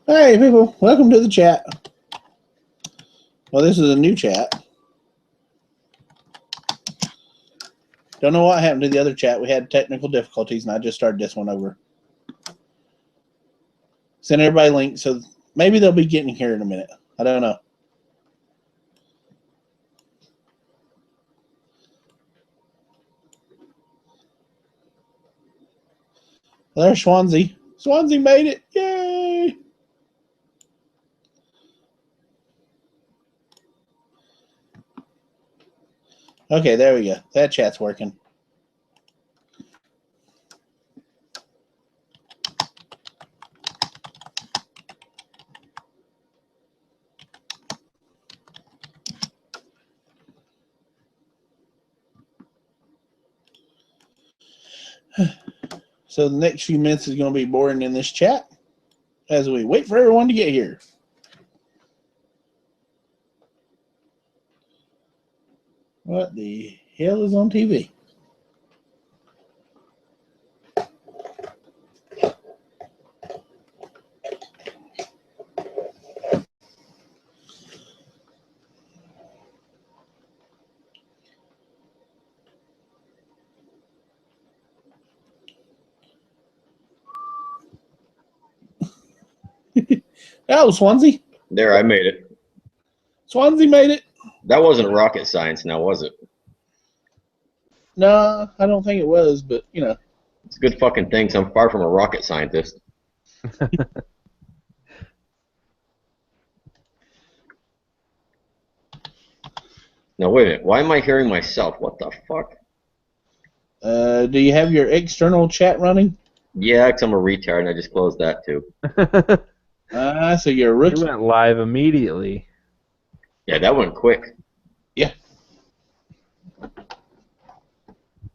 Hey, people, welcome to the chat. Well, this is a new chat. Don't know what happened to the other chat. We had technical difficulties, and I just started this one over. Send everybody links, so maybe they'll be getting here in a minute. I don't know. Well, there's Swansea. Swansea made it. Yay! Okay, there we go. That chat's working. So the next few minutes is going to be boring in this chat as we wait for everyone to get here. What the hell is on TV? Oh, Swansea. There, I made it. Swansea made it. That wasn't rocket science now, was it? No, I don't think it was, but, you know. It's a good fucking thing, so I'm far from a rocket scientist. Now, wait a minute. Why am I hearing myself? What the fuck? Do you have your external chat running? Yeah, 'cause I'm a retard, and I just closed that, too. So you're a rookie. You went live immediately. Yeah, that went quick. Yeah.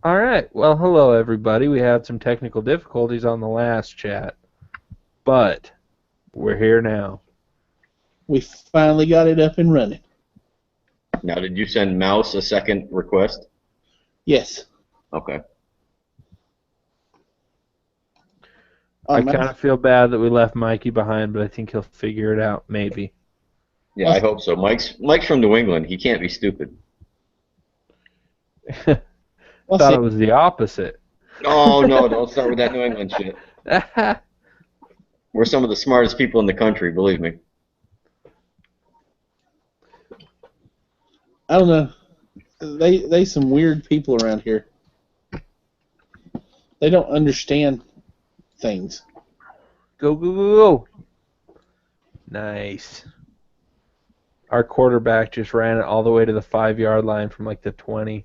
All right. Well, hello, everybody. We had some technical difficulties on the last chat, but we're here now. We finally got it up and running. Now, did you send Mouse a second request? Yes. Okay. I kind of feel bad that we left Mikey behind, but I think he'll figure it out, maybe. Yeah, I hope so. Mike's from New England. He can't be stupid. Thought it was the opposite. Oh, no, don't start with that New England shit. We're some of the smartest people in the country, believe me. I don't know. They some weird people around here. They don't understand things. Go, go, go, go. Nice. Our quarterback just ran it all the way to the 5-yard line from like the 20.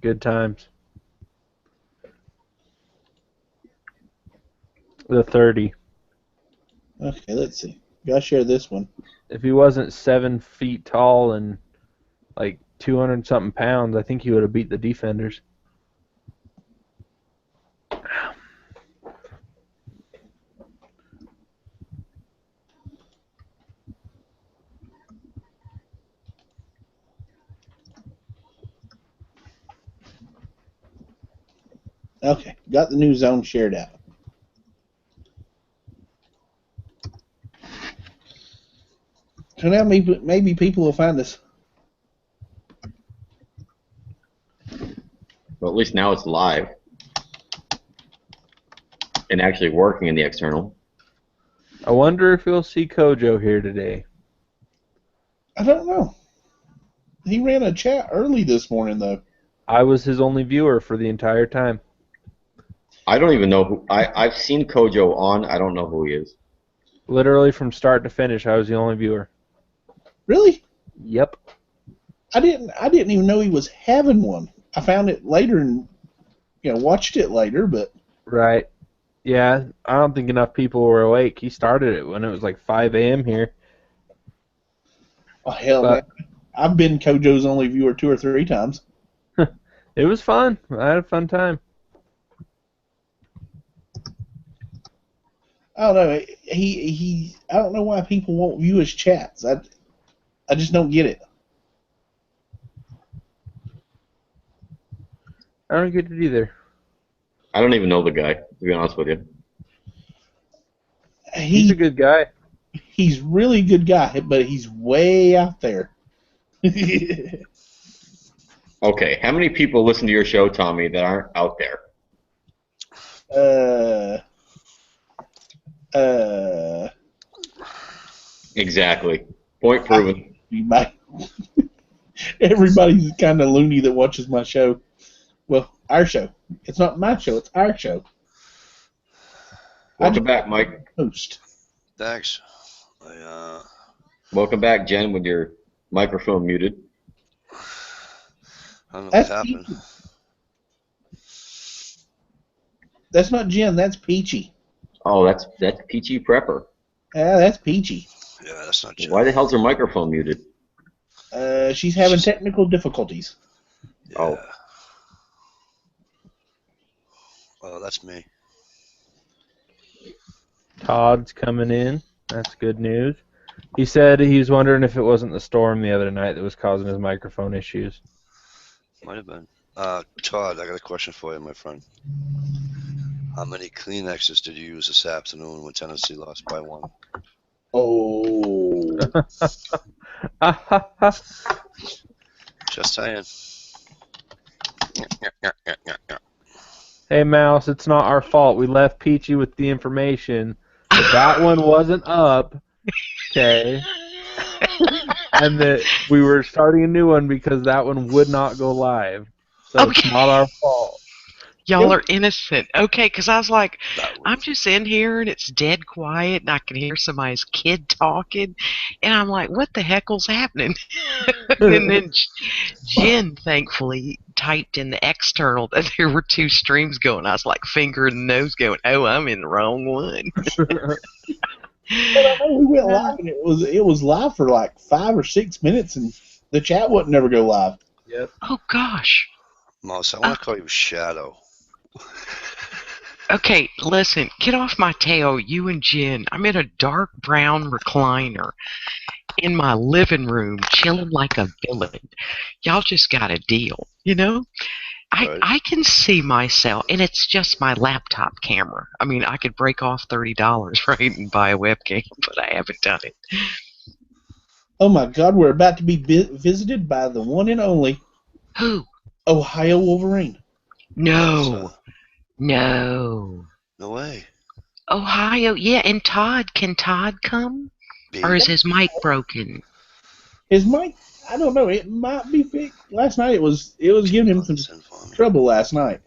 Good times. The 30. Okay, let's see. Gotta share this one. If he wasn't 7 feet tall and like 200-something pounds, I think he would have beat the defenders. Okay, got the new zone shared out. So now maybe people will find us. Well, at least now it's live. And actually working in the external. I wonder if you'll see Kojo here today. I don't know. He ran a chat early this morning, though. I was his only viewer for the entire time. I don't even know who... I've seen Kojo on. I don't know who he is. Literally from start to finish, I was the only viewer. Really? Yep. I didn't even know he was having one. I found it later and watched it later, but Right. Yeah, I don't think enough people were awake. He started it when it was like 5 a.m. here. oh hell, man. I've been Kojo's only viewer 2 or 3 times. It was fun. I had a fun time. I don't know. I don't know why people won't view his chats. I just don't get it. I don't get it either. I don't even know the guy, to be honest with you. He's a good guy. He's really good guy, but he's way out there. Okay, how many people listen to your show, Tommy, that aren't out there? Exactly. Point proven. Everybody's kind of loony that watches my show. Well, our show. It's not my show. It's our show. Welcome back, Mike. Host. Thanks. Welcome back, Jen, with your microphone muted. I don't know That's what happened. Peachy. That's not Jen. That's Peachy. Oh, that's Peachy Prepper. Yeah, that's Peachy. Yeah, that's not Jen. Why the hell's her microphone muted? She's having technical difficulties. Yeah. Oh. Well, that's me. Todd's coming in. That's good news. He said he was wondering if it wasn't the storm the other night that was causing his microphone issues. Might have been. Todd, I got a question for you, my friend. How many Kleenexes did you use this afternoon when Tennessee lost by 1? Oh. Just saying. Hey, Mouse, it's not our fault. We left Peachy with the information that that one wasn't up, okay, and that we were starting a new one because that one would not go live. So it's not our fault. Y'all are innocent. Okay, because I was like, I'm just in here and it's dead quiet and I can hear somebody's kid talking. And I'm like, what the heckle's happening? And then Jen, thankfully, typed in the external that there were 2 streams going. I was like, finger in the nose going, oh, I'm in the wrong one. But I know we went live and it was live for like 5 or 6 minutes and the chat wouldn't never go live. Yep. Oh, gosh. Mouse, I want to call you Shadow. Okay, listen, get off my tail, you and Jen. I'm in a dark brown recliner in my living room, chilling like a villain. Y'all just got a deal, you know? Right. I can see myself, and it's just my laptop camera. I mean, I could break off $30, right, and buy a webcam, but I haven't done it. Oh my God, we're about to be visited by the one and only Who? Ohio Wolverine. No. No. No way. Ohio, yeah, and Todd. Can Todd come? Or is his mic broken? His mic, I don't know, it might be fixed. Last night it was giving him some trouble last night.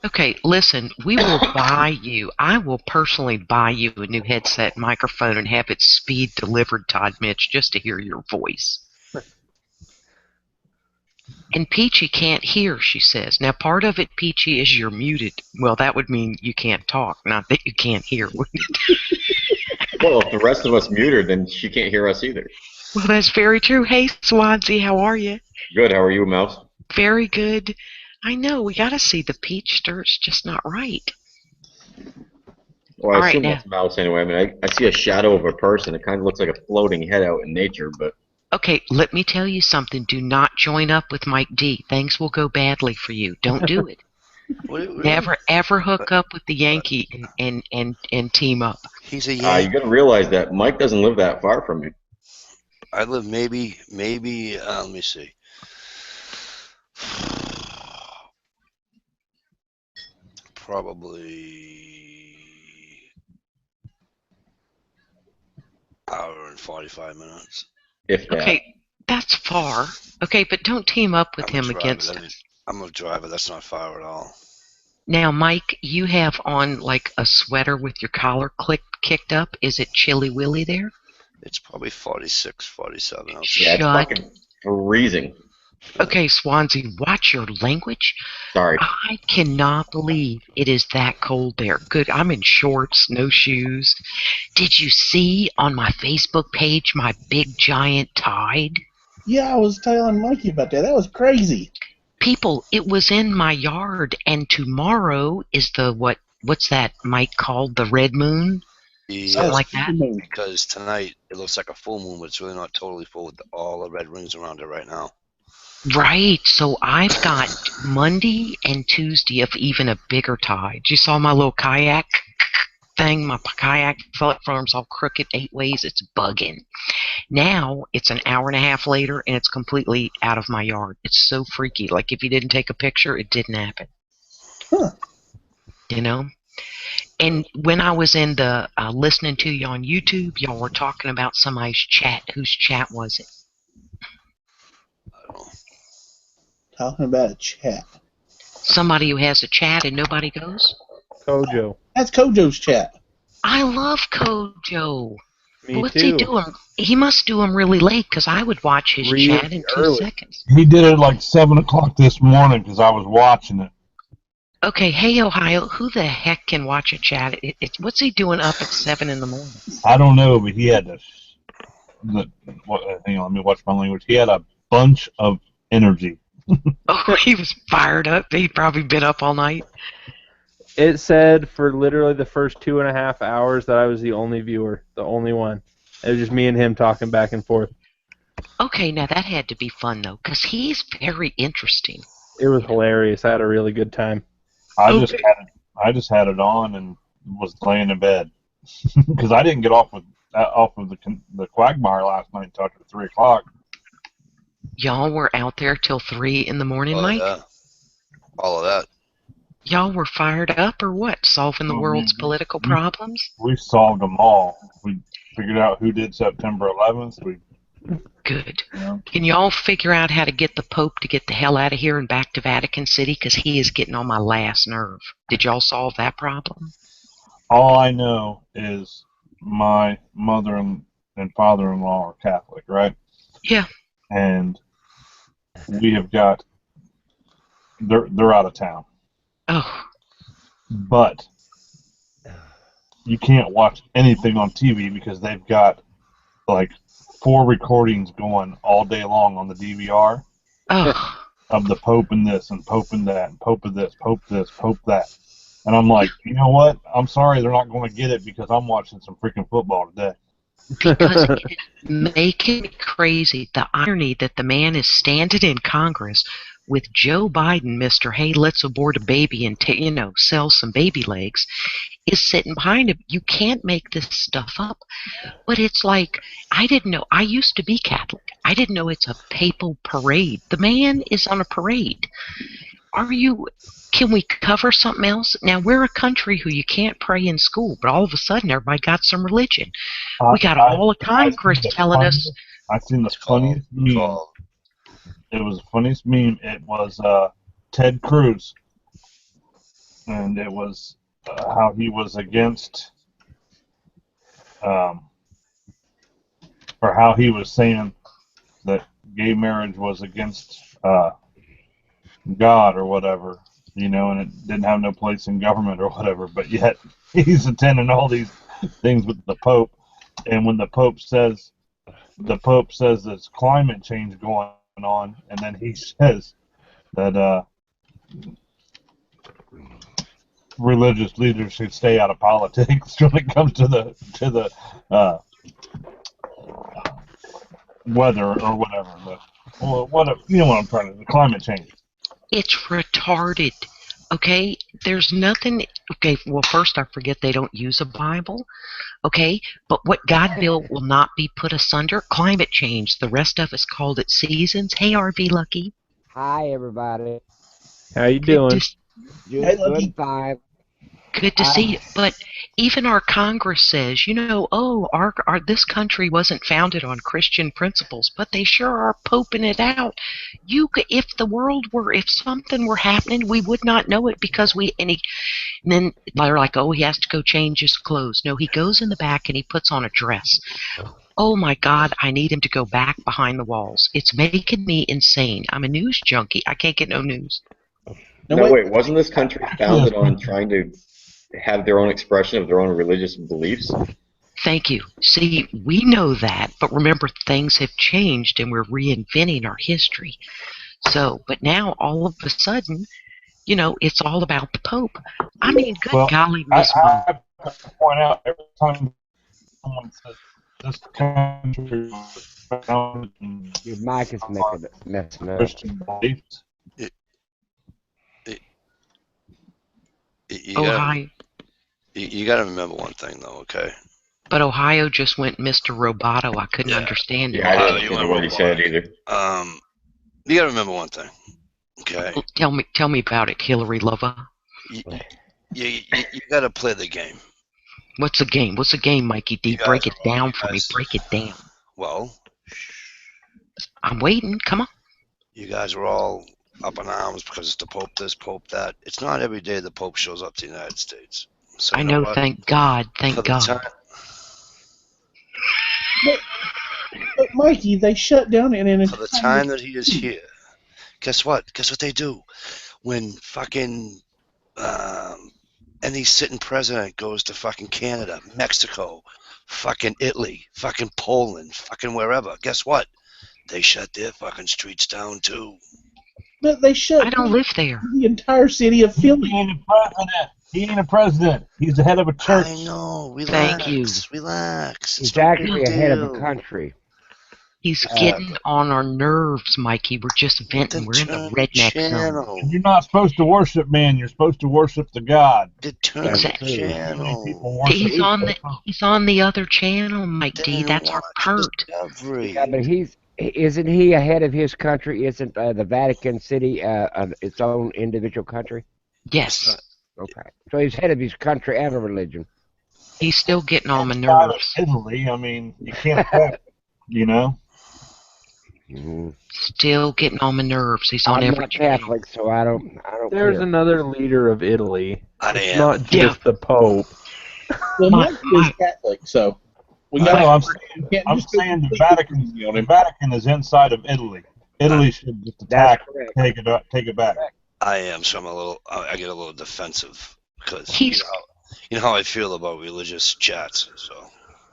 Okay, listen, we will buy you, I will personally buy you a new headset microphone and have it speed delivered, Todd Mitch, just to hear your voice. And Peachy can't hear, she says. Now, part of it, Peachy, is you're muted. Well, that would mean you can't talk, not that you can't hear, wouldn't it? Well, if the rest of us mute her, then she can't hear us either. Well, that's very true. Hey, Swansea, how are you? Good. How are you, Mouse? Very good. I know, we got to see the peach stir. It's just not right. Well, I All assume right, that's Mouse anyway. I mean, I see a shadow of a person. It kind of looks like a floating head out in nature, but... Okay, let me tell you something. Do not join up with Mike D. Things will go badly for you. Don't do it. Never, ever hook up with the Yankee and team up. He's a Yankee. You got to realize that Mike doesn't live that far from you. I live maybe, let me see. Probably hour and 45 minutes. If that. Okay, that's far. Okay, but don't team up with him against us. I'm a driver. That's not far at all. Now, Mike, you have on like a sweater with your collar kicked up. Is it chilly willy there? It's probably 46, 47 outside. Yeah, it's fucking freezing. Okay, Swansea, watch your language. Sorry. I cannot believe it is that cold there. Good, I'm in shorts, no shoes. Did you see on my Facebook page my big giant tide? Yeah, I was telling Mikey about that. That was crazy. People, it was in my yard, and tomorrow is the what's that Mike called the red moon? Something like that. Because tonight it looks like a full moon, but it's really not totally full with all the red rings around it right now. Right. So I've got Monday and Tuesday of even a bigger tide. You saw my little kayak thing? My kayak farm's all crooked 8 ways. It's bugging. Now it's an hour and a half later and it's completely out of my yard. It's so freaky. Like if you didn't take a picture, it didn't happen. Huh. You know? And when I was in the listening to you on YouTube, y'all were talking about somebody's chat. Whose chat was it? Talking about a chat. Somebody who has a chat and nobody goes? Kojo. That's Kojo's chat. I love Kojo. Me What's too. he doing? He must do them really late because I would watch his Really chat in 2 early. seconds. He did it like 7 o'clock this morning because I was watching it. Okay, hey Ohio, who the heck can watch a chat? What's he doing up at 7 in the morning? I don't know, but he had hang on, let me watch my language. He had a bunch of energy. Oh, he was fired up. He'd probably been up all night. It said for literally the first 2.5 hours that I was the only viewer, the only one. It was just me and him talking back and forth. Okay, now that had to be fun though, because he's very interesting. It was hilarious. I had a really good time. I just had it on and was laying in bed because I didn't get off of the quagmire last night until after 3 o'clock. Y'all were out there till 3 in the morning, Oh, Mike? yeah. All of that. Y'all were fired up or what? Solving the world's political problems? We solved them all. We figured out who did September 11th. Good. Yeah. Can y'all figure out how to get the Pope to get the hell out of here and back to Vatican City? Because he is getting on my last nerve. Did y'all solve that problem? All I know is my mother and father-in-law are Catholic, right? Yeah. And we have got they're out of town. Oh, But you can't watch anything on TV because they've got like 4 recordings going all day long on the DVR oh. of the Pope and this and Pope and that and Pope of this, Pope that. And I'm like, you know what? I'm sorry they're not going to get it because I'm watching some freaking football today. Because it's making me crazy. The irony that the man is standing in Congress with Joe Biden, Mr. Hey, let's abort a baby and sell some baby legs, is sitting behind him. You can't make this stuff up. But it's like, I didn't know. I used to be Catholic. I didn't know it's a papal parade. The man is on a parade. Can we cover something else? Now, we're a country who you can't pray in school, but all of a sudden everybody got some religion. We got all of Congress telling us. I've seen the funniest meme. It was the funniest meme. It was Ted Cruz. And it was how he was against, or how he was saying that gay marriage was against God or whatever, and it didn't have no place in government or whatever, but yet he's attending all these things with the Pope, and when the Pope says there's climate change going on, and then he says that religious leaders should stay out of politics when it comes to the weather or whatever. Whatever, you know what I'm trying to. The climate change. It's retarded. Okay? There's nothing. Okay, well, first I forget they don't use a Bible. Okay? But what God built will not be put asunder. Climate change. The rest of us called it seasons. Hey, RV Lucky. Hi, everybody. How you doing? Hey, Lucky. Good time. Good to see you. But even our Congress says, our this country wasn't founded on Christian principles, but they sure are poping it out. If something were happening, we would not know it because and then they're like, oh, he has to go change his clothes. No, he goes in the back and he puts on a dress. Oh my God, I need him to go back behind the walls. It's making me insane. I'm a news junkie. I can't get no news. No, wait, wasn't this country founded on trying to have their own expression of their own religious beliefs? Thank you. See, we know that, but remember, things have changed and we're reinventing our history. So, but now all of a sudden, it's all about the Pope. I mean, good golly, Miss Mom. I have to point out every time someone says this country founded in Your mic is messing up. Christian beliefs. Ohio. You got to remember one thing, though, okay? But Ohio just went Mr. Roboto. I couldn't understand him. Yeah, I Ohio, didn't you hear went what he said robotic. either. You got to remember one thing, okay? Tell me about it, Hillary Lover. You got to play the game. What's the game? What's the game, Mikey D? Break it down for me. guys- Break it down. Well, I'm waiting. Come on. you guys are all up in arms because it's the Pope this, Pope that. It's not every day the Pope shows up to the United States. So I you know. what? Thank God. Thank For the God. time, But Mikey, they shut down an for the time that he is here, guess what? Guess what they do? When fucking any sitting president goes to fucking Canada, Mexico, fucking Italy, fucking Poland, fucking wherever, guess what? They shut their fucking streets down too. But they shut I don't live there. the entire city of He Philly. ain't a president. He ain't a president. He's the head of a church. I know. Relax. Thank you. Relax. It's He's no actually big a head of a deal. country. He's getting on our nerves, Mikey. We're just venting. Then We're in the turn redneck zone. channel. You're not supposed to worship man. You're supposed to worship the God. Then turn Exactly. channel. People worship He's on the other channel, Mike D. Then That's our watch pert. Discovery. Yeah, but isn't he ahead of his country? Isn't the Vatican City its own individual country? Yes. Okay, so he's head of his country and a religion. He's still getting on my Inside of nerves. Italy, I mean, you can't help it, you know. Mhm. Still getting on my nerves. He's on I'm every not channel. Catholic, so I don't There's care. another leader of Italy. I It's am. not just the Pope. Well, My- Mike is my- Catholic, so we No, got. I'm saying the Vatican is inside of Italy. Italy should just attack, That's correct. take it back. I am. So I get a little defensive because He's- you know how I feel about religious chats. So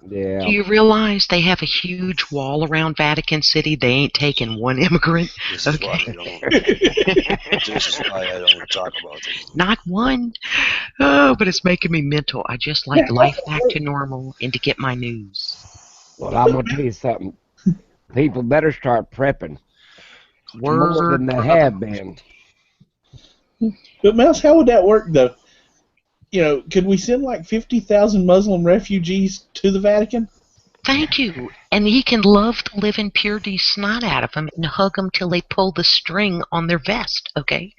Yeah. Do you realize they have a huge wall around Vatican City? They ain't taking one immigrant. this is why Okay. we don't. This is why I don't talk about them. Not one. Oh, but it's making me mental. I just like life back to normal and to get my news. Well, I'm gonna tell you something. People better start prepping more Word. than they have been. But Mouse, how would that work though? You know, could we send like 50,000 Muslim refugees to the Vatican? Thank you. And he can love the living purity snot out of them and hug them till they pull the string on their vest, okay?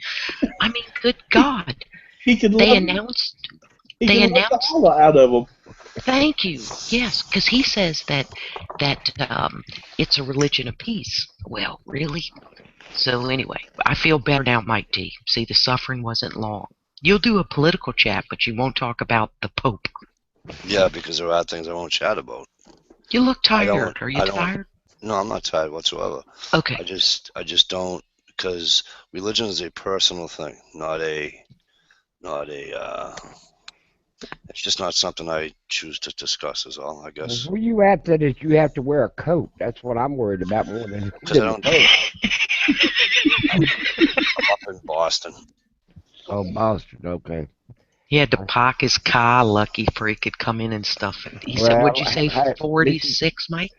I mean, good God. He could. They love, announced, he they could love announced- the Allah out of them. thank you. Yes, because he says that it's a religion of peace. Well, really? So anyway, I feel better now, Mike D. See, the suffering wasn't long. You'll do a political chat, but you won't talk about the Pope. Yeah, because there are things I won't chat about. You look I don't- tired. Are you I don't- tired? No, I'm not tired whatsoever. Okay. I just don't, because religion is a personal thing, not a. It's just not something I choose to discuss. Is all, I guess. Where you at that is you have to wear a coat? That's what I'm worried about more than. Because I don't. I'm up in Boston. Oh, Boston. Okay. He had to park his car, lucky for he could come in and stuff. He said, Well, what'd you say, I- 46, Mike?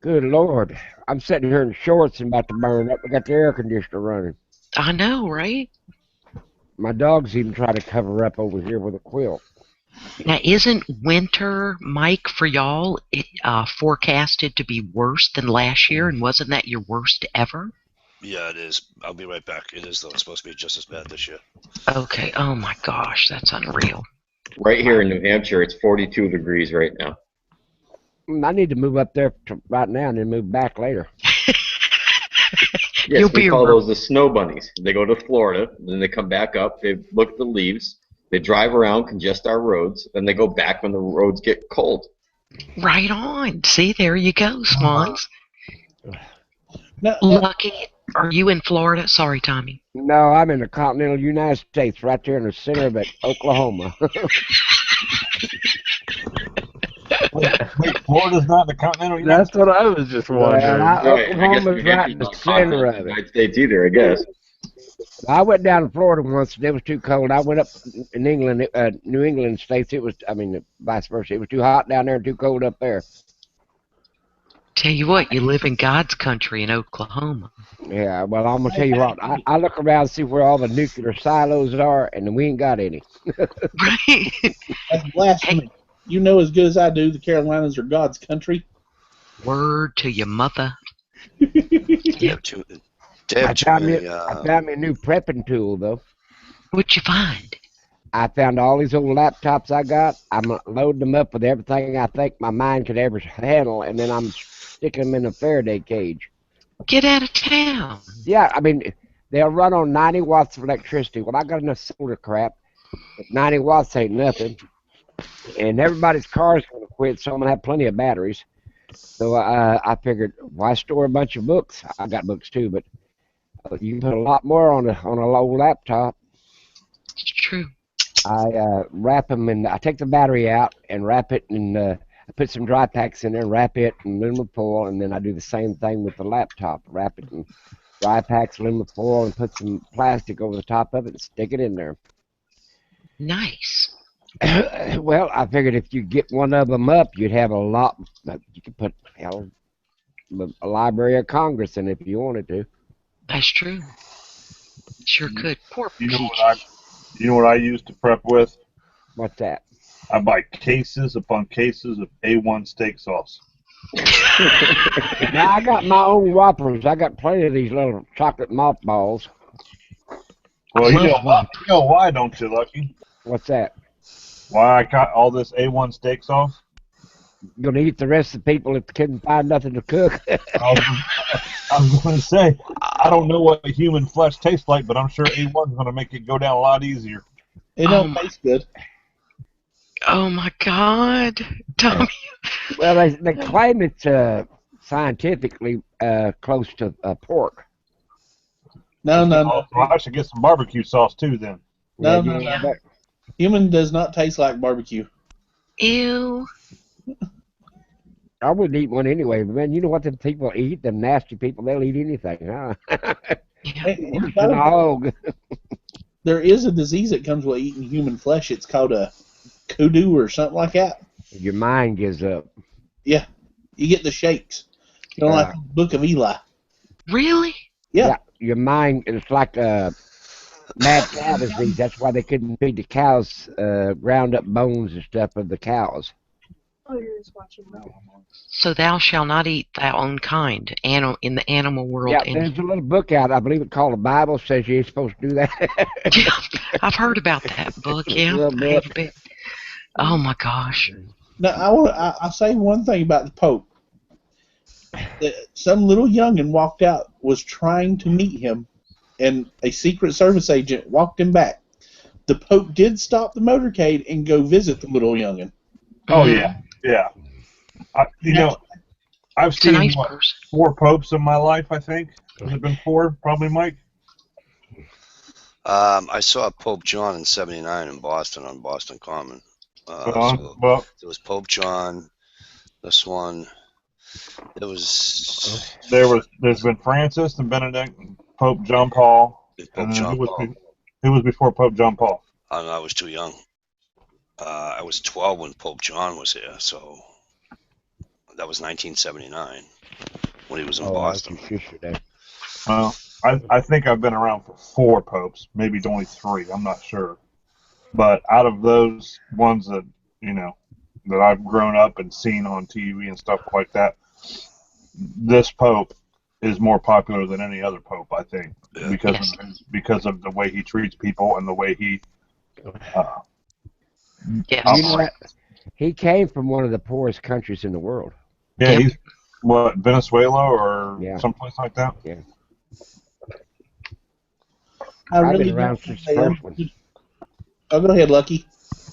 Good Lord. I'm sitting here in shorts and about to burn up. We got the air conditioner running. I know, right? My dog's even trying to cover up over here with a quilt. Now, isn't winter, Mike, for y'all, forecasted to be worse than last year? And wasn't that your worst ever? Yeah, it is. I'll be right back. It is, though. It's supposed to be just as bad this year. Okay. Oh, my gosh. That's unreal. Right here in New Hampshire, it's 42 degrees right now. I need to move up there right now and then move back later. Yes, You'll we be call a- those the snow bunnies. They go to Florida, then they come back up, they look at the leaves, they drive around, congest our roads, then they go back when the roads get cold. Right on. See, there you go, Swans. Now, Lucky. Are you in Florida? Sorry, Tommy. No, I'm in the continental United States, right there in the center of it, Oklahoma. Wait, Florida's not in the continental United That's what I was just wondering. Well, Right, I guess Oklahoma's New right in Hampshire's the not center continental of it. United States either, I guess. I went down to Florida once, and it was too cold. I went up in England, New England states. It was, I mean, vice versa. It was too hot down there and too cold up there. Tell you what, you live in God's country in Oklahoma. Yeah, well, I'm gonna tell you what. I look around and see where all the nuclear silos are, and we ain't got any. Right? That's blasphemy. You know as good as I do the Carolinas are God's country. Word to your mother. They have too many. I found me a new prepping tool though. What'd you find? I found all these old laptops I got. I'm loading them up with everything I think my mind could ever handle, and then I'm sticking them in a Faraday cage. Get out of town. Yeah, I mean, they'll run on 90 watts of electricity. Well, I got enough solar crap, but 90 watts ain't nothing. And everybody's car's going to quit, so I'm going to have plenty of batteries. So I figured, why store a bunch of books? I got books too, but you can put a lot more on a low laptop. It's true. I wrap them and I take the battery out and wrap it and I put some dry packs in there, wrap it in aluminum foil, and then I do the same thing with the laptop. Wrap it in dry packs, aluminum foil, and put some plastic over the top of it and stick it in there. Nice. Well, I figured if you get one of them up, you'd have a lot. You could put a Library of Congress in it if you wanted to. That's true. Sure could. Poor You know Peachy. you know what I use to prep with? What's that? I buy cases upon cases of A1 steak sauce. Now I got my own Whoppers. I got plenty of these little chocolate mothballs. Well, you know why, don't you, Lucky? What's that? Why I got all this A1 steak sauce? You're gonna eat the rest of the people that couldn't find nothing to cook. I was going to say, I don't know what human flesh tastes like, but I'm sure A1 is going to make it go down a lot easier. It don't taste good. Oh my God, Tommy. Well, they claim it's scientifically close to pork. No. Well, I should get some barbecue sauce too then. No. But Human does not taste like barbecue. Ew. I wouldn't eat one anyway. But man, you know what them people eat? Them nasty people, they'll eat anything, huh? Hey, Worse than a hog. there is a disease that comes with eating human flesh. It's called a kudu or something like that. Your mind gives up. Yeah, you get the shakes. You know, like the Book of Eli. Really? Yeah. Your mind, it's like mad cow disease. That's why they couldn't feed the cows ground up bones and stuff of the cows. Oh, you're just watching that one. So thou shalt not eat thy own kind in the animal world. Yeah, there's a little book out, I believe it's called the Bible, says you ain't supposed to do that. I've heard about that book, yeah. Little I have book. a bit. Oh my gosh. Now, I'll say one thing about the Pope. Some little youngin walked out, was trying to meet him, and a Secret Service agent walked him back. The Pope did stop the motorcade and go visit the little youngin. Oh, yeah. You know, I've It's a seen, nice what, person. 4 popes in my life, I think. Has it been 4? Probably, Mike? I saw Pope John in '79 in Boston on Boston Common. So Well, there was Pope John. This one. There was there's been Francis and Benedict, and Pope John Paul. Pope John Paul. Who was before Pope John Paul? I was too young. I was 12 when Pope John was here, so that was 1979 when he was in Boston. Well, I think I've been around for 4 popes, maybe only 3. I'm not sure. But out of those ones that, you know, that I've grown up and seen on TV and stuff like that, this pope is more popular than any other pope, I think, because of the way he treats people and the way he. Yes. You know what? He came from one of the poorest countries in the world. Yeah, he's what, Venezuela or someplace like that. Yeah. I've been around since the first one. Oh, go ahead, Lucky.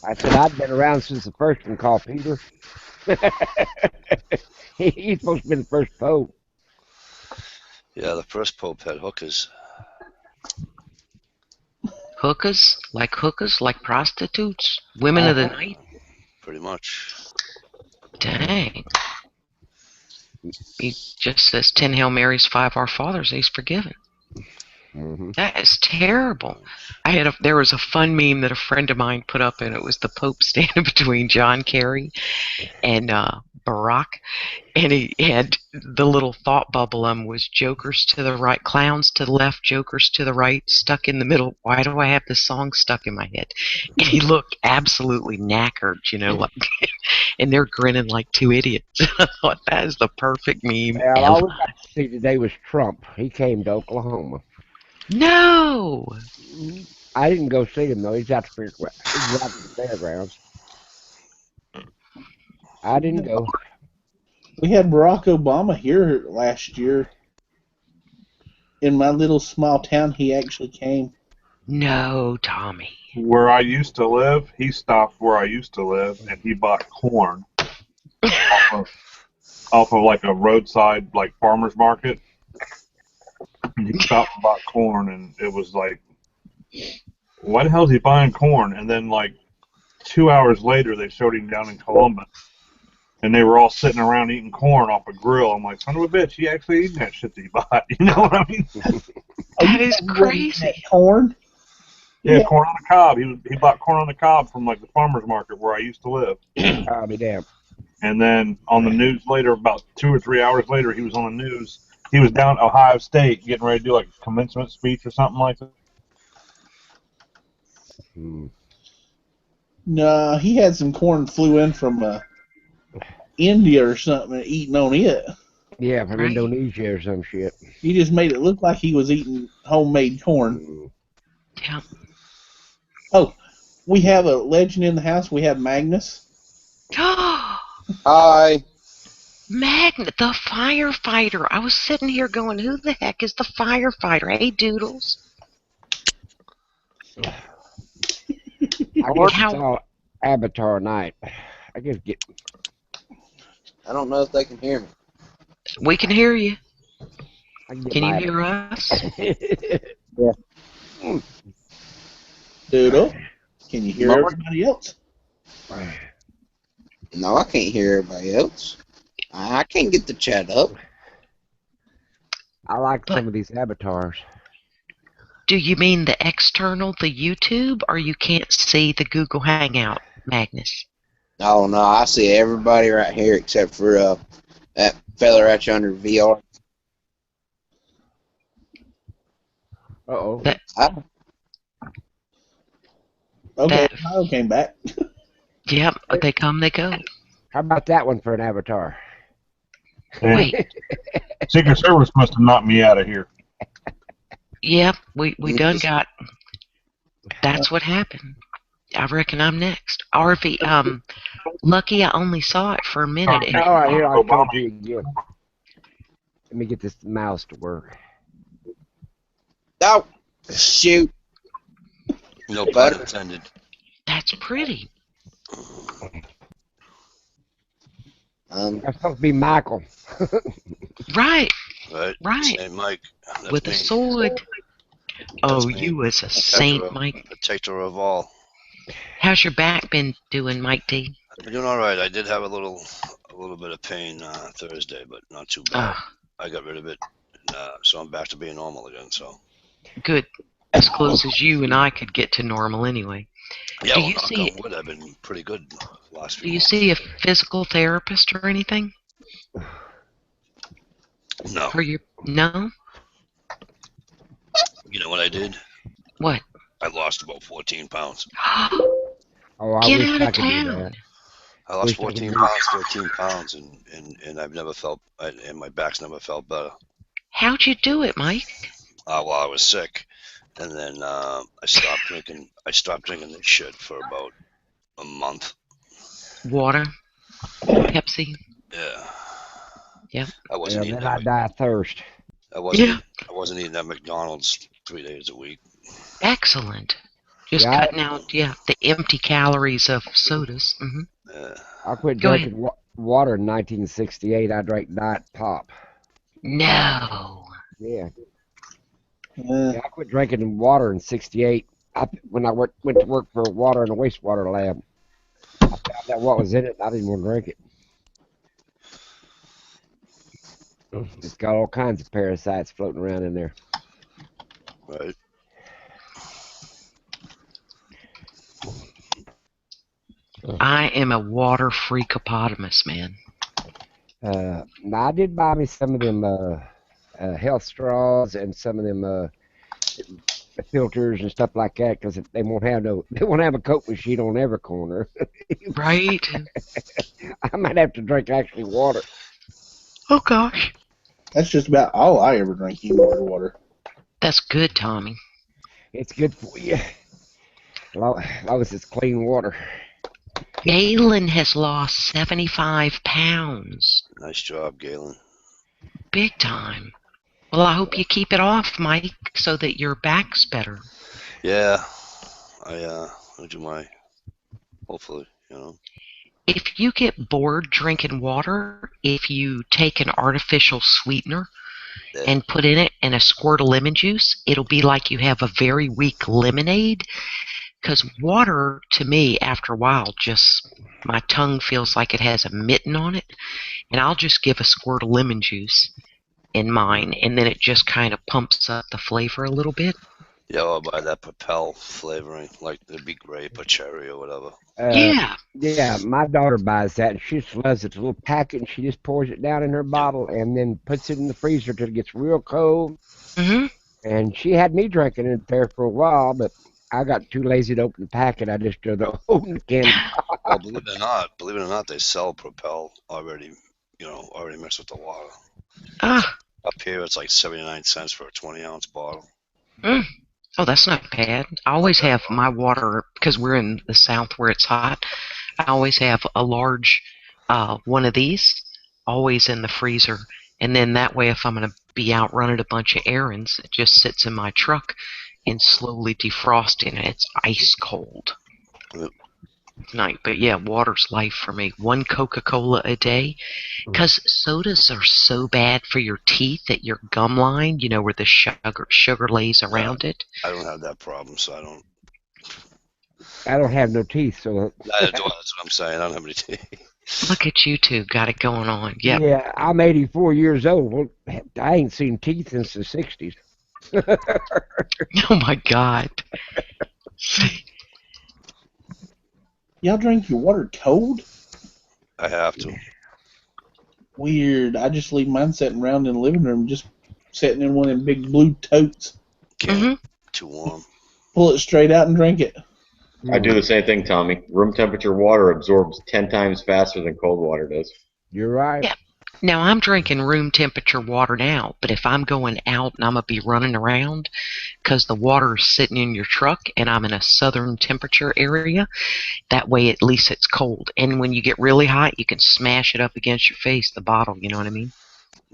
I said I've been around since the first one called Peter. He's supposed to be the first pope. Yeah, the first pope had hookers. Hookers? Like prostitutes? Women of the night? Pretty much. Dang. He just says 10 Hail Marys, 5 Our Fathers, he's forgiven. Mm-hmm. That is terrible. There was a fun meme that a friend of mine put up, and it was the Pope standing between John Kerry and Barack, and he had the little thought bubble was jokers to the right, clowns to the left, jokers to the right, stuck in the middle. Why do I have this song stuck in my head? And he looked absolutely knackered, like, and they're grinning like two idiots. I thought that is the perfect meme Well, all ever. we got to see today was Trump. He came to Oklahoma. No. I didn't go see him though. He's out the fairgrounds. I didn't go. We had Barack Obama here last year. In my little small town, he actually came. No, Tommy. Where I used to live, he stopped where I used to live, and he bought corn off of like a roadside like farmer's market. And he stopped and bought corn, and it was like, why the hell is he buying corn? And then like 2 hours later, they showed him down in Columbus, and they were all sitting around eating corn off a grill. I'm like, son of a bitch, he actually eating that shit that he bought. You know what I mean? That is crazy. Corn? Yeah, corn on the cob. He bought corn on the cob from like the farmer's market where I used to live. I'll be damned. And then on the news later, about 2 or 3 hours later, he was on the news. He was down at Ohio State getting ready to do like a commencement speech or something like that. No, he had some corn flew in from India or something and eating on it. Yeah, from Indonesia or some shit. He just made it look like he was eating homemade corn. Yeah. Oh, we have a legend in the house. We have Magnus. Hi. Magnet, the firefighter. I was sitting here going, who the heck is the firefighter? Hey, Doodles. I worked on Avatar night. I just get. I don't know if they can hear me. We can hear you. Can you hear us? Yeah. Doodle, can you hear everybody else? No, I can't hear everybody else. I can't get the chat up. I like some of these avatars. Do you mean the external, the YouTube, or you can't see the Google Hangout, Magnus? Oh, no, I see everybody right here except for that fella right yonder VR. Uh-oh. Okay, Kyle came back. Yep, they come, they go. How about that one for an avatar? Wait. Secret Service must have knocked me out of here. Yep, we done got. That's what happened. I reckon I'm next. RV, lucky I only saw it for a minute. All right, here, I'll talk to you again. Let me get this mouse to work. Oh, shoot. No pun intended. That's pretty. That's supposed to be Michael. Right. Right. Saint Mike. That's with me. a sword. That's Oh, me. you was a saint, Mike. Protector of all. How's your back been doing, Mike D? I'm doing all right. I did have a little bit of pain Thursday, but not too bad. I got rid of it, so I'm back to being normal again. So good, as close as you and I could get to normal anyway. Yeah, Do well, you knock see? on wood, I've been pretty good the last few Do you months. see a physical therapist or anything? No. No? You know what I did? What? I lost about 14 pounds. Oh, I Get wish out I of could do town. that. I lost Wish I 14 could pounds, 13 pounds, and I've never felt, and my back's never felt better. How'd you do it, Mike? While I was sick, and then I stopped drinking. I stopped drinking this shit for about a month. Water? Pepsi? Yeah. Yeah. I wasn't eating. Then I die of thirst. I wasn't eating at McDonald's 3 days a week. Excellent. Just cutting out, the empty calories of sodas. I quit Go drinking water in 1968. I drank Diet Pop. No. Yeah. I quit drinking water in '68. When I went to work for water in a wastewater lab. I found out what was in it, and I didn't want to drink it. It's got all kinds of parasites floating around in there. Right. I am a water freakopotamus, man. Now I did buy me some of them health straws and some of them filters and stuff like that because they won't have a Coke machine on every corner. Right? I might have to drink actually water. Oh, gosh. That's just about all I ever drink, water. That's good, Tommy. It's good for you. Long as it's clean water. Galen has lost 75 pounds. Nice job, Galen. Big time. Well, I hope you keep it off, Mike, so that your back's better. Yeah, I'll do my. Hopefully, you know. If you get bored drinking water, if you take an artificial sweetener and put in it and a squirt of lemon juice, it'll be like you have a very weak lemonade. Because water, to me, after a while, just my tongue feels like it has a mitten on it, and I'll just give a squirt of lemon juice in mine, and then it just kind of pumps up the flavor a little bit. Yeah, I'll buy that Propel flavoring, like it'd be grape or cherry or whatever. Yeah, my daughter buys that, and she just loves it. It's a little packet, and she just pours it down in her bottle and then puts it in the freezer till it gets real cold. Mm-hmm. And she had me drinking it there for a while, but I got too lazy to open the packet. I just opened the can. Well, believe it or not, they sell Propel already, already mixed with the water. Up here, it's like 79 cents for a 20-ounce bottle. Oh, that's not bad. I always have my water, because we're in the South where it's hot, I always have a large one of these always in the freezer. And then that way, if I'm going to be out running a bunch of errands, it just sits in my truck and slowly defrosting, and it's ice cold. Night, but yeah, water's life for me. One Coca-Cola a day, because sodas are so bad for your teeth that your gum line, where the sugar lays around it. I don't have that problem, so I don't. I don't have no teeth, so. That's what I'm saying. I don't have any teeth. Look at you two, got it going on. Yep. Yeah, I'm 84 years old. Well, I ain't seen teeth since the 60s. Oh my God. Y'all drink your water cold? I have to. Weird. I just leave mine sitting around in the living room, just sitting in one of them big blue totes. Too warm. Pull it straight out and drink it. I do the same thing, Tommy. Room temperature water absorbs 10 times faster than cold water does. You're right. Yeah. Now, I'm drinking room temperature water now, but if I'm going out and I'm going to be running around because the water is sitting in your truck and I'm in a southern temperature area, that way at least it's cold. And when you get really hot, you can smash it up against your face, the bottle, you know what I mean?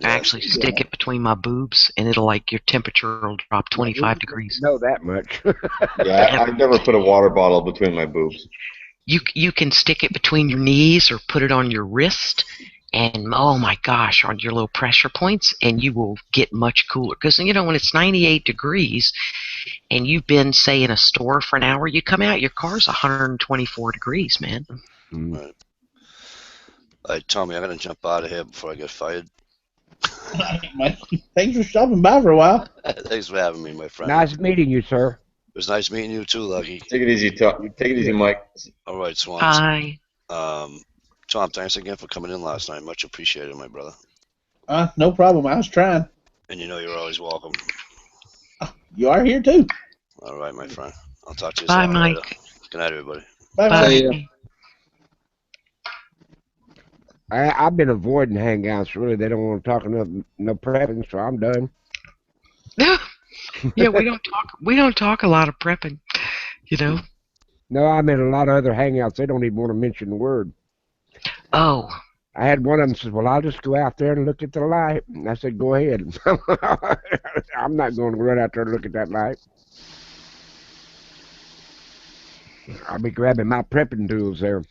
I actually stick it between my boobs, and it'll your temperature will drop 25 degrees. Know that much. Yeah, I've never put a water bottle between my boobs. You can stick it between your knees or put it on your wrist, and oh my gosh, on your little pressure points, and you will get much cooler. Because when it's 98 degrees, and you've been, say, in a store for an hour, you come out, your car's 124 degrees, man. Right. All right, Tommy, I'm gonna jump out of here before I get fired. Thanks for stopping by for a while. Thanks for having me, my friend. Nice meeting you, sir. It was nice meeting you too, Lucky. Take it easy, Take it easy, Mike. All right, Swans. Bye. Tom, thanks again for coming in last night. Much appreciated, my brother. No problem. I was trying. And you're always welcome. You are here too. All right, my friend. I'll talk to you Bye, soon Mike. later. Good night, everybody. Bye. Bye. I've been avoiding hangouts. Really, they don't want to talk no prepping, so I'm done. Yeah, we don't talk a lot of prepping, No, I'm in a lot of other hangouts. They don't even want to mention the word. Oh. I had one of them says, "Well, I'll just go out there and look at the light." And I said, "Go ahead." I'm not going to run out there and look at that light. I'll be grabbing my prepping tools there.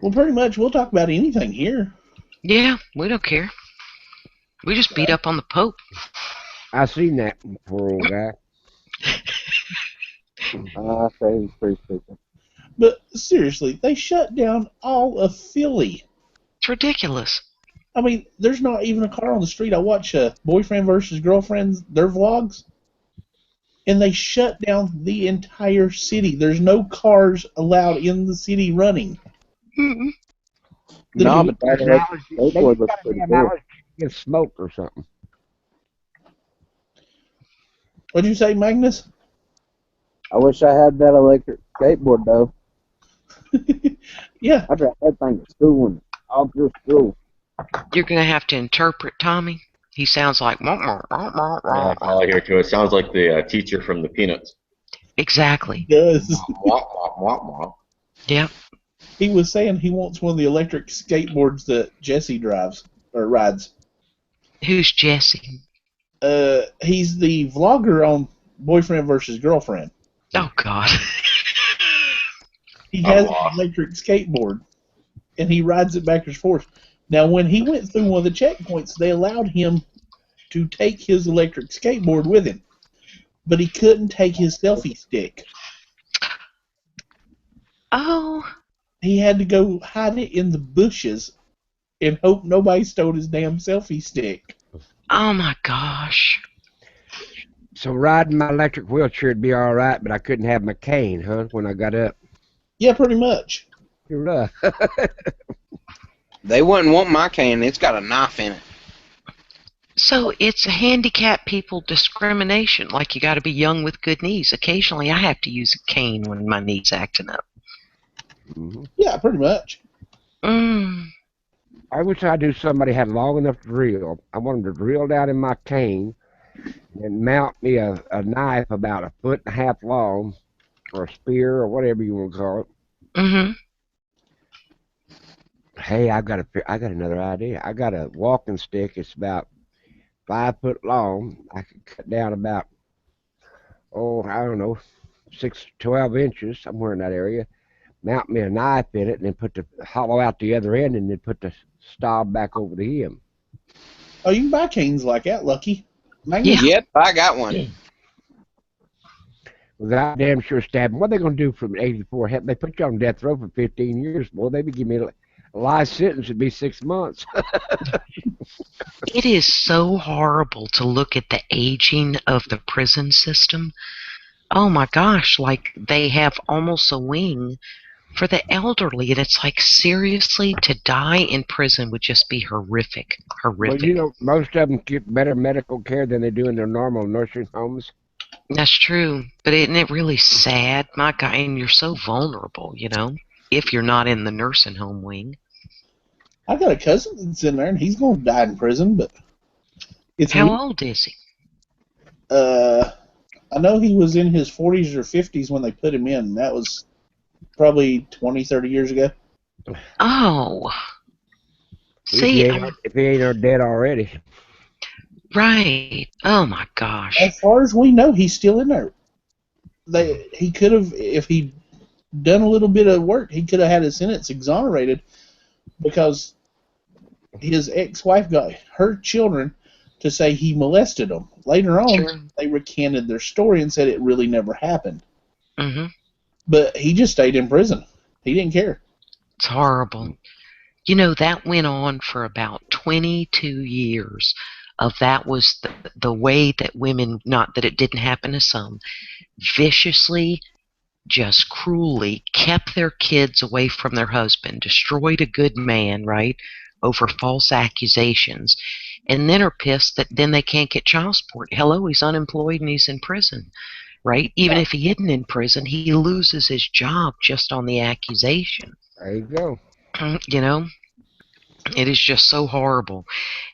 Well, pretty much, we'll talk about anything here. Yeah, we don't care. We just beat up on the Pope. I seen that poor old guy. I say he's pretty stupid. But seriously, they shut down all of Philly. It's ridiculous. I mean, there's not even a car on the street. I watch Boyfriend versus Girlfriends, their vlogs, and they shut down the entire city. There's no cars allowed in the city running. Mm-mm. No, but that They skateboard just looks got to be pretty an cool. allergy against smoke or something. What'd you say, Magnus? I wish I had that electric skateboard though. Yeah. I'd ride that thing to school and all through school. You're going to have to interpret Tommy. He sounds like... Yeah, that's all I hear too. It sounds like the teacher from the Peanuts. Exactly. He does. Wah, wah, wah, wah. Yep. He was saying he wants one of the electric skateboards that Jesse drives or rides. Who's Jesse? He's the vlogger on Boyfriend versus Girlfriend. Oh, God. He has Oh, an wow. electric skateboard, and he rides it backwards and forth. Now, when he went through one of the checkpoints, they allowed him to take his electric skateboard with him, but he couldn't take his selfie stick. Oh. He had to go hide it in the bushes and hope nobody stole his damn selfie stick. Oh, my gosh. So riding my electric wheelchair would be all right, but I couldn't have my cane, huh, when I got up. Yeah, pretty much. You're rough. They wouldn't want my cane. It's got a knife in it. So it's a handicapped people discrimination. Like you got to be young with good knees. Occasionally, I have to use a cane when my knee's acting up. Mm-hmm. Yeah, pretty much. I wish I knew somebody had long enough drill. I want them to drill down in my cane and mount me a knife about 1.5 feet long, or a spear, or whatever you want to call it. Mm-hmm. Hey, I got another idea. I got a walking stick. It's about 5 foot long. I could cut down about, I don't know, 12 inches, somewhere in that area. Mount me a knife in it, and then put the hollow out the other end, and then put the stop back over the hem. Oh, you can buy canes like that, Lucky. Magnus? Yeah. Yep, I got one. Without damn sure stabbing. What are they going to do from 84? Heck, they put you on death row for 15 years, boy. They be giving me a life sentence. It'd be 6 months. It is so horrible to look at the aging of the prison system. Oh my gosh, like they have almost a wing for the elderly, and it's like, seriously, to die in prison would just be horrific. Well, you know, most of them get better medical care than they do in their normal nursing homes. That's true, but isn't it really sad, my God? And you're so vulnerable, you know, if you're not in the nursing home wing. I got a cousin that's in there, and he's going to die in prison, but it's How old is he? I know he was in his 40s or 50s when they put him in. That was probably 20, 30 years ago. Oh. See, if he ain't dead already. Right. Oh my gosh. As far as we know, he's still in there. He could have, if he'd done a little bit of work, he could have had his sentence exonerated because his ex-wife got her children to say he molested them. Later on, they recanted their story and said it really never happened. Mm-hmm. But he just stayed in prison. He didn't care. It's horrible. You know, that went on for about 22 years. That was the way that women, not that it didn't happen to some, viciously, just cruelly kept their kids away from their husband, destroyed a good man, right, over false accusations, and then are pissed that then they can't get child support. Hello, he's unemployed and he's in prison, right? Even if he isn't in prison, he loses his job just on the accusation. There you go. You know? It is just so horrible.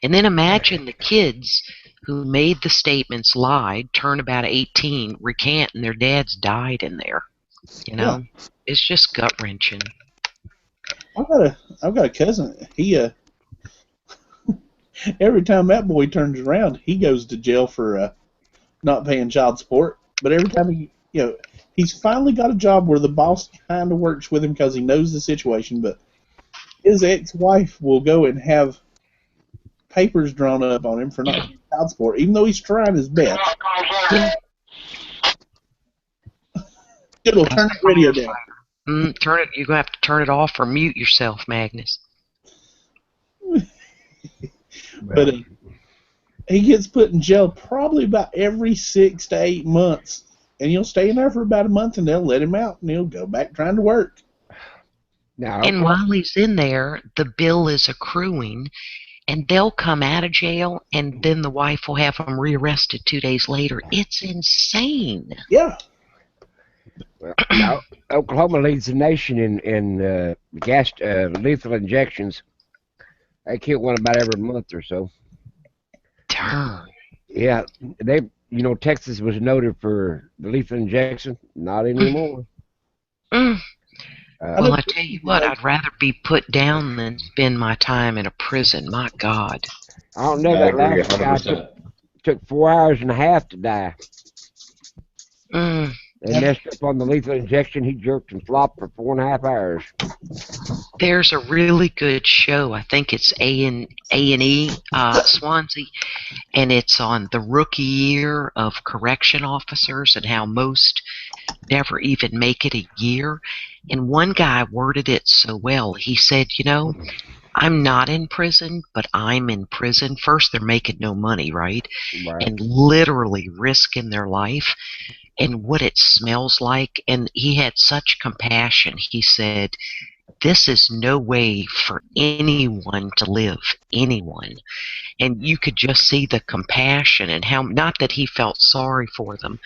And then imagine the kids who made the statements, lied, turn about 18, recant, and their dads died in there. You know? Yeah. It's just gut-wrenching. I've got a cousin. He every time that boy turns around, he goes to jail for not paying child support. But every time he's finally got a job where the boss kind of works with him because he knows the situation, but his ex-wife will go and have papers drawn up on him for not paying child support, even though he's trying his best. It'll turn the radio down. Turn it. You're gonna have to turn it off or mute yourself, Magnus. But he gets put in jail probably about every 6 to 8 months. And he'll stay in there for about a month, and they'll let him out, and he'll go back trying to work. Now, And while he's in there, the bill is accruing, and they'll come out of jail, and then the wife will have him rearrested 2 days later. It's insane. Yeah. now Oklahoma leads the nation in gas lethal injections. They kill one about every month or so. Darn. Yeah, Texas was noted for the lethal injection. Not anymore. Mm. Well, Uh, I tell you what, I'd rather be put down than spend my time in a prison. My God. I don't know, I that agree last guy 100%. took 4 hours and a half to die. Mm. They messed up on the lethal injection. He jerked and flopped for 4.5 hours. There's a really good show. I think it's A&E, Swansea, and it's on the rookie year of correction officers and how most never even make it a year. And one guy worded it so well. He said, I'm not in prison, but I'm in prison. First, they're making no money, right? Right. And literally risking their life and what it smells like. And he had such compassion. He said, this is no way for anyone to live, anyone. And you could just see the compassion and how, not that he felt sorry for them,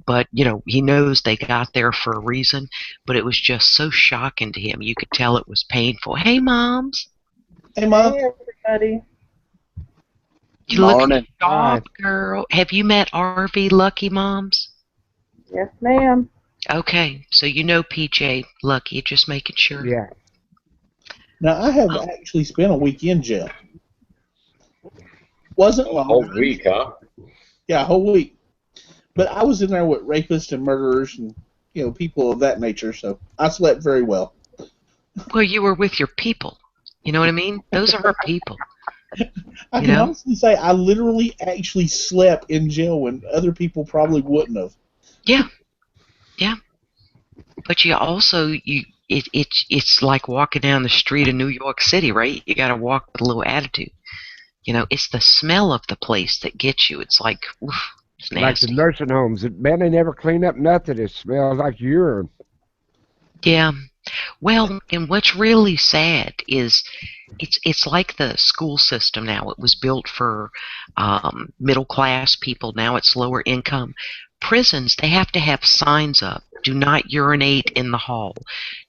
but he knows they got there for a reason. But it was just so shocking to him. You could tell it was painful. Hey, moms. Hey, Mom. Hey, everybody. You look Morning. sharp, girl. Have you met RV Lucky Moms? Yes, ma'am. Okay, so you know PJ Lucky, just making sure. Yeah. Now, I have actually spent a week in jail. Wasn't A long. whole week, huh? Yeah, a whole week. But I was in there with rapists and murderers and, people of that nature, so I slept very well. Well, you were with your people. You know what I mean? Those are her people. I can honestly say I literally actually slept in jail when other people probably wouldn't have. Yeah. Yeah. But you also, it's like walking down the street of New York City, right? You got to walk with a little attitude. It's the smell of the place that gets you. It's like, oof, it's Like nasty. the nursing homes. Man, they never clean up nothing. It smells like urine. Yeah. Well, and what's really sad is it's like the school system now. It was built for middle class people. Now it's lower income. Prisons, they have to have signs up. Do not urinate in the hall.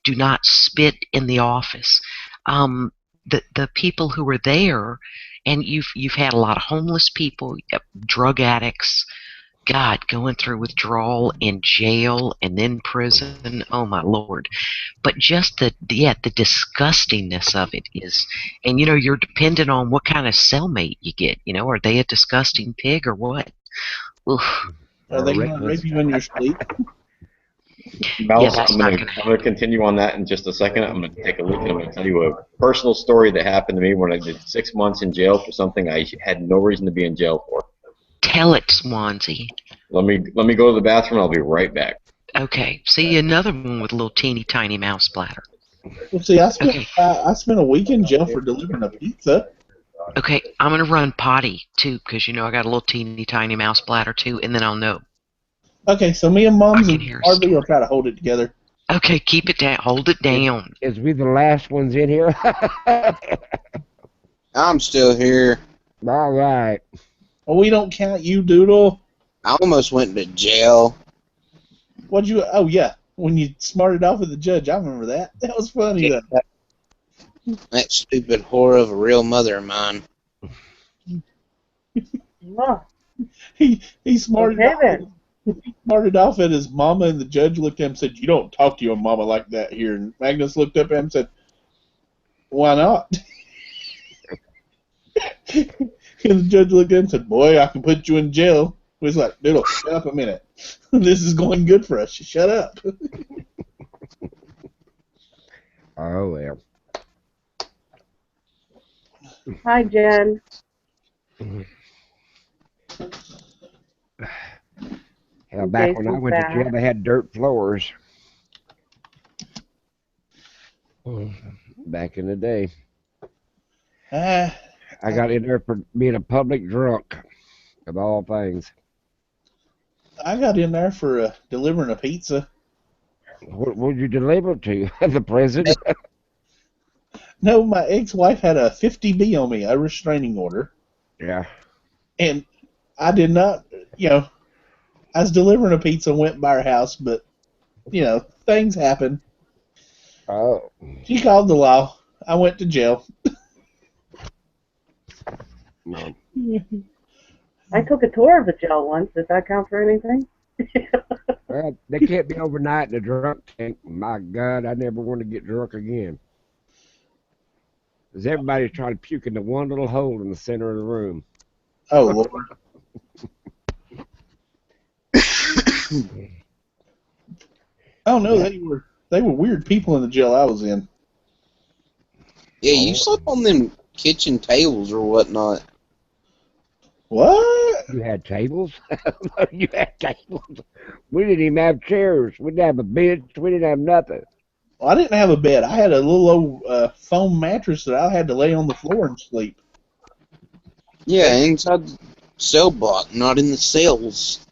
Do not spit in the office. The people who are there, and you've had a lot of homeless people, drug addicts, God, going through withdrawal in jail and then prison. Oh my Lord. But just the disgustingness of it is, and you're dependent on what kind of cellmate you get. Are they a disgusting pig or what? Oof. Are they going to rape you in your sleep? Mel, Yes, it's not gonna I'm going to continue on that in just a second. I'm going to take a look and I'm going to tell you a personal story that happened to me when I did 6 months in jail for something I had no reason to be in jail for. Tell it, Swansea. Let me go to the bathroom. I'll be right back. Okay. See, another one with a little teeny tiny mouse bladder. Well, see, I spent a week in jail for delivering a pizza. Okay, I'm gonna run potty too, because I got a little teeny tiny mouse bladder too, and then I'll know. Okay, so me and Moms I and can hear a RV story. will try to hold it together. Okay, keep it down. Hold it down. Is we the last ones in here? I'm still here. All right. Well, we don't count you, Doodle. I almost went to jail. What'd you? Oh yeah, when you smarted off with the judge, I remember that. That was funny though. That stupid whore of a real mother of mine. Oh, He smarted okay off. then. He smarted off at his mama, and the judge looked at him and said, "You don't talk to your mama like that here." And Magnus looked up at him and said, "Why not?" And the judge looked at him and said, "Boy, I can put you in jail." He was like, "Doodle, shut up a minute. This is going good for us. Shut up." Oh, well. Hi, Jen. Hell, back when I Jason's went to jail, back. they had dirt floors. Back in the day. I got in there for being a public drunk, of all things. I got in there for delivering a pizza. What would you deliver to? The president? No, my ex-wife had a 50B on me, a restraining order, Yeah. and I did not, I was delivering a pizza, went by her house, but, things happen. Oh. She called the law. I went to jail. No. I took a tour of the jail once. Does that count for anything? Well, they can't be overnight in a drunk tank. My God, I never want to get drunk again. Because everybody's trying to puke into one little hole in the center of the room. Oh, Lord. I don't know. They were weird people in the jail I was in. Yeah, you slept on them kitchen tables or whatnot. What? You had tables? You had tables? We didn't even have chairs. We didn't have a bench. We didn't have nothing. Well, I didn't have a bed. I had a little old foam mattress that I had to lay on the floor and sleep. Yeah, inside the cell block, not in the cells.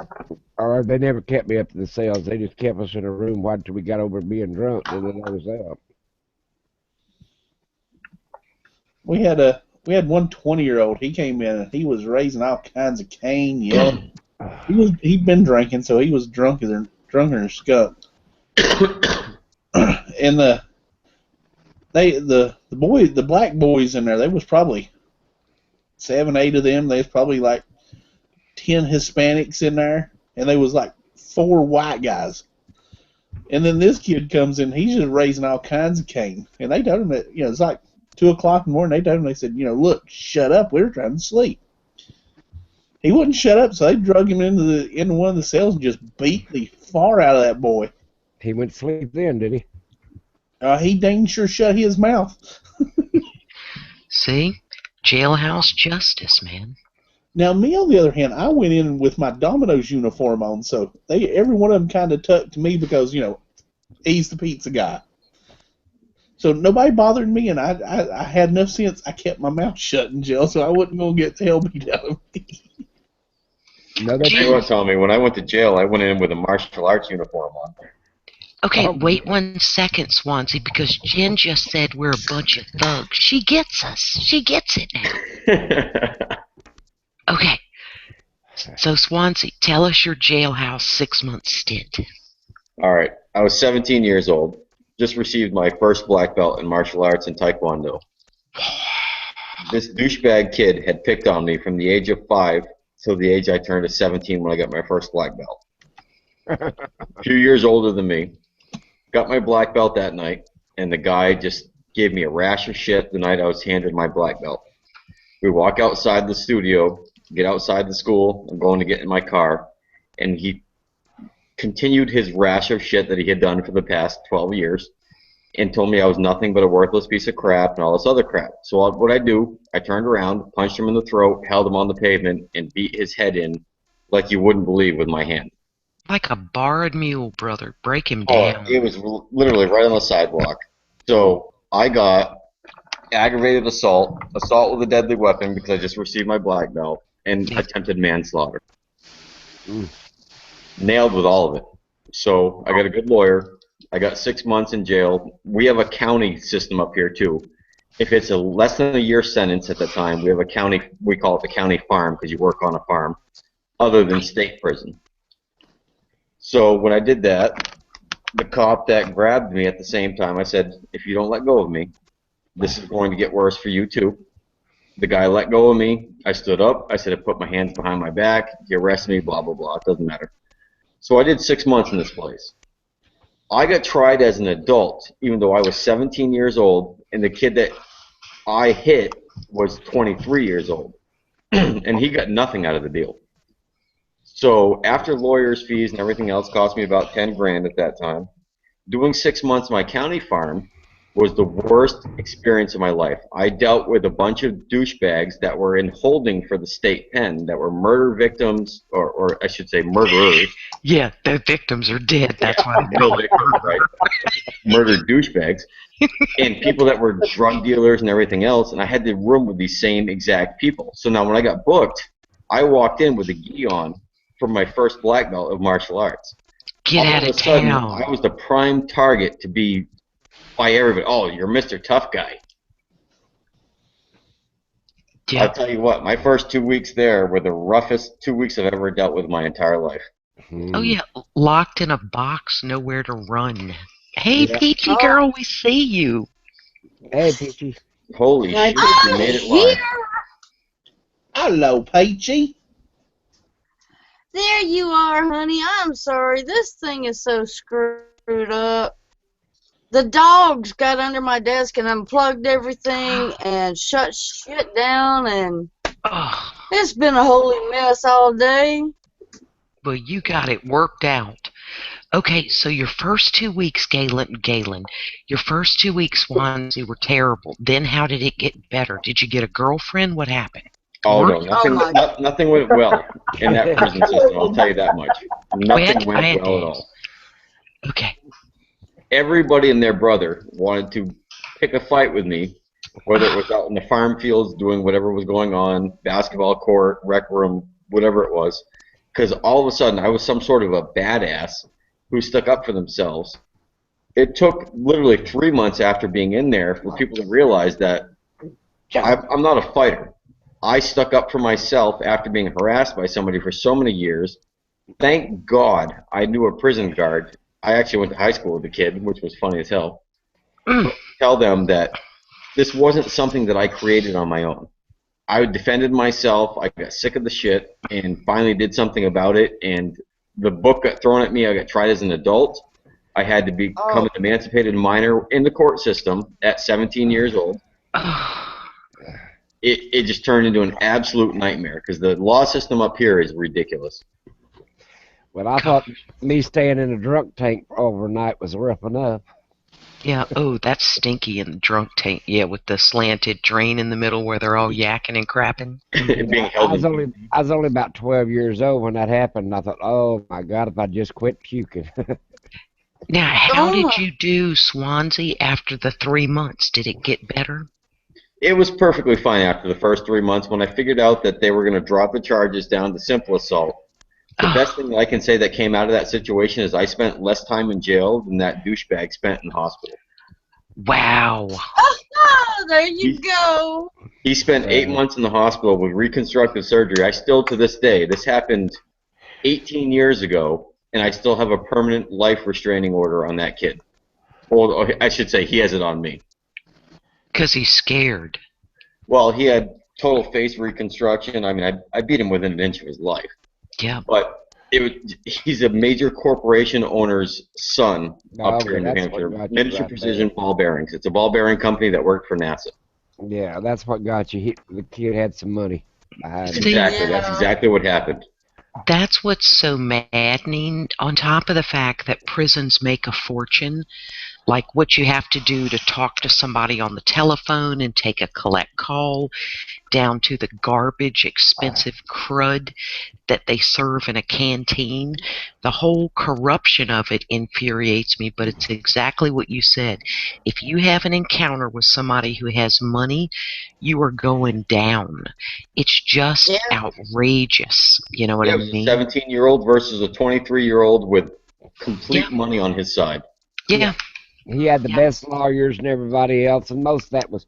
Or they never kept me up to the cells. They just kept us in a room until we got over being drunk. Then they let us out. We had one 20-year-old. He came in and he was raising all kinds of Cain, yelling. He'd been drinking, so he was drunker than a skunk. And the black boys in there, there was probably 7, 8 of them. There's probably like 10 Hispanics in there, and there was like 4 white guys. And then this kid comes in, he's just raising all kinds of Cain. And they told him that, it's like 2 o'clock in the morning. They told him, they said, look, shut up. We were trying to sleep. He wouldn't shut up, so they drug him into one of the cells and just beat the far out of that boy. He went to sleep then, did he? He dang sure shut his mouth. See? Jailhouse justice, man. Now, me, on the other hand, I went in with my Domino's uniform on, so every one of them kind of tucked to me because, he's the pizza guy. So nobody bothered me, and I had enough sense. I kept my mouth shut in jail, so I wasn't going to get the hell beat out of me. No, You want to tell me, when I went to jail, I went in with a martial arts uniform on. Okay, wait 1 second, Swansea, because Jen just said we're a bunch of thugs. She gets us. She gets it now. Okay. So, Swansea, tell us your jailhouse 6-month stint. All right. I was 17 years old. Just received my first black belt in martial arts and taekwondo. This douchebag kid had picked on me from the age of 5 till the age I turned to 17 when I got my first black belt. A few years older than me. Got my black belt that night, and the guy just gave me a rash of shit the night I was handed my black belt. We walk outside the studio, get outside the school, I'm going to get in my car, and he continued his rash of shit that he had done for the past 12 years and told me I was nothing but a worthless piece of crap and all this other crap. So what I do, I turned around, punched him in the throat, held him on the pavement, and beat his head in like you wouldn't believe with my hand. Like a borrowed mule, brother. Break him down. It was literally right on the sidewalk. So I got aggravated assault with a deadly weapon because I just received my black belt, and attempted manslaughter. Nailed with all of it. So I got a good lawyer. I got 6 months in jail. We have a county system up here too. If it's a less than a year sentence at the time, we have a county, we call it the county farm because you work on a farm, other than state prison. So when I did that, the cop that grabbed me at the same time, I said, if you don't let go of me, this is going to get worse for you too. The guy let go of me. I stood up. I said, I put my hands behind my back. He arrested me, blah, blah, blah. It doesn't matter. So I did 6 months in this place. I got tried as an adult, even though I was 17 years old, and the kid that I hit was 23 years old. And he got nothing out of the deal. So after lawyers' fees and everything else cost me about 10 grand at that time, doing 6 months in my county farm was the worst experience of my life. I dealt with a bunch of douchebags that were in holding for the state pen, that were murder victims, or I should say murderers. Yeah, the victims are dead. That's why they No call it victims, murder. right? murdered douchebags and people that were drug dealers and everything else, and I had to room with these same exact people. So now when I got booked, I walked in with a gi on for my first black belt of martial arts. Get All out of a of sudden, town. I was the prime target to be by everybody. Oh, you're Mr. Tough Guy. I'll Yep. tell you what, my first 2 weeks there were the roughest 2 weeks I've ever dealt with in my entire life. Oh yeah, locked in a box, nowhere to run. Hey, Yeah. Peachy girl, we see you. Hey, Peachy. Holy Hi, shit, you made it live. Hello, Peachy. There you are, honey. I'm sorry. This thing is so screwed up. The dogs got under my desk and unplugged everything and shut shit down, and Oh, it's been a holy mess all day. well, you got it worked out. Okay, so your first 2 weeks, Galen, your first 2 weeks, Swansea, were terrible. Then how did it get better? Did you get a girlfriend? What happened? Oh Were no, you nothing went well in that prison system. I'll tell you that much. Nothing went bad well at days? all. Okay. Everybody and their brother wanted to pick a fight with me, whether it was out in the farm fields doing whatever was going on, basketball court, rec room, whatever it was, because all of a sudden I was some sort of a badass who stuck up for themselves. It took literally 3 months after being in there for people to realize that I'm not a fighter. I stuck up for myself after being harassed by somebody for so many years. Thank God I knew a prison guard. I actually went to high school with the kid, which was funny as hell. Tell them that this wasn't something that I created on my own. I defended myself. I got sick of the shit and finally did something about it. And the book got thrown at me. I got tried as an adult. I had to become an emancipated minor in the court system at 17 years old. It just turned into an absolute nightmare because the law system up here is ridiculous. Well, I thought me staying in a drunk tank overnight was rough enough. Yeah, oh, that's stinky in the drunk tank. Yeah, with the slanted drain in the middle where they're all yakking and crapping. Being held I was only about 12 years old when that happened, and I thought, oh my God, if I just quit puking. Now, how did you do, Swansea, after the 3 months? Did it get better? It was perfectly fine after the first 3 months when I figured out that they were going to drop the charges down to simple assault. The best thing that I can say that came out of that situation is I spent less time in jail than that douchebag spent in hospital. Wow. There you go. He spent 8 months in the hospital with reconstructive surgery. I still, to this day, this happened 18 years ago, and I still have a permanent life restraining order on that kid. Well, I should say he has it on me. Because he's scared. Well, he had total face reconstruction. I mean, I beat him within an inch of his life. Yeah. But he's a major corporation owner's son up here in New Hampshire. Miniature Precision Ball Bearings. It's a ball bearing company that worked for NASA. Yeah, that's what got you. The kid had some money behind him. Exactly. That's exactly what happened. That's what's so maddening, on top of the fact that prisons make a fortune. Like what you have to do to talk to somebody on the telephone and take a collect call, down to the garbage, expensive crud that they serve in a canteen. The whole corruption of it infuriates me, but it's exactly what you said. If you have an encounter with somebody who has money, you are going down. It's just outrageous. You know what I mean? A 17-year-old versus a 23-year-old with complete money on his side. Yeah. He had the best lawyers and everybody else, and most of that was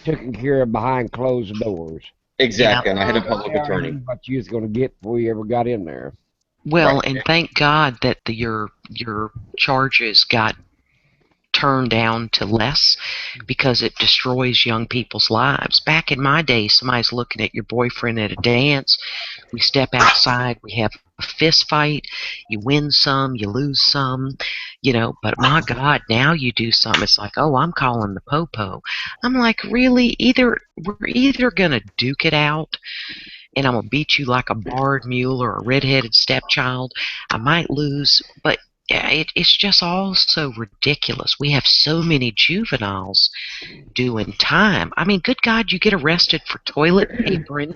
taken care of behind closed doors. Exactly, and I had a public attorney. What you was going to get before you ever got in there. Well, and thank God that your charges got turned down to less, because it destroys young people's lives. Back in my day, somebody's looking at your boyfriend at a dance. We step outside, we have a fist fight. You win some, you lose some, but my God, now you do something, it's like, oh, I'm calling the popo. I'm like, really? We're either gonna duke it out and I'm gonna beat you like a barred mule or a redheaded stepchild. I might lose, but it's just all so ridiculous. We have so many juveniles doing time. I mean, good God, you get arrested for toilet papering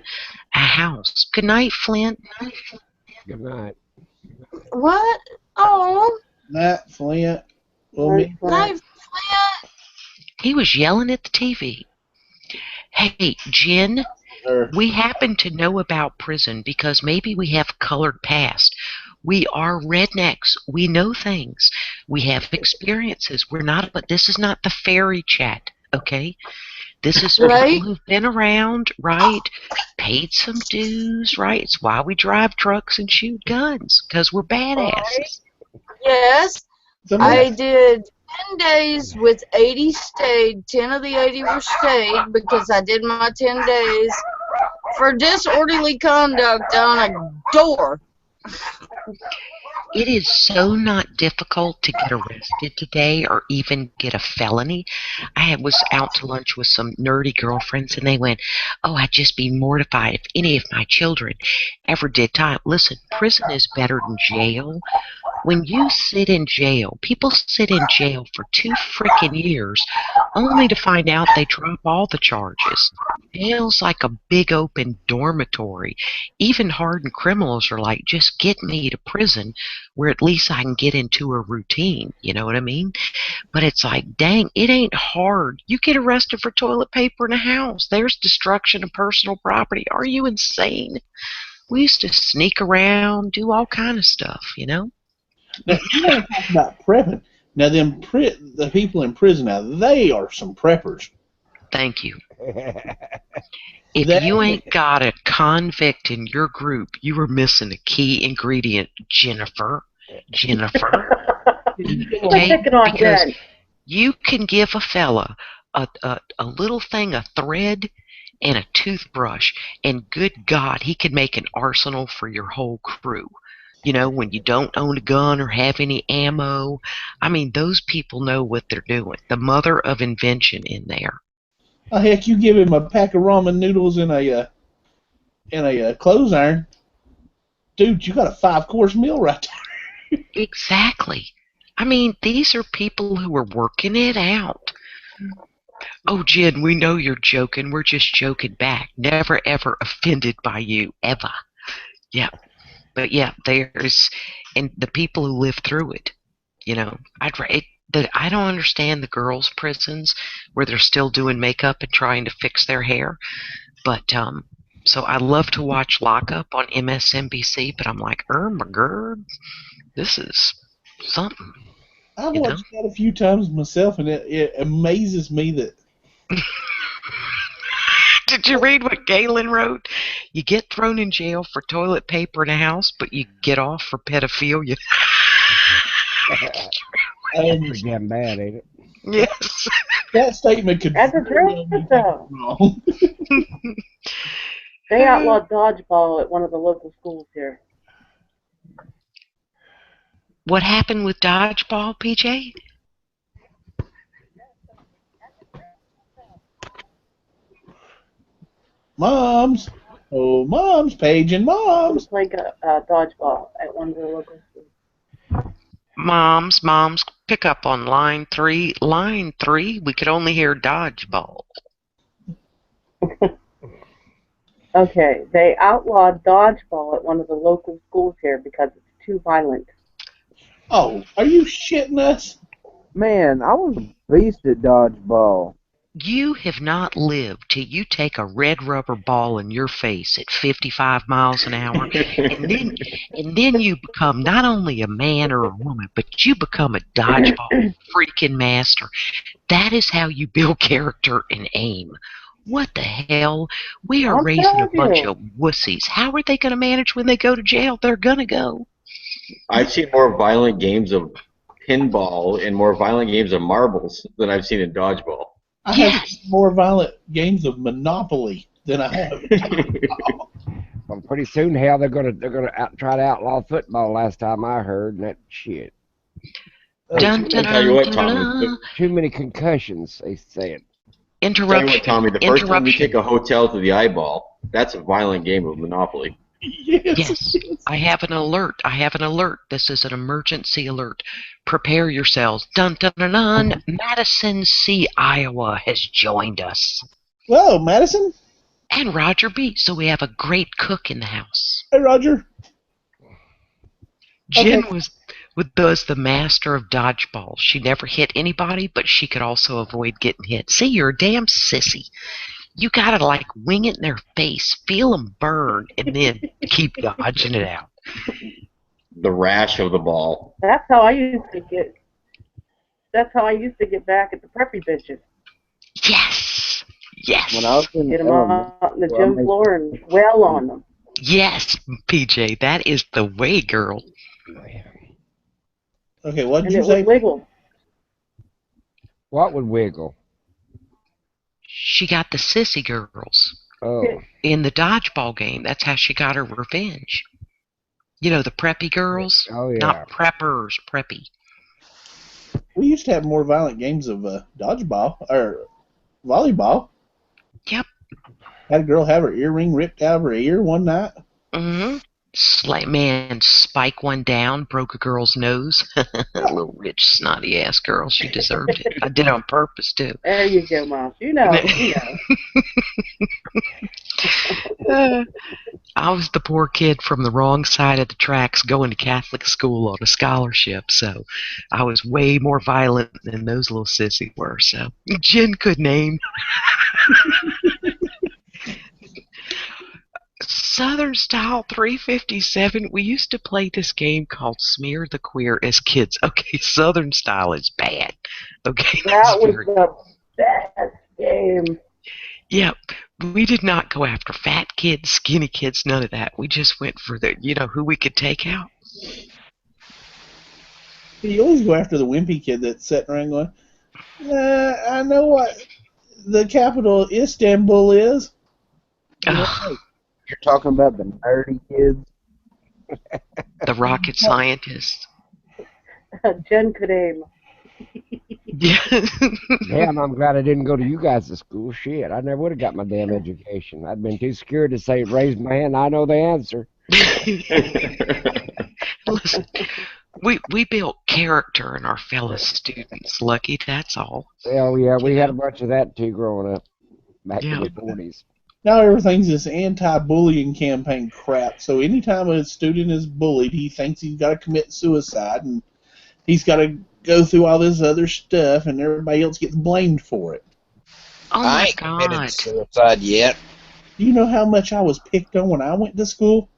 a house. Good night, Flint. Good night. What? Oh. That Flint. Well, me, No, Flint. He was yelling at the TV. Hey, Jen, or we happen to know about prison because maybe we have colored past. We are rednecks. We know things. We have experiences. We're not, but this is not the fairy chat, okay? This is Right? people who've been around, right? Paid some dues, right? It's why we drive trucks and shoot guns, because we're badasses. Yes. some I did 10 days with 80 stayed. 10 of the 80 were stayed because I did my 10 days for disorderly conduct on a door. It is so not difficult to get arrested today or even get a felony. I was out to lunch with some nerdy girlfriends and they went, "Oh, I'd just be mortified if any of my children ever did time." Listen, prison is better than jail. When you sit in jail, people sit in jail for 2 freaking years only to find out they drop all the charges. Jail's like a big open dormitory. Even hardened criminals are like, just get me to prison where at least I can get into a routine. You know what I mean? But it's like, dang, it ain't hard. You get arrested for toilet paper in a house. There's destruction of personal property. Are you insane? We used to sneak around, do all kind of stuff, you know? now, you want to talk about prepping. Now, the people in prison now, they are some preppers. Thank you. If That- you ain't got a convict in your group, you are missing a key ingredient, Jennifer. Jennifer. Quit picking on Because Jen. you can give a fella a little thing, a thread, and a toothbrush, and good God, he can make an arsenal for your whole crew. You know, when you don't own a gun or have any ammo. I mean, those people know what they're doing. The mother of invention in there. Oh, heck, you give him a pack of ramen noodles and a clothes iron, dude, you got a 5-course meal right there. Exactly. I mean, these are people who are working it out. Oh, Jen, we know you're joking. We're just joking back. Never, ever offended by you, ever. Yeah. But yeah, and the people who live through it, you know, I don't understand the girls' prisons where they're still doing makeup and trying to fix their hair. But, so I love to watch Lockup on MSNBC, but I'm like, my God, this is something. I've You know? watched that a few times myself, and it amazes me that. Did you read what Galen wrote? You get thrown in jail for toilet paper in a house, but you get off for pedophilia. That's pretty damn bad, ain't it? Yes. That statement could That's a very well truth, be though. wrong. They outlawed dodgeball at one of the local schools here. What happened with dodgeball, PJ? Moms, oh moms, Paige and moms. Play dodgeball at one of the local schools. Moms, pick up on line 3. Line 3, we could only hear dodgeball. Okay, they outlawed dodgeball at one of the local schools here because it's too violent. Oh, are you shitting us? Man, I was a beast at dodgeball. You have not lived till you take a red rubber ball in your face at 55 miles an hour, and then you become not only a man or a woman, but you become a dodgeball freaking master. That is how you build character and aim. What the hell? We are raising a bunch of wussies. How are they going to manage when they go to jail? They're going to go. I've seen more violent games of pinball and more violent games of marbles than I've seen in dodgeball. I have seen more violent games of Monopoly than I have. Well, pretty soon, hell, they're gonna try to outlaw football. Last time I heard, and that shit. Dun, dun, I'll tell you what, dun, dun, Tommy. dun. Too many concussions, they said. Tell you what, Tommy. The first time you take a hotel to the eyeball, that's a violent game of Monopoly. Yes, I have an alert. This is an emergency alert. Prepare yourselves. Dun, dun, dun, dun. Madison C. Iowa has joined us. Whoa, Madison? And Roger B. So we have a great cook in the house. Hey, Roger. Jen Okay. was the master of dodgeball. She never hit anybody, but she could also avoid getting hit. See, you're a damn sissy. You gotta like wing it in their face, feel them burn, and then keep dodging it out. The rash of the ball. That's how I used to get. That's how I used to get back at the preppy bitches. Yes, yes, When I was in Get them elementary, out on the gym floor and wail on them. yes, PJ. That is the way, girl. Okay, what did And you it say? would wiggle. What would wiggle? She got the sissy girls Oh, in the dodgeball game. That's how she got her revenge. You know, the preppy girls, oh yeah. not preppers, preppy. We used to have more violent games of dodgeball or volleyball. Yep. Had a girl have her earring ripped out of her ear one night. Man, spike one down, broke a girl's nose. Little rich, snotty ass girl. She deserved it. I did it on purpose, too. There you go, Mouse. You know. I was the poor kid from the wrong side of the tracks going to Catholic school on a scholarship, so I was way more violent than those little sissies were. So Jen could name. Southern Style 357. We used to play this game called Smear the Queer as kids. Okay, Southern Style is bad. Okay, that was the best game. Yep. We did not go after fat kids, skinny kids, none of that. We just went for who we could take out. You always go after the wimpy kid that's sitting around going, I know what the capital of Istanbul is. You're talking about the nerdy kids? The rocket scientists. Jen could aim. Yeah. Damn, I'm glad I didn't go to you guys' school. Shit, I never would have got my damn education. I'd been too scared to say, raise my hand, I know the answer. Listen, we built character in our fellow students. Lucky, that's all. Oh, yeah, we had a bunch of that, too, growing up back in the 40s. Now everything's this anti-bullying campaign crap. So anytime a student is bullied, he thinks he's got to commit suicide, and he's got to go through all this other stuff, and everybody else gets blamed for it. Oh I my ain't God. committed suicide yet. Do you know how much I was picked on when I went to school?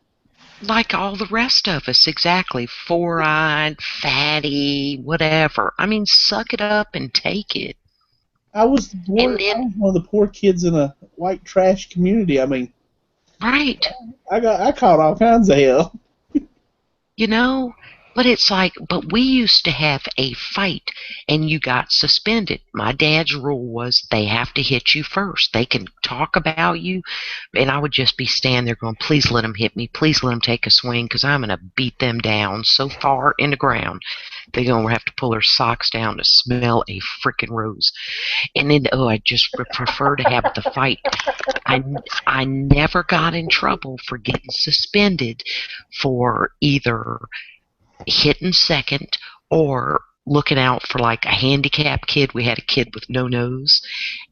Like all the rest of us, exactly. Four-eyed, fatty, whatever. I mean, suck it up and take it. I was one of the poor kids in a white trash community. I mean, right. I caught all kinds of hell. You know, but it's like, but we used to have a fight and you got suspended. My dad's rule was they have to hit you first. They can talk about you, and I would just be standing there going, please let them hit me. Please let them take a swing because I'm going to beat them down so far in the ground. They're going to have to pull their socks down to smell a frickin' rose. And then, I just prefer to have the fight. I never got in trouble for getting suspended for either hitting second or looking out for like a handicapped kid. We had a kid with no nose,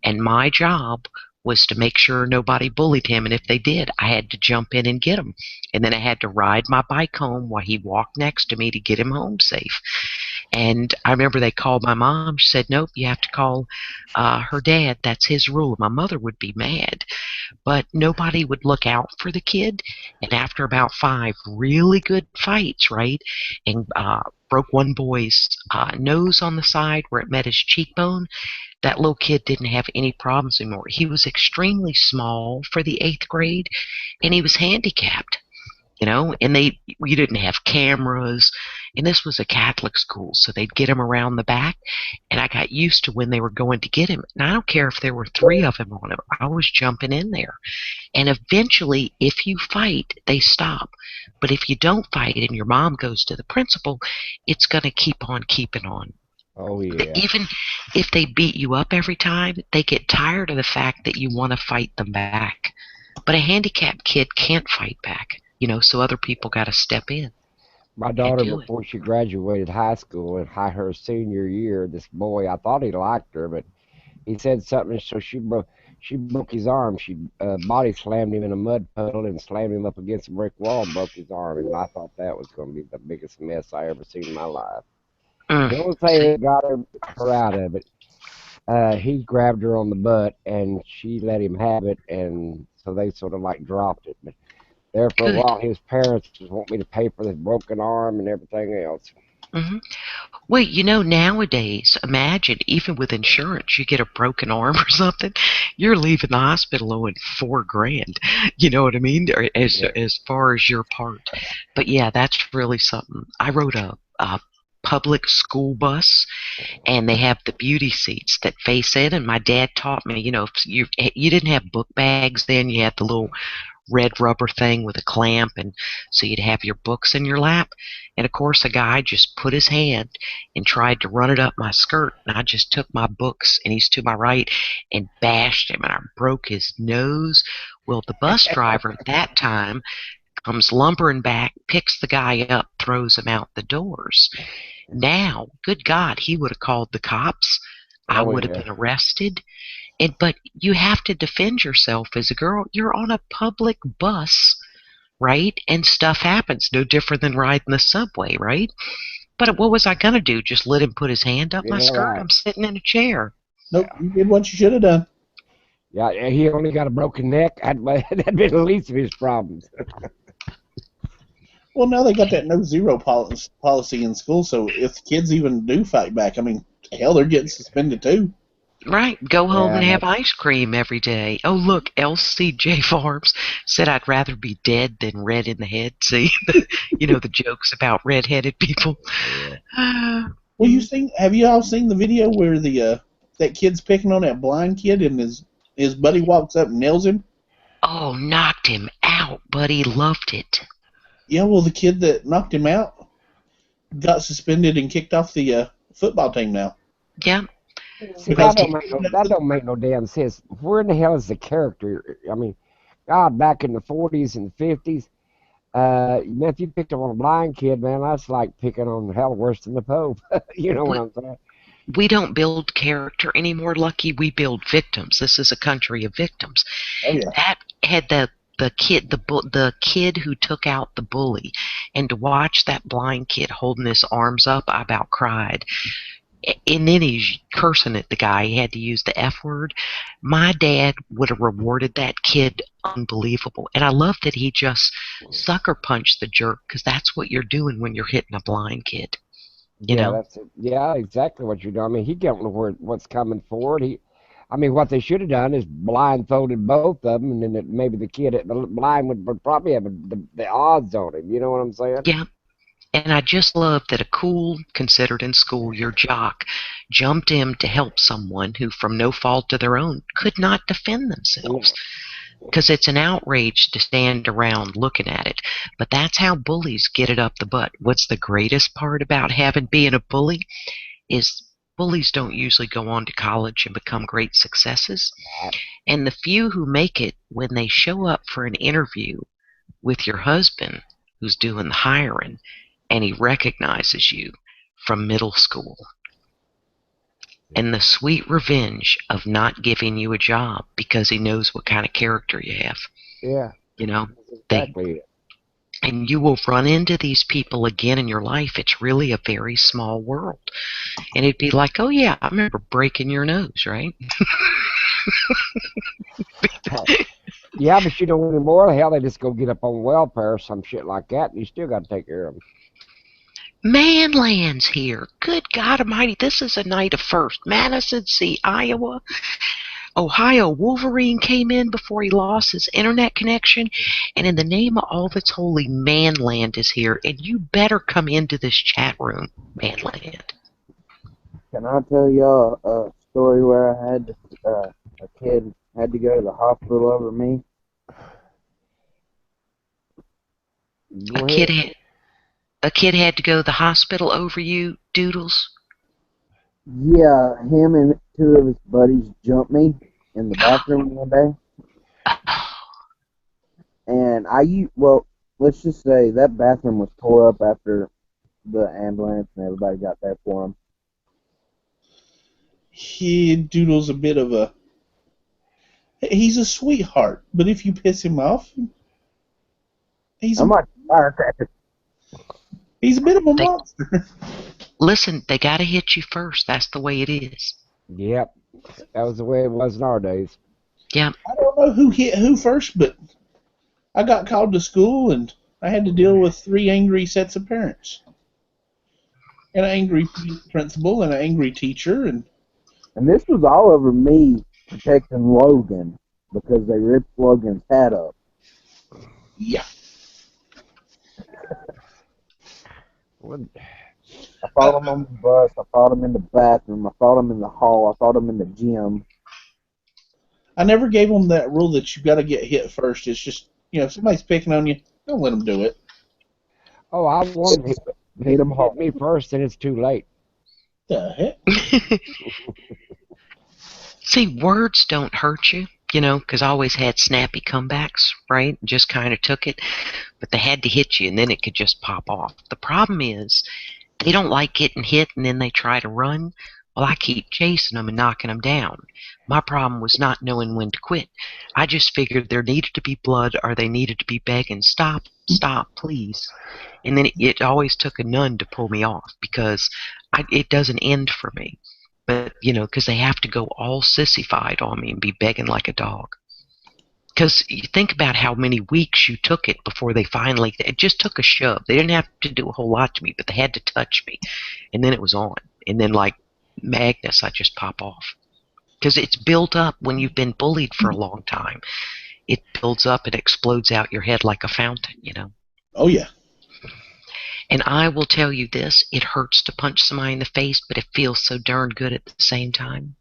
and my job was to make sure nobody bullied him, and if they did, I had to jump in and get him. And then I had to ride my bike home while he walked next to me to get him home safe. And I remember they called my mom. She said, nope, you have to call her dad. That's his rule. My mother would be mad. But nobody would look out for the kid. And after about 5 really good fights, right, and broke one boy's nose on the side where it met his cheekbone, that little kid didn't have any problems anymore. He was extremely small for the 8th grade, and he was handicapped. And we didn't have cameras, and this was a Catholic school, so they'd get him around the back, and I got used to when they were going to get him. And I don't care if there were 3 of them on it, I was jumping in there. And eventually, if you fight, they stop. But if you don't fight and your mom goes to the principal, it's going to keep on keeping on. Oh, yeah. Even if they beat you up every time, they get tired of the fact that you want to fight them back. But a handicapped kid can't fight back. So other people got to step in. My daughter, before she graduated high school and her senior year, this boy, I thought he liked her, but he said something, so she broke his arm. She body slammed him in a mud puddle and slammed him up against a brick wall and broke his arm. And I thought that was going to be the biggest mess I ever seen in my life. The only thing See, that got her out of it, he grabbed her on the butt and she let him have it, and so they sort of like dropped it. But there for a good. while, his parents just want me to pay for this broken arm and everything else. Hmm. Wait, nowadays, imagine even with insurance, you get a broken arm or something, you're leaving the hospital owing $4,000. You know what I mean? Or Yeah. as far as your part. But yeah, that's really something. I rode a public school bus, and they have the beauty seats that face in. And my dad taught me, if you didn't have book bags then, you had the little red rubber thing with a clamp, and so you'd have your books in your lap. And of course, a guy just put his hand and tried to run it up my skirt, and I just took my books, and he's to my right, and bashed him, and I broke his nose. Well, the bus driver at that time comes lumbering back, picks the guy up, throws him out the doors. Now, good God, he would have called the cops. I Oh would have yeah. been arrested. But you have to defend yourself as a girl. You're on a public bus, right? And stuff happens. No different than riding the subway, right? But what was I going to do? Just let him put his hand up my Yeah, skirt? right. I'm sitting in a chair. Nope, you did what you should have done. Yeah, he only got a broken neck. That'd been the least of his problems. Well, now they got that no zero policy in school, so if the kids even do fight back, I mean, hell, they're getting suspended too. Right. Go home Yeah, and have that's ice cream every day. Oh, look, LCJ Farms said I'd rather be dead than red in the head. See, the jokes about red-headed people. yeah. Well, have you all seen the video where the that kid's picking on that blind kid and his buddy walks up and nails him? Oh, knocked him out, but he loved it. Yeah, well, the kid that knocked him out got suspended and kicked off the football team now Yeah. See, because that he don't make no that that foot- don't make no damn sense. Where in the hell is the character? I mean, God, back in the 40s and 50s, man, if you picked up on a blind kid, man, that's like picking on hell worse than the Pope. You know what I'm saying? We don't build character anymore, Lucky. We build victims. This is a country of victims. Oh yeah, That had the kid who took out the bully, and to watch that blind kid holding his arms up, I about cried. And then he's cursing at the guy. He had to use the F word. My dad would have rewarded that kid unbelievable. And I love that he just sucker punched the jerk, because that's what you're doing when you're hitting a blind kid. You Yeah, know? that's it. Yeah, exactly what you're doing. I mean, he don't know what's coming forward. I mean, what they should have done is blindfolded both of them, and then maybe the kid at the blind would probably have the odds on him. You know what I'm saying? Yeah. And I just love that a cool, considered in school your jock, jumped in to help someone who, from no fault of their own, could not defend themselves. No. Because it's an outrage to stand around looking at it. But that's how bullies get it up the butt. What's the greatest part about being a bully is bullies don't usually go on to college and become great successes. And the few who make it, when they show up for an interview with your husband who's doing the hiring, and he recognizes you from middle school, and the sweet revenge of not giving you a job because he knows what kind of character you have. Yeah, You know, that's they exactly it. and you will run into these people again in your life. It's really a very small world. And it'd be like, oh yeah, I remember breaking your nose, right? Yeah, but you know anymore, hell, they just go get up on welfare or some shit like that, and you still got to take care of them. Manland's here. Good God Almighty, this is a night of first. Madison, see, Iowa. Ohio Wolverine came in before he lost his internet connection. And in the name of all that's holy, Manland is here. And you better come into this chat room, Manland. Can I tell y'all a story where I had a kid had to go to the hospital over me? Go A ahead. kid had to go to the hospital over you, Doodles. Yeah, him and two of his buddies jumped me in the bathroom one day, and well, let's just say that bathroom was tore up after the ambulance and everybody got there for him. Doodle's a bit of a... He's a sweetheart, but if you piss him off, he's I'm like firecracker. he's a bit of a monster. Listen, they got to hit you first. That's the way it is. Yep. That was the way it was in our days. Yeah. I don't know who hit who first, but I got called to school, and I had to deal with 3 angry sets of parents. An angry principal and an angry teacher, and this was all over me protecting Logan because they ripped Logan's hat up. yeah. I fought him on the bus. I fought him in the bathroom. I fought him in the hall. I fought him in the gym. I never gave them that rule that you got to get hit first. It's just, if somebody's picking on you, don't let them do it. Oh, I wanted to hit me first, and it's too late. The heck? See, words don't hurt you, because I always had snappy comebacks, right? Just kind of took it. But they had to hit you, and then it could just pop off. The problem is they don't like getting hit, and then they try to run. Well, I keep chasing them and knocking them down. My problem was not knowing when to quit. I just figured there needed to be blood, or they needed to be begging, stop, please. And then it always took a nun to pull me off, because it doesn't end for me. But, because they have to go all sissified on me and be begging like a dog. Because you think about how many weeks you took it before they finally... It just took a shove. They didn't have to do a whole lot to me, but they had to touch me. And then it was on. And then, like Magnus, I just pop off. Because it's built up when you've been bullied for a long time. It builds up and explodes out your head like a fountain, Oh, yeah. And I will tell you this, it hurts to punch somebody in the face, but it feels so darn good at the same time.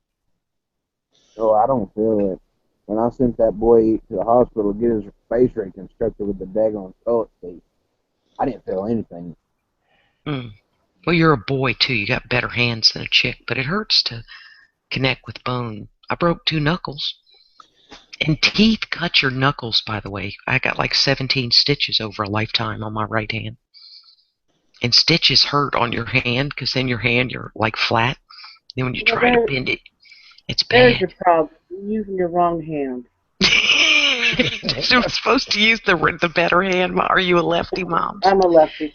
Oh, I don't feel it. When I sent that boy to the hospital to get his face reconstructed with the daggone toilet seat, I didn't feel anything. Well, you're a boy, too. You got better hands than a chick, but it hurts to connect with bone. I broke 2 knuckles. And teeth cut your knuckles, by the way. I got like 17 stitches over a lifetime on my right hand. And stitches hurt on your hand, because then your hand, you're like flat. Then when you try to bend it, it's bad. There's your problem. You're using your wrong hand. You're supposed to use the better hand. Are you a lefty, Mom? I'm a lefty.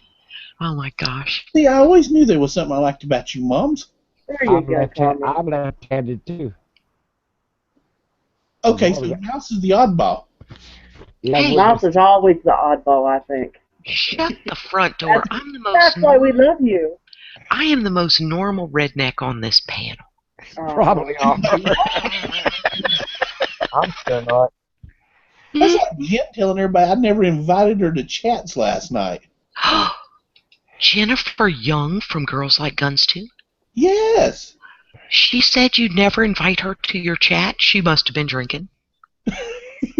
Oh, my gosh. See, I always knew there was something I liked about you, Moms. There you go, Tommy. I'm left-handed, too. Okay, so Mouse is the oddball. Yeah, Hey. Mouse is always the oddball, I think. Shut the front door. That's why we love you. I am the most normal redneck on this panel. Probably are. I'm still not. That's like Jen telling everybody I never invited her to chats last night. Jennifer Young from Girls Like Guns too? Yes. She said you'd never invite her to your chat. She must have been drinking.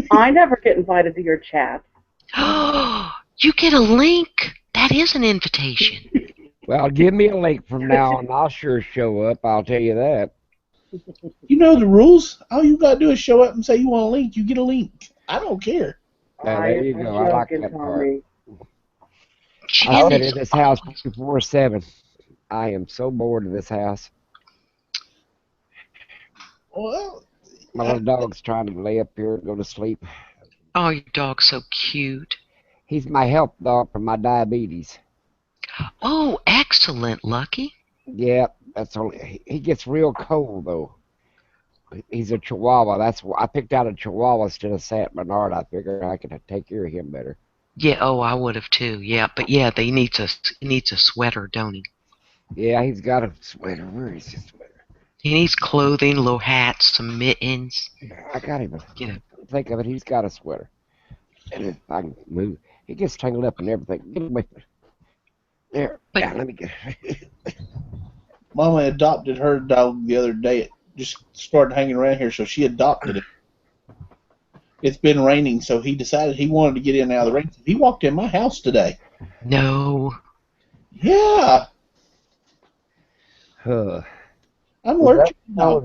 I never get invited to your chat. You get a link. That is an invitation. Well, give me a link from now on. I'll sure show up. I'll tell you that. You know the rules. All you gotta do is show up and say you want a link. You get a link. I don't care. Now, there you go. I like that part. I Jen sit is in this house 24/7. I am so bored of this house. Well, My little dog's trying to lay up here and go to sleep. Oh, your dog's so cute. He's my help dog for my diabetes. Oh, excellent, Lucky. Yeah, that's only. He gets real cold though. He's a Chihuahua. That's why I picked out a Chihuahua instead of Saint Bernard. I figured I could take care of him better. Yeah, oh, I would have too. Yeah, but yeah, he needs a sweater, don't he? Yeah, he's got a sweater. Where is his sweater? He needs clothing, little hats, some mittens. I got him. You know. Think of it. He's got a sweater. And if I can move, he gets tangled up in everything. Get away from me. There. Yeah, let me get. Mama adopted her dog the other day. It just started hanging around here, so she adopted it. It's been raining, so he decided he wanted to get in and out of the rain. He walked in my house today. No. Yeah. I'm allergic now.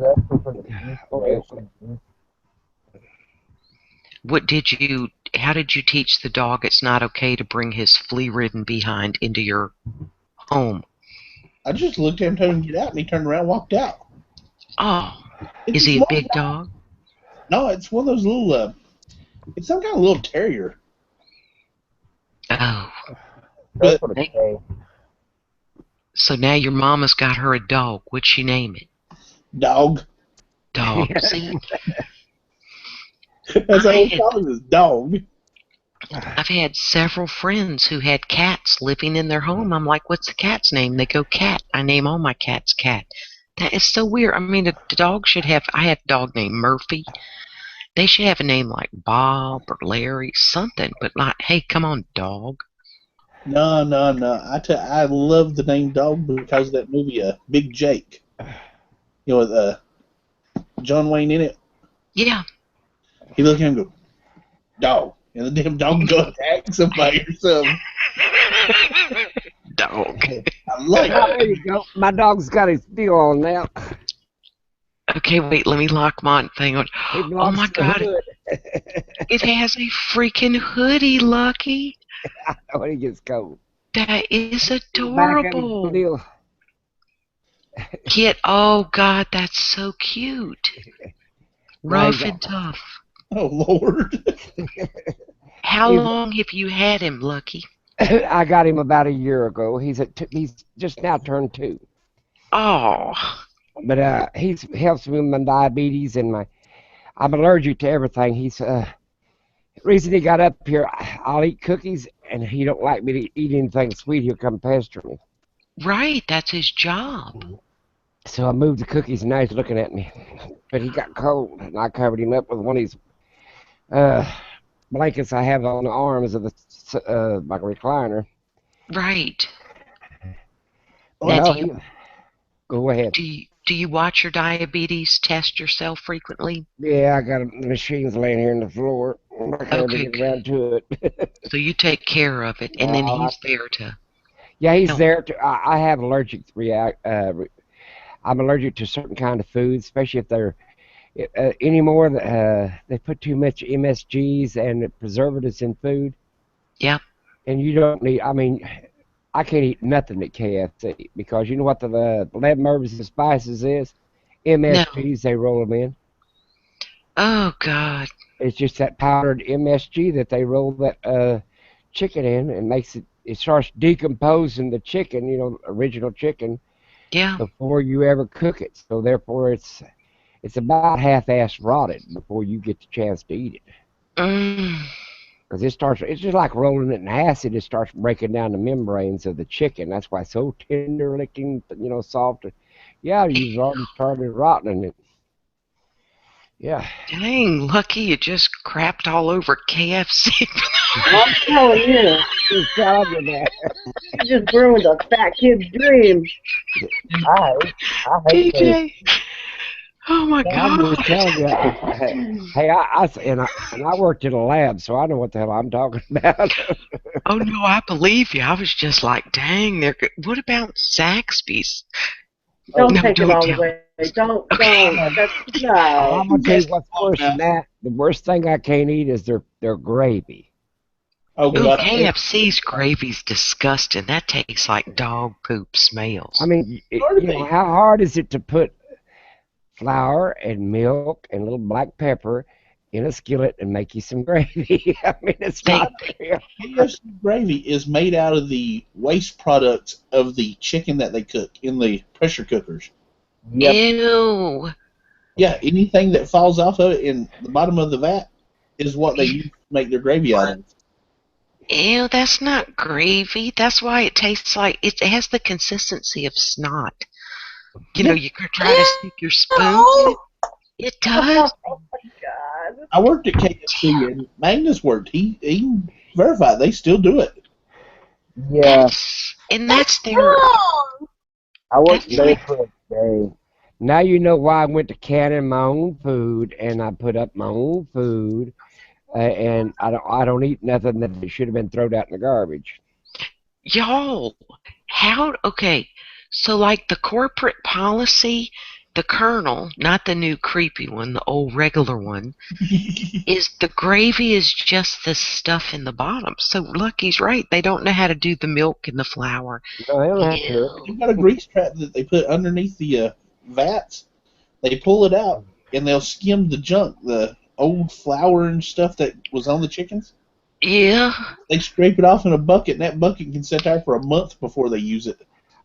How did you teach the dog it's not okay to bring his flea-ridden behind into your home? I just looked at him, told him to get out, and he turned around and walked out. Oh, It's is a he a small big dog. dog? No, it's one of those little. It's some kind of little terrier. Oh. Go But for the K. So now your mama's got her a dog. What'd she name it? dog. Dog. See, That's I all we had call it is dog. I've had several friends who had cats living in their home. I'm like, what's the cat's name? They go, Cat. I name all my cats Cat. That is so weird. I mean, the dog should have. I had a dog named Murphy. They should have a name like Bob or Larry, something, but not, hey, come on, dog. No. I love the name dog because of that movie, Big Jake. You know, with John Wayne in it. Yeah. He look at him and go, dog. And the damn dog go attack somebody or something. Dog. I like Oh, it. there you go. My dog's got his deal on now. Okay, wait, let me lock my thing on. He Oh blocks my the God, hood. it has a freaking hoodie, Lucky. When he gets cold. That is Back at his adorable. deal. Kit, oh God, that's so cute. Now he's Rough and tough. Oh, Lord. How He's- long have you had him, Lucky? I got him about a year ago. He's just now turned 2. Oh, But he helps me with my diabetes and I'm allergic to everything. He's reason he got up here. I'll eat cookies, and he don't like me to eat anything sweet. He'll come pester me. right, that's his job. So I moved the cookies, and now he's looking at me. But he got cold, and I covered him up with one of these blankets I have on the arms of the my recliner. Right. Oh, Now, No, go ahead. do you watch your diabetes test yourself frequently? Yeah, I got the machines laying here on the floor. I can't ever Okay, get around to it. so you take care of it, and then Uh, he's there to Yeah, he's help. there to. I have allergic react. I'm allergic to certain kind of foods, especially if they're anymore. They put too much MSGs and preservatives in food, Yep. and you don't need. I mean, I can't eat nothing at KFC because you know what the lead herbs and spices is. No. MSGs, they roll them in. Oh God. It's just that powdered MSG that they roll that chicken in, and makes it. It starts decomposing the chicken, original chicken, Yeah. before you ever cook it. So therefore, it's about half-assed rotted before you get the chance to eat it. Mm. Because it's just like rolling it in acid. It starts breaking down the membranes of the chicken. That's why it's so tender looking, soft. Yeah, you've already started rotting it. Yeah. Dang, Lucky, you just crapped all over KFC. I'm telling you, Just telling you that. you just ruined a fat kid's dream. I hate that. PJ. Oh my I'm just God. telling you. I worked in a lab, so I know what the hell I'm talking about. Oh no, I believe you. I was just like, dang, they're good. What about Zaxby's? Don't No, take it don't all tell. away. Don't. That's I'm no. gonna tell you what's worse than that. The worst thing I can't eat is their gravy. Oh, Ooh, God. KFC's gravy's disgusting. That tastes like dog poop smells. I mean, how hard is it to put flour and milk and a little black pepper in a skillet and make you some gravy? I mean, it's not real. KFC gravy is made out of the waste products of the chicken that they cook in the pressure cookers. Yep. Ew. Yeah, anything that falls off of it in the bottom of the vat is what they use to make their gravy out of. Ew, that's not gravy. That's why it tastes like it has the consistency of snot. You could try to stick your spoon in it. It does. Oh my God. I worked at KFC and Magnus worked. He verified they still do it. Yeah, That's their. Wrong. I worked That's there like for a day. Now you know why I went to canning my own food and I put up my own food, and I don't eat nothing that should have been thrown out in the garbage. y'all. Okay, so like the corporate policy, the Colonel, not the new creepy one, the old regular one, is the gravy is just the stuff in the bottom. So Lucky's right. They don't know how to do the milk and the flour. No, they don't have to. They've got a grease trap that they put underneath the vats They pull it out, and they'll skim the junk, the old flour and stuff that was on the chickens. Yeah. They scrape it off in a bucket, and that bucket can sit there for a month before they use it.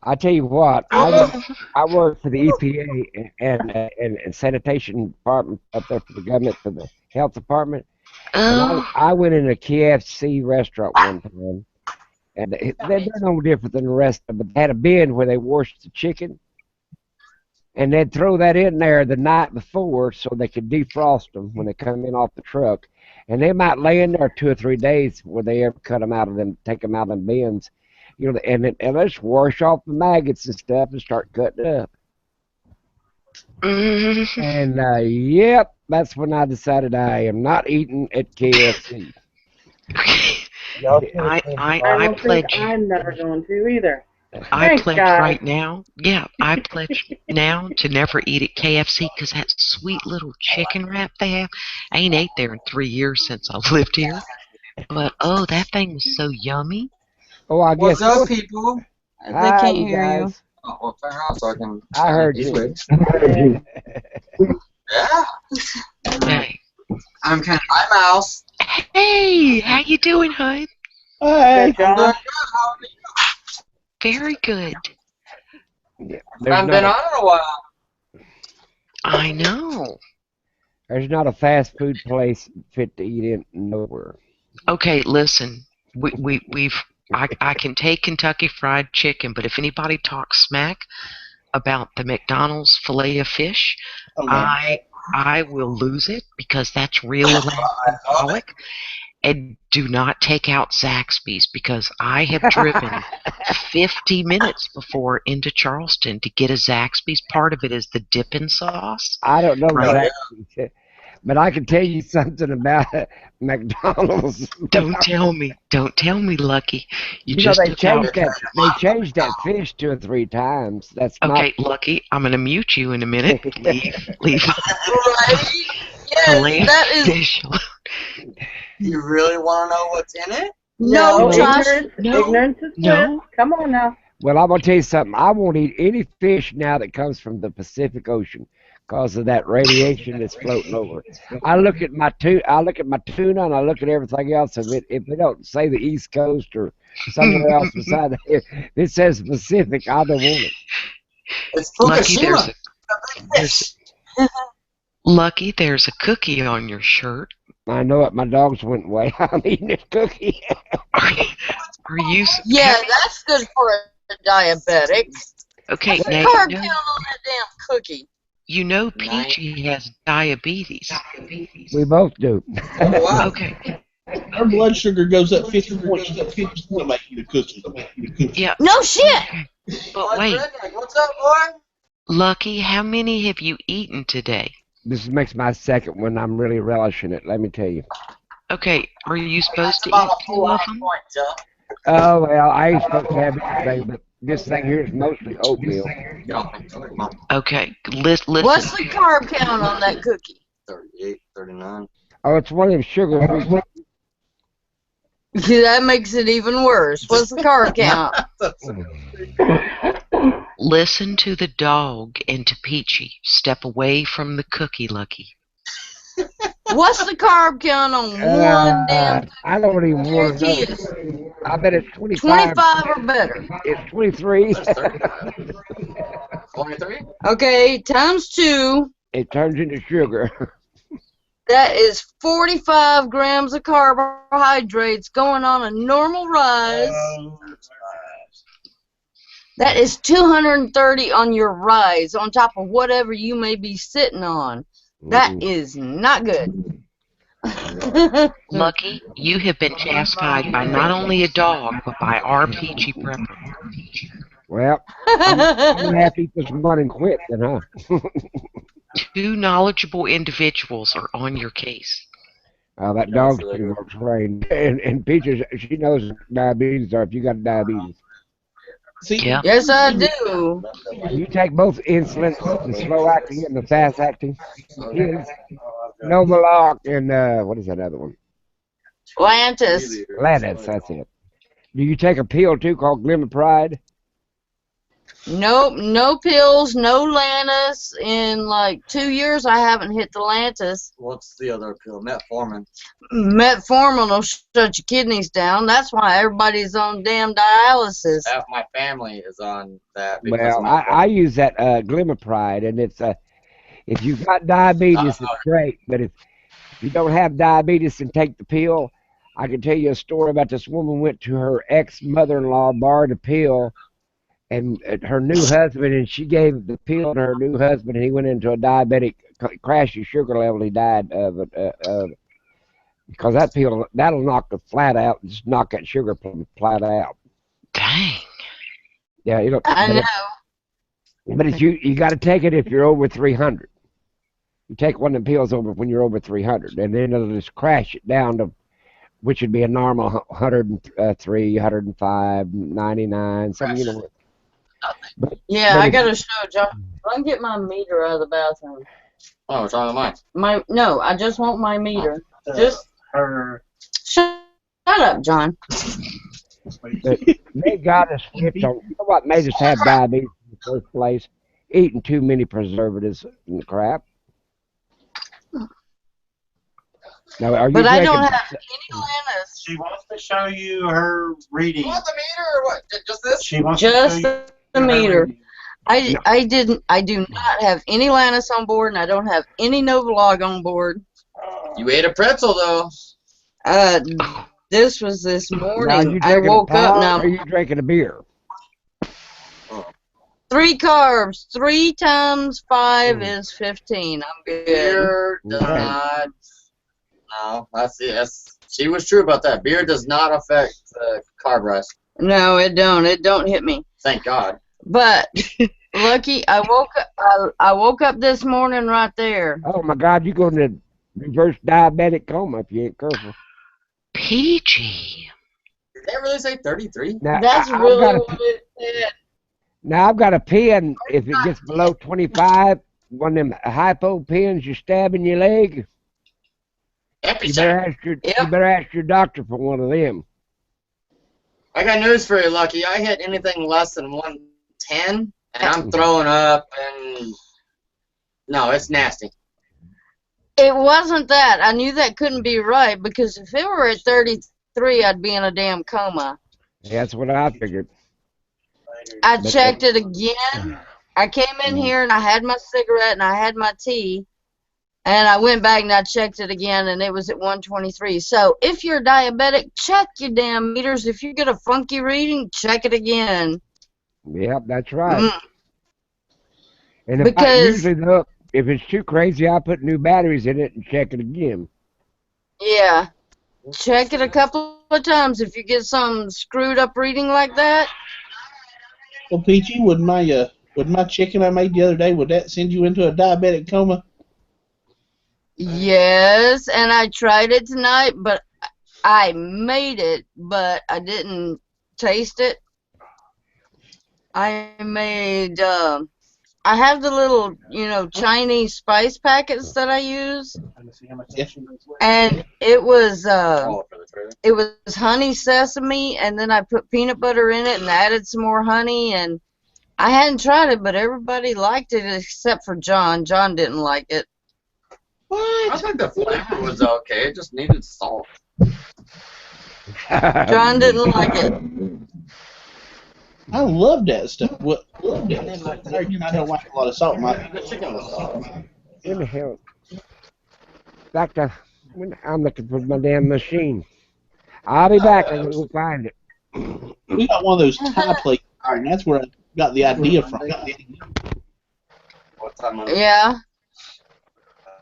I tell you what, I work for the EPA and sanitation department up there for the government, for the health department. And Oh. I went in a KFC restaurant one time, and they're no different than the rest of them. But they had a bin where they washed the chicken, and they'd throw that in there the night before so they could defrost them when they come in off the truck. And they might lay in there 2 or 3 days before they ever cut them out of them, take them out of them bins. You know, and let's wash off the maggots and stuff and start cutting up. And yep, that's when I decided I am not eating at KFC. I pledge. I'm never going to either. I Thanks, pledge guys. right now. Yeah, I pledge now to never eat at KFC because that sweet little chicken wrap they have. I ain't ate there in 3 years since I lived here. But oh, that thing was so yummy. Oh, I guess. What's up, people? They Hi, can't you hear you. guys. Oh, well, turn it off so I can. I heard you. Yeah. Hey. I'm kind of. Hi, Mouse. Hey, how you doing, hon? Hey, I'm doing good. How are you? Very good. There's I've been not, on in a while. I know. there's not a fast food place fit to eat in nowhere. Okay, listen. I can take Kentucky Fried Chicken, but if anybody talks smack about the McDonald's filet of fish, Oh, no. I will lose it because that's real alcoholic. And do not take out Zaxby's because I have driven 50 minutes before into Charleston to get a Zaxby's. Part of it is the dipping sauce. I don't know Right. exactly, but I can tell you something about McDonald's. Don't tell me, Lucky. You You know just they took out. changed that fish 2 or 3 times. That's Okay, Lucky, I'm gonna mute you in a minute. Leave. Right? Filet Yes, that is- fish. You really want to know what's in it? No, Josh. Ignorance is No. bliss. Come on now. Well, I'm gonna tell you something. I won't eat any fish now that comes from the Pacific Ocean because of that radiation that's floating over. I look at my tuna, and I look at everything else. If it don't say the East Coast or somewhere else beside it, it says Pacific, I don't want it. It's Lucky, Fukushima. Lucky, there's a cookie on your shirt. I know it. My dogs went away. I'm eating this cookie. Are you? Yeah, that's good for a diabetic. Okay, What's the now carb you know, count on that damn cookie? you know Peachy has diabetes. We both do. Oh, wow. Okay. Her blood sugar goes up 50 points. 50 to make you a cookie. Yeah. No shit. But wait, Redneck, what's up, boy? Lucky, how many have you eaten today? This makes my second one. I'm really relishing it. Let me tell you. Okay, are you supposed to About eat a 2 full of hour them? point, Joe. Oh well, I ain't supposed to have anything, but this thing here is mostly oatmeal. Okay, listen. What's the carb count on that cookie? 38, 39. Oh, it's one of them sugar-free. That makes it even worse. What's the carb count? Listen to the dog and to Peachy. Step away from the cookie, Lucky. What's the carb count on one damn I don't even want to know. cookie? I bet it's 25. 25 or better. It's 23. 23? Okay, times 2. It turns into sugar. That is 45 grams of carbohydrates going on a normal rise. That is 230 on your rise, on top of whatever you may be sitting on. That is not good. Lucky, you have been chastised by not only a dog, but by our Peachy Prepper. Well, I'm going to have to eat this one and quit then, huh? 2 knowledgeable individuals are on your case. That dog's pretty well trained. And Peaches, she knows diabetes, or if you got diabetes. See, Yeah. Yes, I do. You take both insulin, the slow acting and the fast acting. Yes. Novaloc and what is that other one? Lantus. Lantus, that's it. Do you take a pill too called Glimmer Pride? Nope, no pills, no Lantus. In like 2 years, I haven't hit the Lantus. What's the other pill? Metformin. Metformin will shut your kidneys down. That's why everybody's on damn dialysis. Half my family is on that because Well, of I metformin. use that Glimapride, and it's if you've got diabetes, it's great. But if you don't have diabetes and take the pill, I can tell you a story about this woman went to her ex-mother-in-law, borrowed a pill, and her new husband, and she gave the pill to her new husband, and he went into a diabetic crash. His sugar level, he died of it. Because that pill, that'll knock the flat out, just knock that sugar flat out. Dang. Yeah, I know. But if you got to take it if you're over 300. You take one of the pills over when you're over 300, and then it'll just crash it down to, which would be a normal 103, 105, 99, something, you know. Yeah, I gotta show John. I can get my meter out of the bathroom. Oh, what's wrong with mine? No, I just want my meter. Just shut up, John. But they got us whipped on. You know what made us have diabetes in the first place? Eating too many preservatives and crap. Now, are you But I drinking? don't have any Lantus. She wants to show you her reading. You want the meter or what? Just this? She wants Just to show you the her meter. reading. I do not have any Lantus on board, and I don't have any Novolog on board. You ate a pretzel though. This was this Now, are morning. you I drinking woke a up pie, now. or are you drinking a beer? 3 carbs. 3 times 5 is 15. I'm good. Beer does Okay. not. No, that's it. She was true about that. Beer does not affect carb rise. No, it don't. It don't hit me. Thank God. But lucky, I woke up this morning right there. Oh my God, you're going to reverse diabetic coma if you ain't careful. Peachy. Did they really say 33? Now, That's I've really got what it said. Now I've got a pen. If it gets below 25, one of them hypo pins you stab in your leg. You better ask your doctor for one of them. I got news for you, Lucky. I hit anything less than 110, and I'm throwing up, and no, it's nasty. It wasn't that. I knew that couldn't be right because if it were at 33, I'd be in a damn coma. That's what I figured. I checked it again. I came in here and I had my cigarette and I had my tea. And I went back and I checked it again and it was at 123. So if you're diabetic, check your damn meters. If you get a funky reading, check it again. Yep, that's right. Mm. And usually, though, if it's too crazy, I put new batteries in it and check it again. Yeah. Check it a couple of times if you get some screwed up reading like that. Well, Peachy, would my chicken I made the other day, would that send you into a diabetic coma? Yes, and I tried it tonight, but I made it, but I didn't taste it. I made, I have the little, Chinese spice packets that I use, and it was honey sesame, and then I put peanut butter in it and added some more honey, and I hadn't tried it, but everybody liked it except for John. John didn't like it. I think the flavor was okay. It just needed salt. John didn't like it. I love that stuff. Love that. I don't like a lot of salt in my chicken was salt. What the hell? Doctor, I'm looking for my damn machine. I'll be back and we'll find it. We got one of those Thai plates, and that's where I got the idea from. Yeah.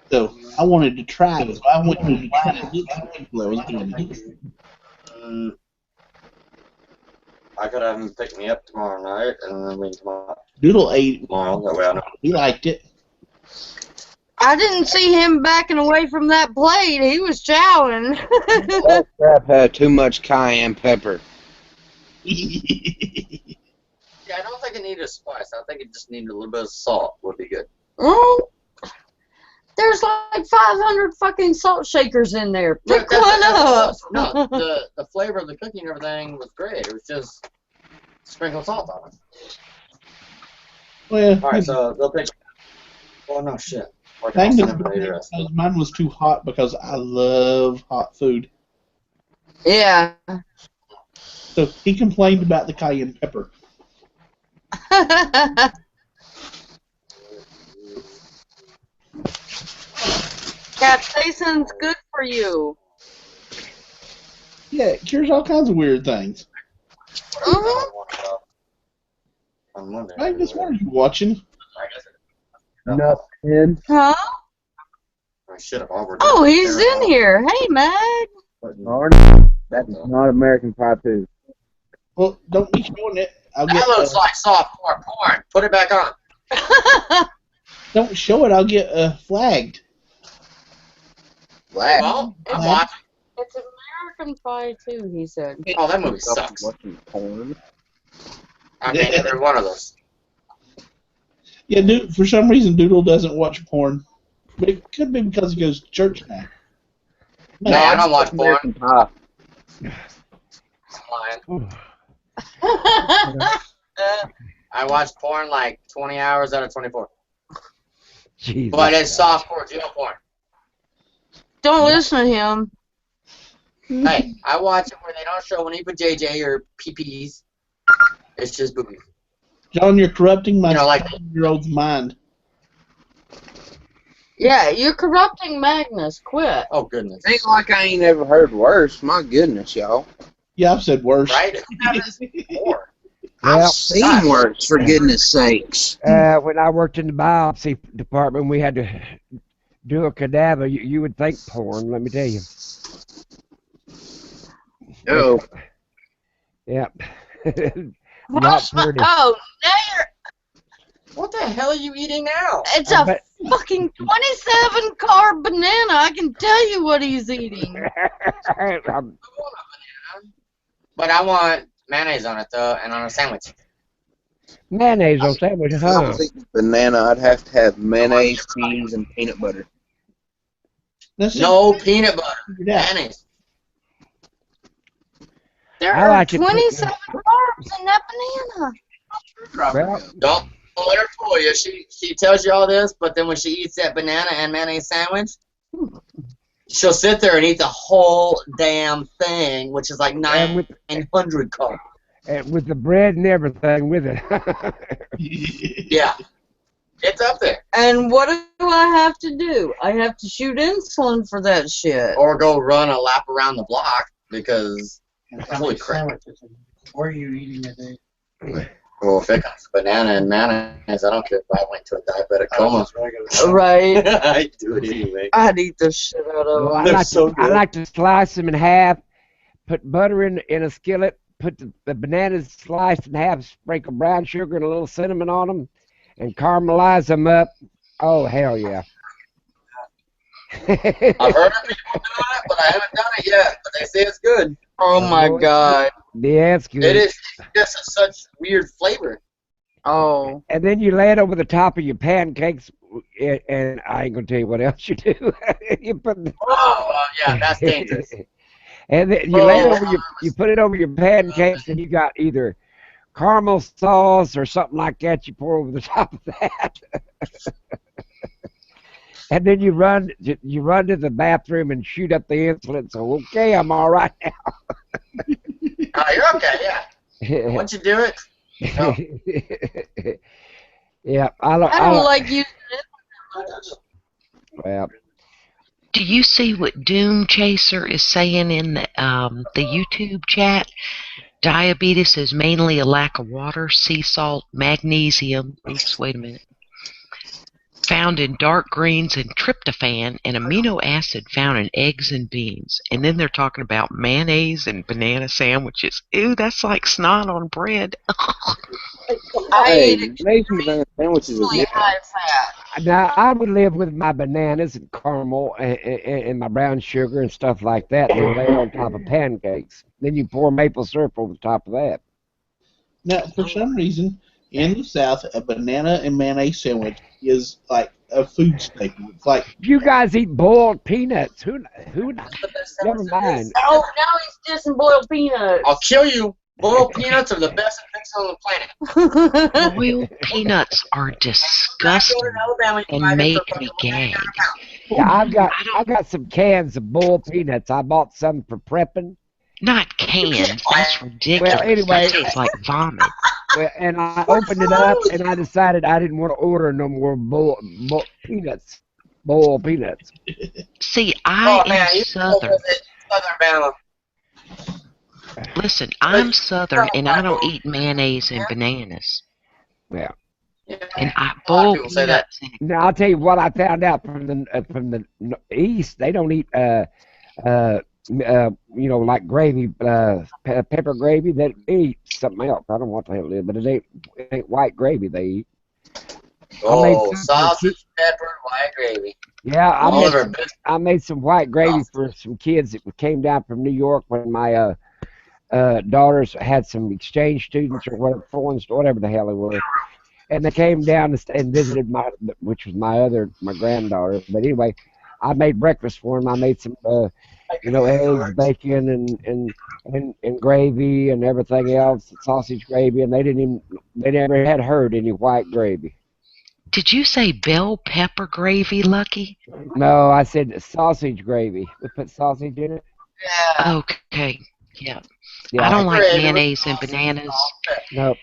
So I wanted to try it, so I went to the line and looked at people that was doing it. I could have him pick me up tomorrow night, and then we can come out Doodle ate tomorrow. That way I know. He liked it. I didn't see him backing away from that plate. He was chowing. That crap had too much cayenne pepper. Yeah, I don't think it needed a spice. I think it just needed a little bit of salt. Would be good. Oh, there's like 500 fucking salt shakers in there. Pick one up. No, the flavor of the cooking and everything was great. It was just sprinkle salt on it. Well, All right, so they'll pick. Oh no, shit. Or thing toss is, them later. mine was too hot because I love hot food. Yeah. So he complained about the cayenne pepper. Capsaicin's good for you. Yeah, it cures all kinds of weird things. On Monday. Magnus, what are you watching? Nothing. Huh? I should have offered. Oh, he's in here. Hey, Mag. That's not American Pie 2. Well, don't be showing it. I'll get. That looks like soft porn. Put it back on. Don't show it. I'll get flagged. Well, I'm watching. It's American Pie too, he said. Oh, that movie sucks. Watching porn. I mean, every one of those. Yeah, dude. For some reason, Doodle doesn't watch porn, but it could be because he goes to church now. No, I don't watch porn. American Pie. I'm lying. I watch porn like 20 hours out of 24. Jesus. But it's softcore jail porn. Don't listen to him. Hey, I watch it where they don't show any JJ or PPs. It's just boobies. John, you're corrupting my like 7-year-old's mind. Yeah, you're corrupting Magnus. Quit. Oh, goodness. Ain't like I ain't ever heard worse. My goodness, y'all. Yeah, I've said worse. Right? I've Well, seen worse, for goodness sakes. when I worked in the biopsy department, we had to do a cadaver. You would think porn, let me tell you. Oh. Yep. Not pretty. Oh, now you're. What the hell are you eating now? It's a fucking 27 carb banana. I can tell you what he's eating. But I want mayonnaise on it, though, and on a sandwich. Mayonnaise on sandwich, If I huh? was eating banana, I'd have to have mayonnaise, cheese, and peanut butter. No peanut butter. Mayonnaise. There I are like it 27 carbs in that banana. Well, Don't let her fool you. She tells you all this, but then when she eats that banana and mayonnaise sandwich, she'll sit there and eat the whole damn thing, which is like 900 carbs. and with the bread and everything with it. Yeah. It's up there. And what do I have to do? I have to shoot insulin for that shit. Or go run a lap around the block because holy crap. Where are you eating it, Dave? Well, if it comes to banana and mayonnaise, I don't care if I went to a diabetic coma. Right. I do it anyway. I'd eat the shit out of Well, them. I like to slice them in half, put butter in a skillet, put the bananas sliced in half, sprinkle brown sugar and a little cinnamon on them, and caramelize them up. Oh, hell yeah. I've heard of people doing it, but I haven't done it yet. But they say it's good. Oh my god. Yeah, it's good. It is just such weird flavor. Oh. And then you lay it over the top of your pancakes, and I ain't gonna tell you what else you do. You put the, Yeah, that's dangerous. and then you lay it over you put it over your pancakes, and you got either caramel sauce or something like that. You pour over the top of that, and then you run to the bathroom and shoot up the insulin. So okay, I'm all right now. Oh, you're okay, yeah. Once you do it, no. Yeah, I don't like using it. Well, Do you see what Doom Chaser is saying in the YouTube chat? Diabetes is mainly a lack of water, sea salt, magnesium. Oops, wait a minute. Found in dark greens and tryptophan, and amino acid found in eggs and beans. And then they're talking about mayonnaise and banana sandwiches. Ew, that's like snot on bread. Hey, making banana sandwiches are good. High fat. now I would live with my bananas and caramel and my brown sugar and stuff like that, and lay it on top of pancakes. Then you pour maple syrup over the top of that. Now, for some reason, in the South, a banana and mayonnaise sandwich is like a food staple. It's like You guys eat boiled peanuts. Who? Never mind. Oh, now he's dissing boiled peanuts. I'll kill you. Boiled peanuts are the best things on the planet. Boiled peanuts are disgusting and make me gag. Yeah, I don't. I got some cans of boiled peanuts. I bought some for prepping. Not canned. That's ridiculous. Well, anyway, That tastes like vomit. Well, and I opened it up, and I decided I didn't want to order no more peanuts, boiled peanuts. See, I man, am you Southern. Southern Bama. Listen, I'm Southern, and I don't eat mayonnaise and bananas. Yeah. And boiled people say that. peanuts. Now I'll tell you what I found out from the east. They don't eat you know, like gravy, pepper gravy. They eat something else. I don't know what the hell it is, but it ain't white gravy they eat. Oh, sausage, pepper, white gravy. Yeah, I I made some white gravy for some kids that came down from New York when my daughters had some exchange students or whatever, whatever the hell they were. And they came down and visited which was my granddaughter. But anyway, I made breakfast for them. I made some, you know, eggs, bacon, and gravy and everything else, sausage gravy, and they never had heard any white gravy. Did you say bell pepper gravy, Lucky? No, I said sausage gravy. We put sausage in it. Yeah. Okay. Yeah. Yeah. I don't like mayonnaise and bananas. No.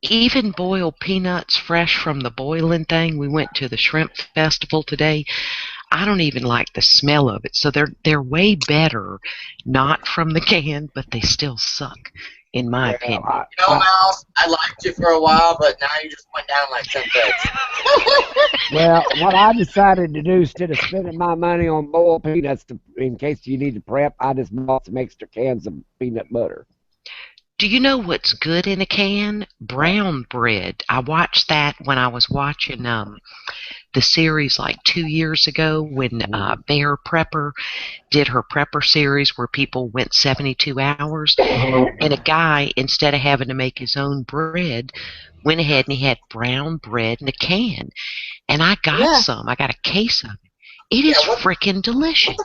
Even boiled peanuts fresh from the boiling thing. We went to the shrimp festival today. I don't even like the smell of it. So they're way better not from the can, but they still suck, in my opinion. You know, Mouse, I liked you for a while, but now you just went down like 10 pegs. Well, what I decided to do, instead of spending my money on boiled peanuts in case you need to prep, I just bought some extra cans of peanut butter. Do you know what's good in a can? Brown bread. I watched that when I was watching the series like 2 years ago when Bear Prepper did her Prepper series where people went 72 hours. And a guy, instead of having to make his own bread, went ahead and he had brown bread in a can. And I got some. I got a case of it. It is freaking delicious.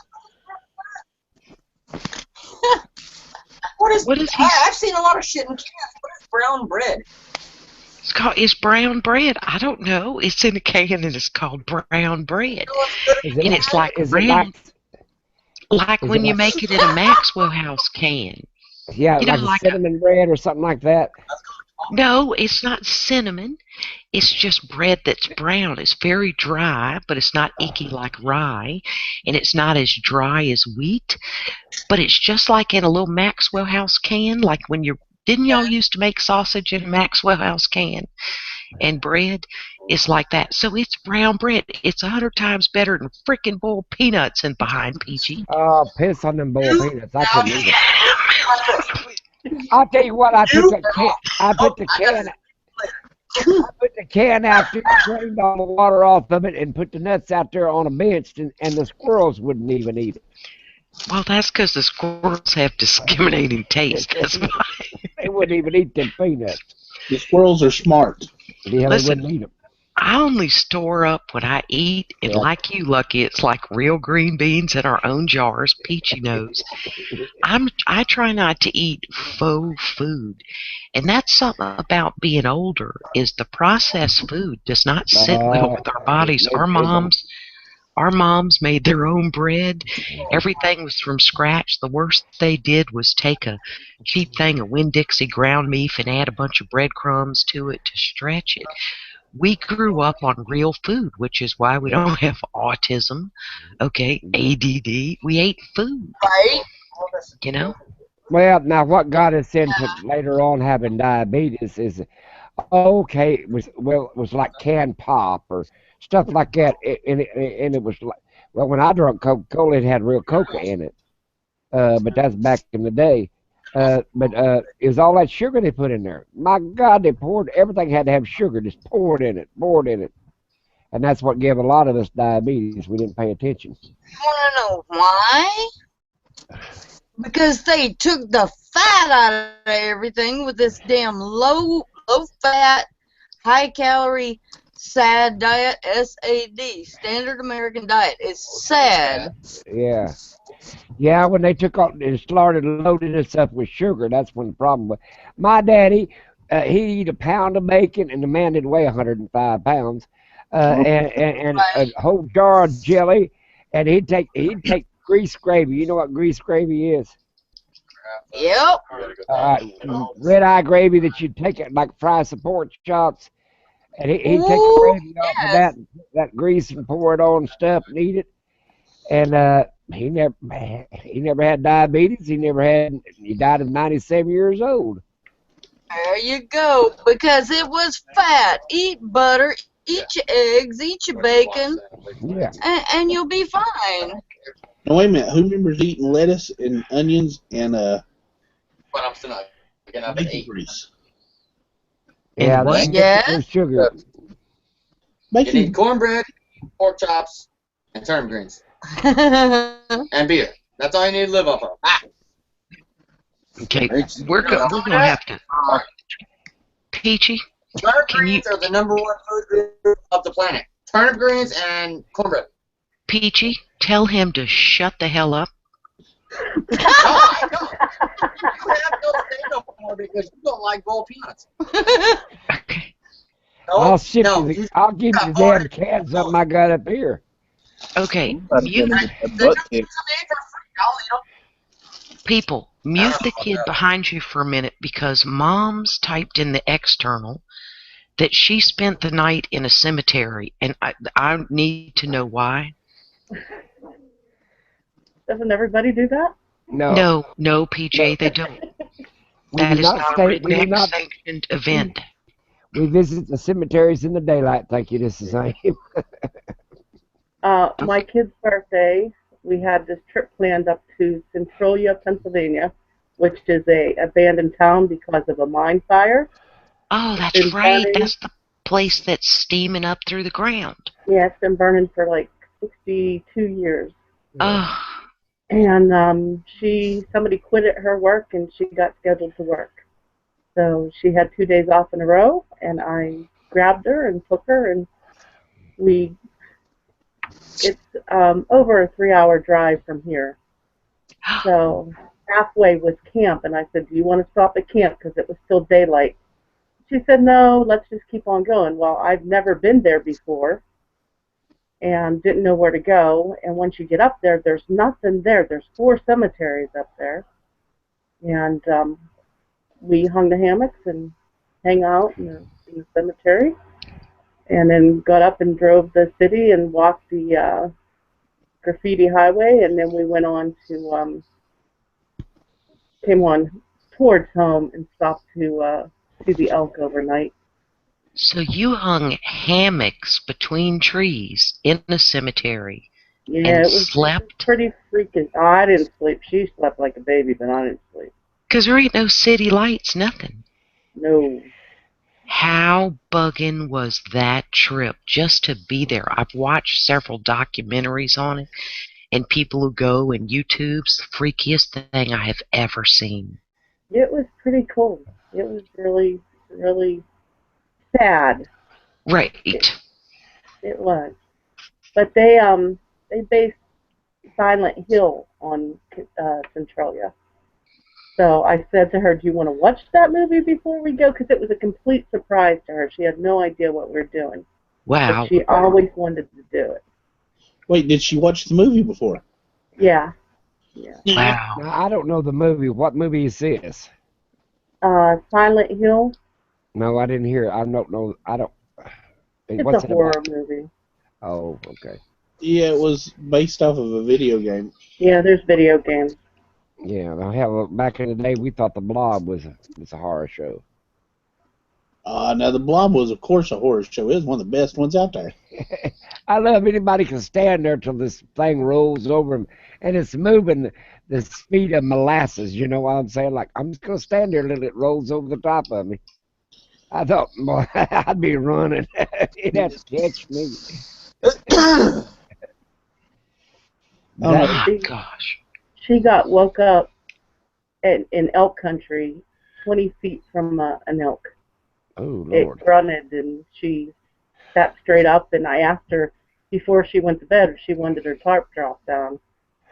What is I've seen a lot of shit in cans. What is brown bread? It's brown bread. I don't know. It's in a can and it's called brown bread. And it's like brown, like when you make it in a Maxwell House can. Yeah, you know, like a cinnamon bread or something like that. No, it's not cinnamon. It's just bread that's brown. It's very dry, but it's not icky like rye, and it's not as dry as wheat. But it's just like in a little Maxwell House can, like when didn't y'all used to make sausage in a Maxwell House can and bread? It's like that. So it's brown bread. It's 100 times better than freaking boiled peanuts and behind PG. Oh, piss on them boiled peanuts. I couldn't eat it. I'll tell you what, I put the can out there, drained all the water off of it, and put the nuts out there on a bench, and the squirrels wouldn't even eat it. Well, that's because the squirrels have discriminating taste. That's why. They wouldn't even eat them peanuts. The squirrels are smart. Yeah, listen, they wouldn't eat them. I only store up what I eat, and like you, Lucky, it's like real green beans in our own jars. Peachy knows. I try not to eat faux food, and that's something about being older. Is the processed food does not sit well with our bodies. Our moms made their own bread. Everything was from scratch. The worst they did was take a cheap thing of Winn-Dixie ground beef and add a bunch of breadcrumbs to it to stretch it. We grew up on real food, which is why we don't have autism, ADD. We ate food, you know? Well, now what got us into later on having diabetes is, it was like canned pop or stuff like that, and it was like, well, when I drank Coca-Cola, it had real Coca in it, but that's back in the day. But it was all that sugar they put in there. My God, everything had to have sugar, just poured in it, and that's what gave a lot of us diabetes. We didn't pay attention. You want to know why? Because they took the fat out of everything with this damn low fat, high calorie SAD diet, SAD, Standard American Diet. It's sad. Yeah. Yeah, when they took off and started loading us up with sugar, that's when the problem was. My daddy, he'd eat a pound of bacon, and the man didn't weigh 105 pounds, and a whole jar of jelly, and he'd take grease gravy. You know what grease gravy is? Yep. Red eye gravy that you'd take it like fry some pork chops, and he'd take the Ooh, gravy off of yes. that grease and pour it on stuff and eat it. And he never had diabetes. He died at 97 years old. There you go. Because it was fat. Eat butter, eat your eggs, eat your bacon, Yeah. and you'll be fine. Now wait a minute. Who remembers eating lettuce and onions and But I'm still not getting up at bacon 8. grease? Yeah, And what? that's Yes. sugar. You Bacon. need cornbread, pork chops, and turnip greens. And beer. That's all you need to live off of. Ah! Okay, we're gonna have to. Peachy, Turnip can you? greens are the #1 food group of the planet. Turnip greens and cornbread. Peachy, tell him to shut the hell up. No, I don't. You have no say no more because you don't like boiled peanuts. Okay. No, I'll ship no, you. I'll give you the damn can something I got up here. Okay. That's Mute gonna get that butt kicked. people. Mute the kid behind you for a minute because Mom's typed in the external that she spent the night in a cemetery, and I need to know why. Doesn't everybody do that? No. No, PJ, they don't. We That do is not not a stay. We do redneck not. sanctioned event. We visit the cemeteries in the daylight. Thank you. This is same. My kid's birthday, we had this trip planned up to Centralia, Pennsylvania, which is a abandoned town because of a mine fire. Oh, It's that's been right. burning. That's the place that's steaming up through the ground. Yeah, it's been burning for like 62 years. Oh, And somebody quit at her work and she got scheduled to work. So she had 2 days off in a row, and I grabbed her and took her, and it's over a 3-hour drive from here. So halfway was camp, and I said, do you want to stop at camp? Because it was still daylight. She said, no, let's just keep on going. Well, I've never been there before and didn't know where to go. And once you get up there, there's nothing there. There's 4 cemeteries up there. And we hung the hammocks and hang out in the cemetery. And then got up and drove the city and walked the graffiti highway. And then we went on to, came on towards home and stopped to see the elk overnight. so you hung hammocks between trees in a cemetery Yeah, and it was slept? pretty freaking. Oh, I didn't sleep. She slept like a baby, but I didn't sleep. Because there ain't no city lights, nothing. No. How bugging was that trip just to be there? I've watched several documentaries on it, and people who go and YouTube's the freakiest thing I have ever seen. It was pretty cool. It was really, really sad. Right. It was. But they based Silent Hill on Centralia. So I said to her, do you want to watch that movie before we go? Because it was a complete surprise to her. She had no idea what we were doing. Wow. But she always wanted to do it. Wait, did she watch the movie before? Yeah. Yeah. Wow. Now, I don't know the movie. What movie is this? Silent Hill. No, I didn't hear it. I don't know. I don't. It's What's a it horror about? movie. Oh, okay. Yeah, it was based off of a video game. Yeah, there's video games. Yeah, well, hell, back in the day, we thought The Blob was a horror show. Now, The Blob was, of course, a horror show. It was one of the best ones out there. I love anybody can stand there till this thing rolls over them, and it's moving the speed of molasses. You know what I'm saying? Like, I'm just going to stand there till it rolls over the top of me. I thought, boy, I'd be running. It'd have to catch me. Gosh. She got woke up in elk country, 20 feet from an elk. Oh, It Lord. grunted, and she sat straight up, and I asked her before she went to bed if she wanted her tarp dropped down.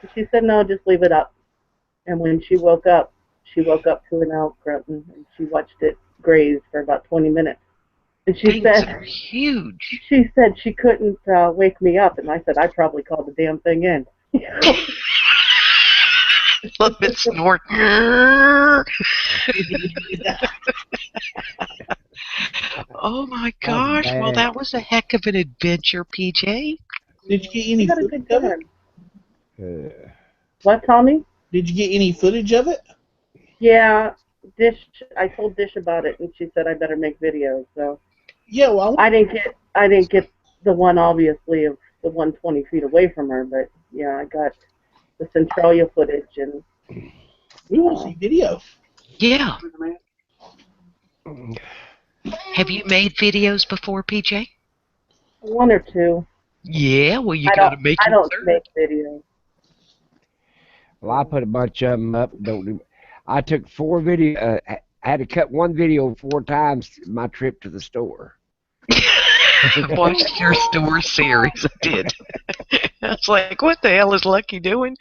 And she said, no, just leave it up. And when she woke up to an elk grunting, and she watched it graze for about 20 minutes. And she Things said, are huge. she said she couldn't wake me up, and I said I probably called the damn thing in. Love it snort. Oh my gosh! Well, that was a heck of an adventure, PJ. Did you get any had a footage good of it? time. What, Tommy? Did you get any footage of it? Yeah, Dish. I told Dish about it, and she said I better make videos. So yeah, well, I didn't get the one obviously of the one 20 feet away from her, but yeah, I got the Centralia footage, and we want to see video. Yeah. Have you made videos before, PJ? one or two. Yeah. Well, you got to make I your don't third. make videos. Well, I put a bunch of them up. I took 4 video. I had to cut one video 4 times my trip to the store. Watched your store series. I did. I was like, what the hell is Lucky doing?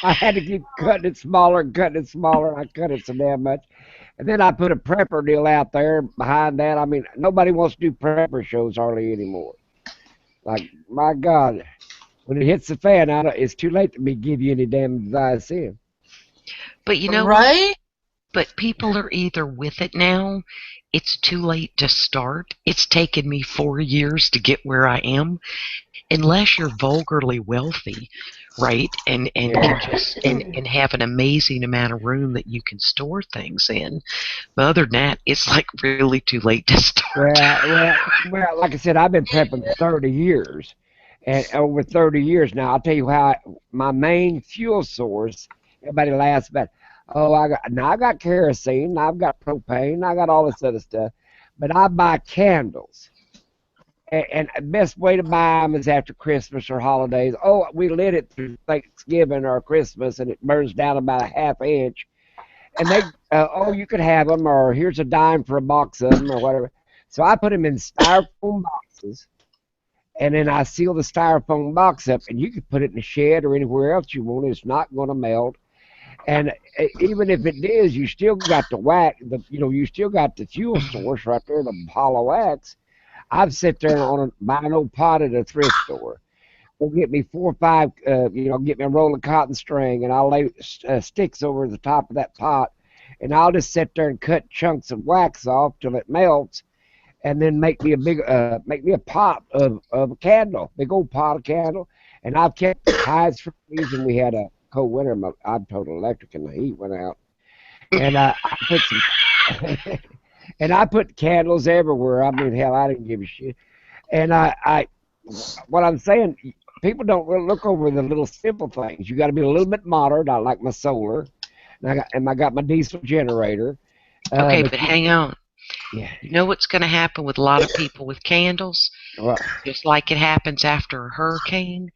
I had to keep cutting it smaller and cutting it smaller. I cut it so damn much. And then I put a prepper deal out there behind that. I mean, nobody wants to do prepper shows hardly anymore. Like, my God, when it hits the fan, it's too late to give you any damn advice in. But you know right? what? But people are either with it now. It's too late to start. It's taken me 4 years to get where I am. Unless you're vulgarly wealthy, right, and have an amazing amount of room that you can store things in. But other than that, it's like really too late to start. Well, like I said, I've been prepping 30 years, and over 30 years now, I'll tell you how my main fuel source. Everybody laughs about, oh, I got kerosene, I've got propane, I got all this other stuff, but I buy candles. And the best way to buy them is after Christmas or holidays. Oh, we lit it through Thanksgiving or Christmas, and it burns down about a ½ inch. And they, oh, you could have them, or here's a dime for a box of them, or whatever. So I put them in styrofoam boxes, and then I seal the styrofoam box up, and you can put it in the shed or anywhere else you want. It's not going to melt. And even if it is, you still got the you still got the fuel source right there, the hollow wax. I'd sit there buy an old pot at a thrift store. Go get me 4 or 5, get me a roll of cotton string, and I'll lay sticks over the top of that pot, and I'll just sit there and cut chunks of wax off till it melts, and then make me a pot of a candle, big old pot of candle, and I've kept the ties for the reason we had a cold winter. I'm total electric, and the heat went out, and I put some. And I put candles everywhere. I mean, hell, I didn't give a shit. And what I'm saying, people don't really look over the little simple things. You got to be a little bit modern. I like my solar, and I got my diesel generator. Okay, but hang on. Yeah. You know what's going to happen with a lot of people with candles? What? Just like it happens after a hurricane,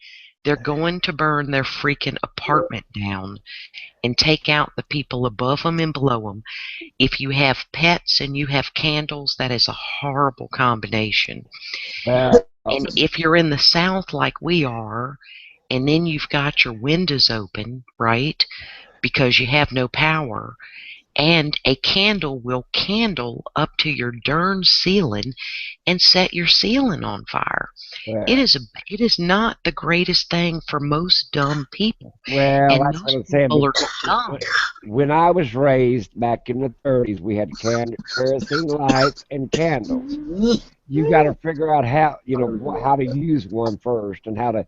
they're going to burn their freaking apartment down and take out the people above them and below them. If you have pets and you have candles, that is a horrible combination. And if you're in the South like we are, and then you've got your windows open, right, because you have no power, and a candle will candle up to your darn ceiling and set your ceiling on fire. Yeah. It is not the greatest thing for most dumb people. Well, and that's what I'm most saying. people are dumb. When I was raised back in the 30s, we had kerosene lights and candles. You got to figure out how to use one first, and how to.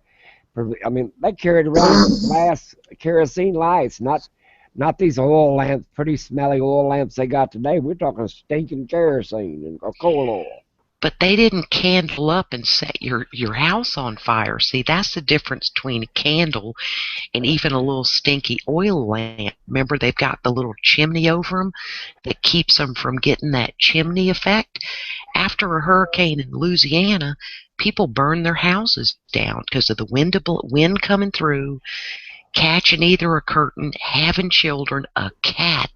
I mean, they carried around glass kerosene lights, not these oil lamps, pretty smelly oil lamps they got today. We're talking stinking kerosene or coal oil. But they didn't candle up and set your house on fire. See, that's the difference between a candle and even a little stinky oil lamp. Remember, they've got the little chimney over them that keeps them from getting that chimney effect. After a hurricane in Louisiana, people burned their houses down because of the wind coming through, catching either a curtain, having children. A cat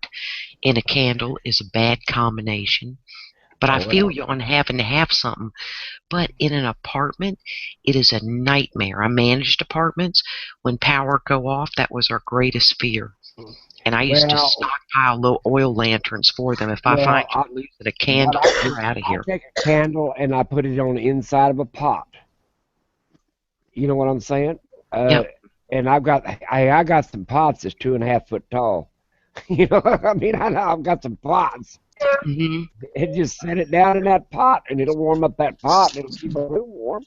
in a candle is a bad combination. But I Oh, feel well. you on having to have something. But in an apartment, it is a nightmare. I managed apartments. When power go off, that was our greatest fear. And I used to Well, stockpile little oil lanterns for them. If I find well, you're losing a what candle, I do, you're out of I here. take a candle and I put it on the inside of a pot. You know what I'm saying? Uh, Yep. and I got some pots that's 2.5 foot tall. You know what I mean? I've got some pots. Hmm. And just set it down in that pot, and it'll warm up that pot, and it'll keep a room warm.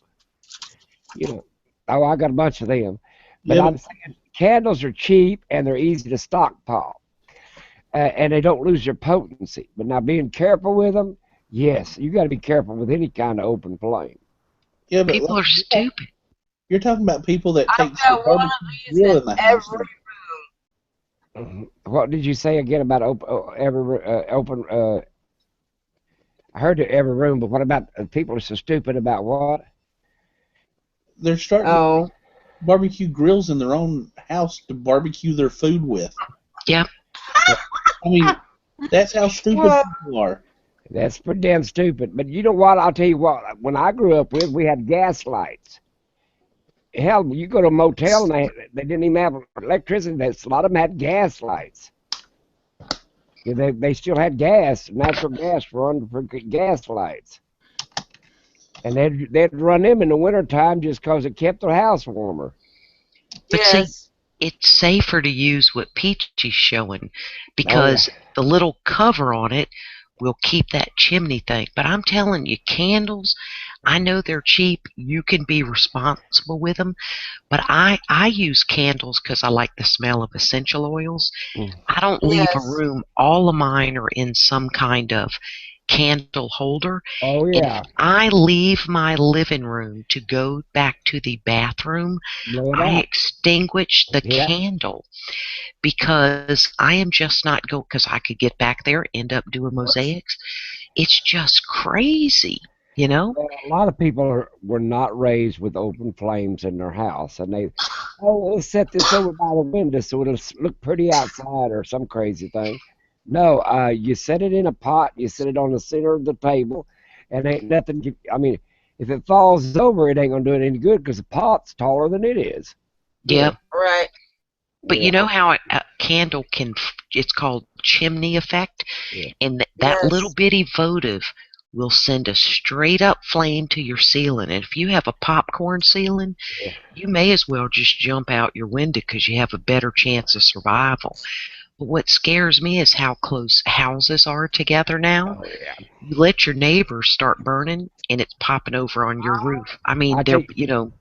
You know. Oh, I got a bunch of them. But Yeah, I'm saying candles are cheap and they're easy to stockpile, and they don't lose their potency. But now being careful with them, yes, you got to be careful with any kind of open flame. yeah, but People are stupid. you're talking about people that I've takes the got one of barbecue these grill in in the house. every What did you say again about open? I heard it every room, but what about people are so stupid about what? They're starting to Oh, barbecue grills in their own house to barbecue their food with. Yep. I mean, that's how stupid people are. That's pretty damn stupid. But you know what? I'll tell you what. When I grew up we had gas lights. Hell, you go to a motel and they didn't even have electricity. A lot of them had gas lights. Yeah, they still had gas, natural gas run for gas lights. And they'd run them in the wintertime just 'cause it kept their house warmer. But see, yes. it's safer to use what Peachy's showing Oh, yeah. because the little cover on it will keep that chimney thing. But I'm telling you, candles, I know they're cheap. You can be responsible with them. But I use candles because I like the smell of essential oils. Mm. I don't leave a Yes. room. All of mine are in some kind of candle holder. Oh, And yeah. if I leave my living room to go back to the bathroom, Blow it I out. extinguish the Yeah. candle because I am just not going, because I could get back there, end up doing mosaics. It's just crazy, you know? Well, a lot of people were not raised with open flames in their house, and let's set this over by the window so it'll look pretty outside or some crazy thing. No, you set it in a pot, you set it on the center of the table, and ain't nothing. I mean, if it falls over, it ain't gonna do it any good because the pot's taller than it is. Yep. Right. But Yeah. you know how a candle can, it's called chimney effect, Yeah. and that little Yes. bitty votive will send a straight up flame to your ceiling. And if you have a popcorn ceiling, Yeah. you may as well just jump out your window because you have a better chance of survival. But what scares me is how close houses are together now. Oh, yeah. You let your neighbors start burning, and it's popping over on your roof. I mean, I they're, take. you know,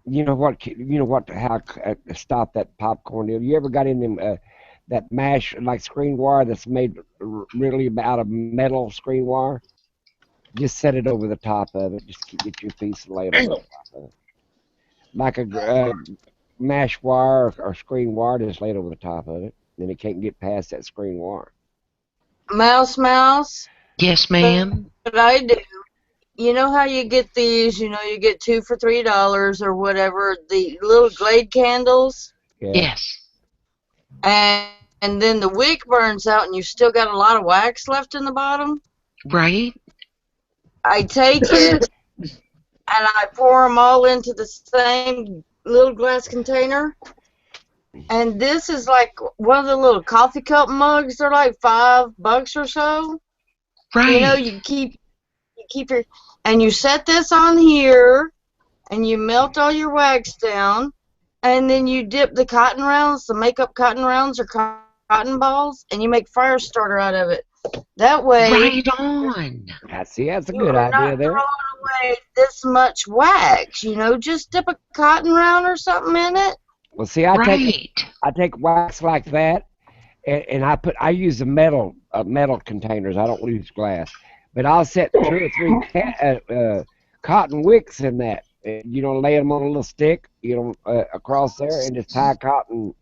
You know what? How stop that popcorn deal? You ever got in them that mash like screen wire that's made really out of metal screen wire? Just set it over the top of it. Just get your piece and lay it over the top of it. Like a mash wire or screen wire, just lay it over the top of it. Then it can't get past that screen wire. Mouse. yes, ma'am. What I do. You know how you get these, you get 2 for $3 or whatever, the little Glade candles, Yeah. Yes. and then the wick burns out and you still got a lot of wax left in the bottom. Right? I take it and I pour them all into the same little glass container. And this is like one of the little coffee cup mugs. They're like $5 or so. Right. You keep your, and you set this on here, and you melt all your wax down, and then you dip the cotton rounds, the makeup cotton rounds or cotton balls, and you make fire starter out of it. That way, Right on. That's a you good are idea not there. throwing away this much wax. Just dip a cotton round or something in it. Well, see, Right. I take wax like that, and I use the metal containers. I don't use glass, but I'll set 2 or 3 cotton wicks in that. Lay them on a little stick, across there, and just tie cotton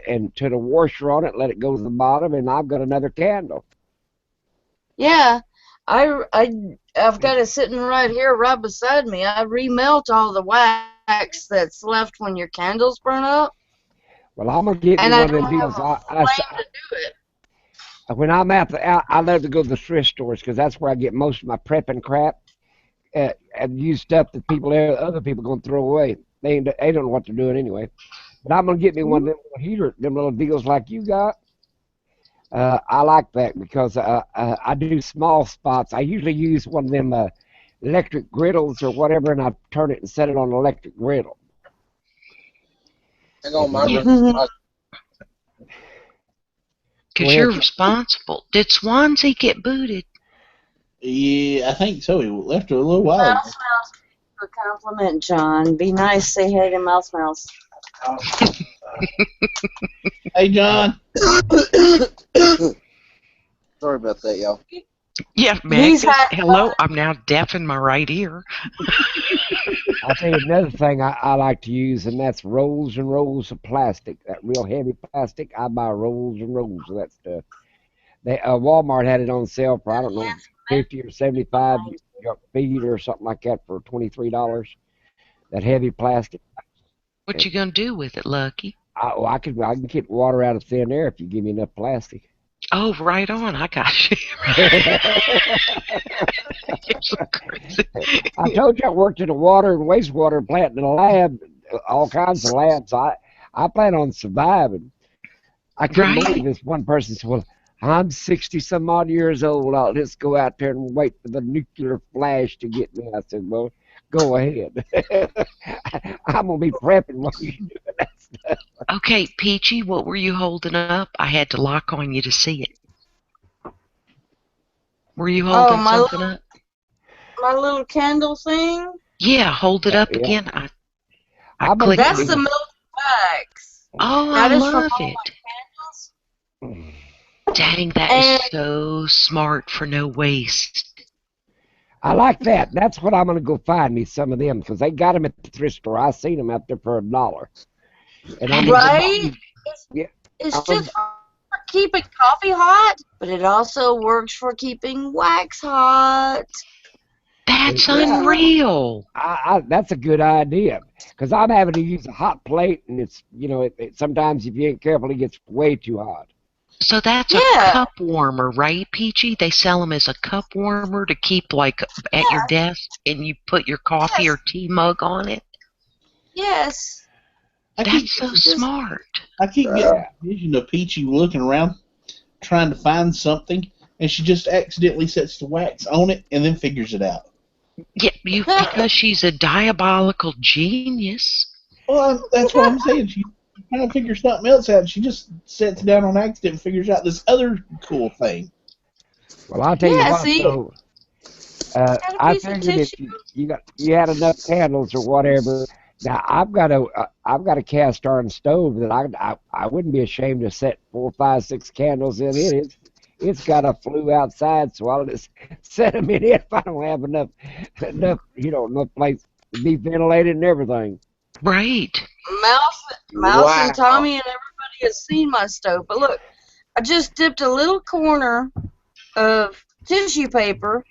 and to the washer on it. Let it go to the bottom, and I've got another candle. Yeah, I've got it sitting right here, right beside me. I remelt all the wax that's left when your candles burn up, Well, I'm gonna get me and I one of them don't have deals. a flame to do it. when I'm I love to go to the thrift stores because that's where I get most of my prepping crap and use stuff that other people going to throw away. They don't know what they're doing anyway. But I'm going to get me one of them little heater, them little deals like you got. I like that because I do small spots. I usually use one of them electric griddles or whatever, and I turn it and set it on an electric griddle. I go on my Because you're responsible. Did Swansea get booted? Yeah, I think so. He left her a little while ago. Mouse Mouse, for compliment, John. Be nice. Say hey to Mouse Mouse. Hey, John. Sorry about that, y'all. Yeah, Meg. Hello, I'm now deaf in my right ear. I'll tell you another thing I like to use, and that's rolls and rolls of plastic. That real heavy plastic. I buy rolls and rolls of that stuff. Walmart had it on sale for, I don't know, 50 or 75 feet or something like that for $23. That heavy plastic. What you gonna do with it, Lucky? I can get water out of thin air if you give me enough plastic. Oh, right on. I got you. You're so crazy. I told you I worked in a water and wastewater plant in a lab, all kinds of labs. I plan on surviving. I couldn't believe this one person said, well, I'm 60-some odd years old. I'll just go out there and wait for the nuclear flash to get me. I said, well, go ahead. I'm going to be prepping while you're doing that stuff. Okay, Peachy, what were you holding up? I had to lock on you to see it. Were you holding something up? My little candle thing? Yeah, hold it up again. I clicked That's it. the milk wax. Oh, That I is love from all it. my candles. Dang, that is so smart for no waste. I like that. That's what I'm going to go find me some of them because they got them at the thrift store. I seen them out there for $1. And It's just for keeping coffee hot, but it also works for keeping wax hot. That's unreal. That's a good idea because I'm having to use a hot plate, and it's sometimes if you ain't careful, it gets way too hot. So that's a cup warmer, right, Peachy? They sell them as a cup warmer to keep like at your desk, and you put your coffee or tea mug on it. Yes. That's so smart. I keep getting a vision of Peachy looking around, trying to find something, and she just accidentally sets the wax on it and then figures it out. Yeah, because she's a diabolical genius. Well, that's what I'm saying. She trying to figure something else out, and she just sets it down on accident and figures out this other cool thing. Well, I'll tell you what, though. I figured if you had enough candles or whatever. Now I've got a cast iron stove that I wouldn't be ashamed to set 4, 5, 6 candles in it. It's got a flue outside, so I'll just set them in it if I don't have enough place to be ventilated and everything. Right. Mouse and Tommy and everybody has seen my stove, but look, I just dipped a little corner of tissue paper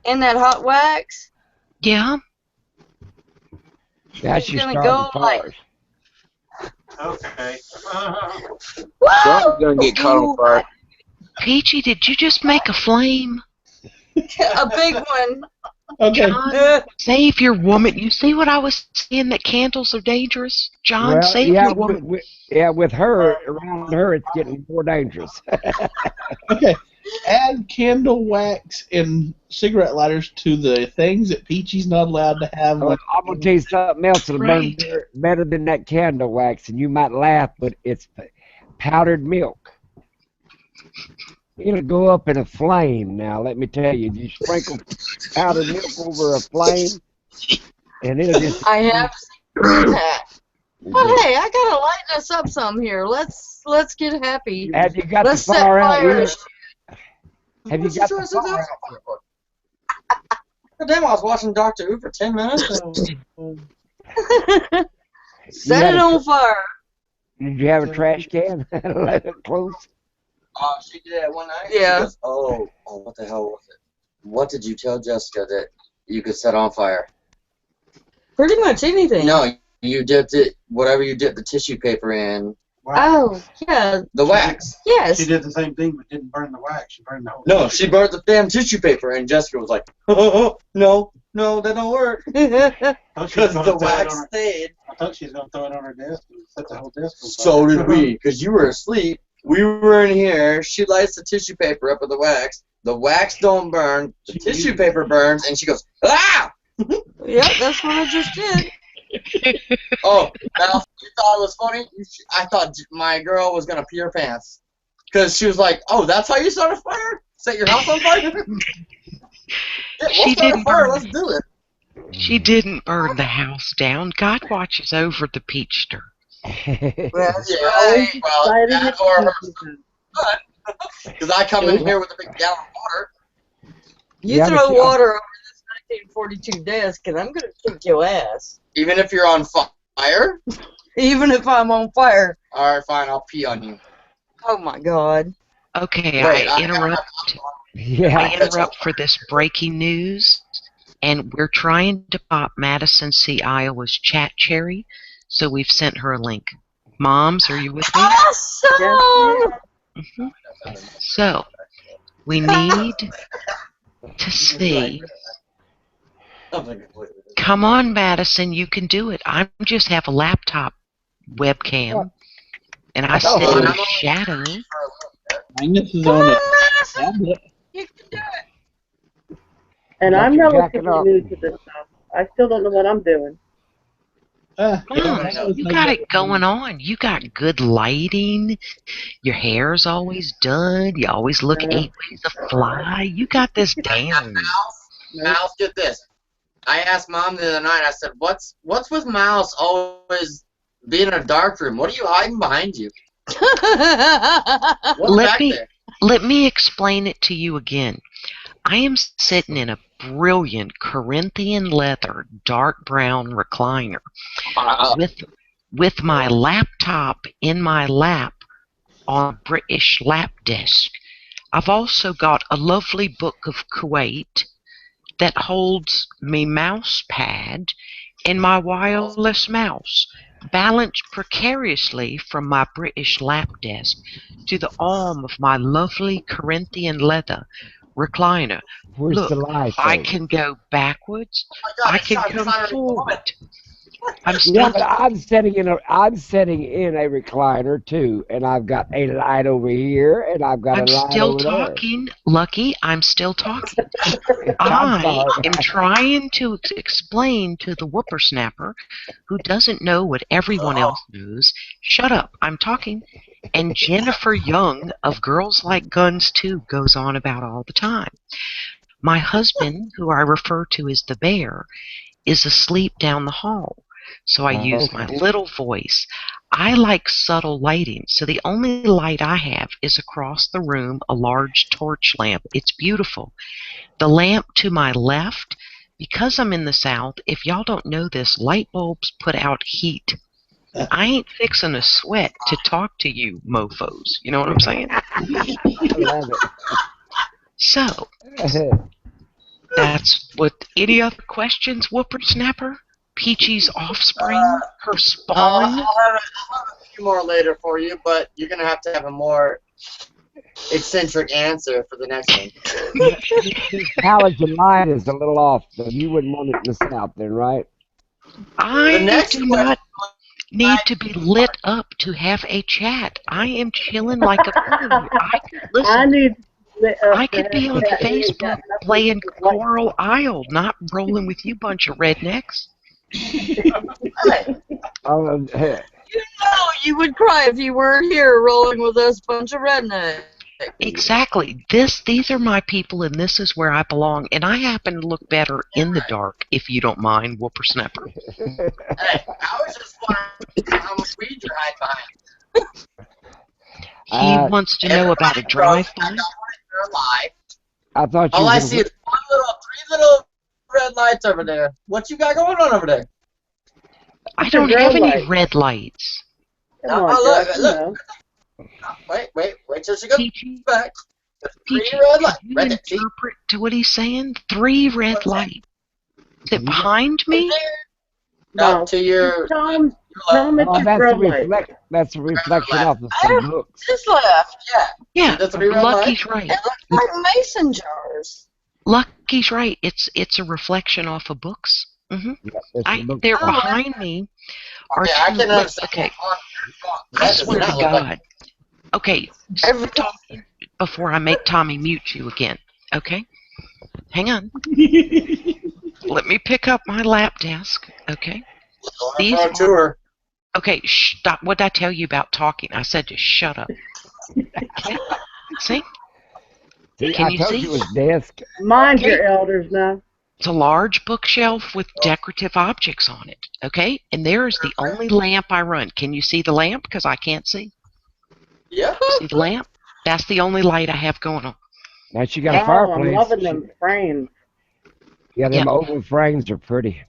in that hot wax. Yeah. That's your starting fires. Okay. Something's gonna get caught on fire. Peachy, did you just make a flame? A big one. Okay. John, save your woman. You see what I was saying, that candles are dangerous? John, save your woman. With her, around her, it's getting more dangerous. Okay. Add candle wax and cigarette lighters to the things that Peachy's not allowed to have. I'm going to tell you something else that'll burn better than that candle wax, and you might laugh, but it's powdered milk. It'll go up in a flame now, let me tell you. You sprinkle powdered milk over a flame, and it'll just... I have seen that. But hey, I gotta lighten us up some here. Let's get happy. Have you got Let's the fire out here? Have you got the fire out? Damn, I was watching Doctor Who for 10 minutes. Set it on fire. Did you have a trash can? Let it close. She did that one night. Yeah. She goes, oh, what the hell was it? What did you tell Jessica that you could set on fire? Pretty much anything. No, you dipped it, whatever you dipped the tissue paper in, wax. Oh, yeah. The wax. Yes. She did the same thing, but didn't burn the wax. She burned the whole No, she burnt the damn tissue paper, and Jessica was like, "Oh, no, that don't work." Because the wax stayed. I thought she was going to throw it on her desk and set the whole desk on fire. So did we, because you were asleep. We were in here. She lights the tissue paper up with the wax. The wax don't burn. The tissue paper burns, and she goes, "Ah!" Yep, that's what I just did. Oh, now you thought it was funny? I thought my girl was going to pee her pants. Because she was like, "Oh, that's how you start a fire? Set your house on fire?" Yeah, we'll start a fire. Let's do it. She didn't burn the house down. God watches over the Peachster. Well, yeah, well, that or her son. Because I come in here with a big gallon of water. You throw water over this 1942 desk, and I'm going to kick your ass. Even if you're on fire? Even if I'm on fire. All right, fine. I'll pee on you. Oh, my God. Okay, Wait, I interrupt for this breaking news, and we're trying to pop Madison C. Iowa's chat cherry, so we've sent her a link. Moms, are you with me? Awesome! So, we need to see. Come on, Madison, you can do it. I just have a laptop webcam, and I sit in the shadow. Magnus is on a tablet. You can do it. And I'm relatively new to this stuff. I still don't know what I'm doing. You got it going on. You got good lighting. Your hair's always done. You always look 8 ways to fly. You got this down. Mouse, get this. I asked Mom the other night, I said, what's with Mouse always being in a dark room? What are you hiding behind you? What's back there? Let me explain it to you again. I am sitting in a brilliant Corinthian leather dark brown recliner with my laptop in my lap on a British lap desk. I've also got a lovely book of Kuwait that holds me mouse pad and my wireless mouse, balanced precariously from my British lap desk to the arm of my lovely Corinthian leather recliner. Where's Look, the light? I can go backwards. I can come forward. I'm Yeah, still. but I'm sitting in a recliner too, and I've got a light over here, and I've got I'm a light still over talking, Lucky. I'm still talking. I'm I sorry. am trying to explain to the whippersnapper who doesn't know what everyone else knows. Shut up. I'm talking. And Jennifer Young of Girls Like Guns 2 goes on about all the time. My husband, who I refer to as the bear, is asleep down the hall. So I use my little voice. I like subtle lighting, so the only light I have is across the room, a large torch lamp. It's beautiful. The lamp to my left, because I'm in the South, if y'all don't know this, light bulbs put out heat. I ain't fixing a sweat to talk to you mofos. You know what I'm saying? I love it. So, that's what. Any other questions, whippersnapper? Peachy's offspring? Her spawn? I'll have a few more later for you, but you're going to have a more eccentric answer for the next one. This halogen light is a little off, though. You wouldn't want it in the South, then, right? I do not need to be lit up to have a chat. I am chilling like a fool. I could listen. I could be on Facebook playing Coral Isle, not rolling with you bunch of rednecks. You know you would cry if you weren't here rolling with us bunch of rednecks. Exactly. These are my people, and this is where I belong. And I happen to look better in the dark, if you don't mind, whippersnapper. Hey, I was just wondering how much weed you're hiding behind. He wants to know about a drive-by. You're alive. I thought you all I see is three little red lights over there. What you got going on over there? I don't have any red lights. Look. Wait till she goes back. Three red lights. You interpret to what he's saying? 3 red lights. Is it behind me? No, to your Tell him it's Oh, your that's grow a light. That's a reflection off of some books. Just left. Yeah. Yeah, That's what he read Lucky's right. It looks like mason jars. Lucky's right. It's a reflection off of books. Yeah, that's a book. They're Oh, behind me. Are Okay, I two. can understand. Okay, That I does swear to not look God. like. Okay, Every- stop talking before I make Tommy mute you again. Okay, hang on. Let me pick up my lap desk. Okay. Going for a tour. Okay, stop. What did I tell you about talking? I said to shut up. Okay. See? See, Can I you told see? you it was desk. Mind Okay. your elders now. It's a large bookshelf with decorative objects on it. Okay, and there is the only lamp I run. Can you see the lamp? Because I can't see. Yeah. See the lamp? That's the only light I have going on. Now she got a Oh, I'm fireplace. loving them frames. Yeah, them Yep. oval frames are pretty.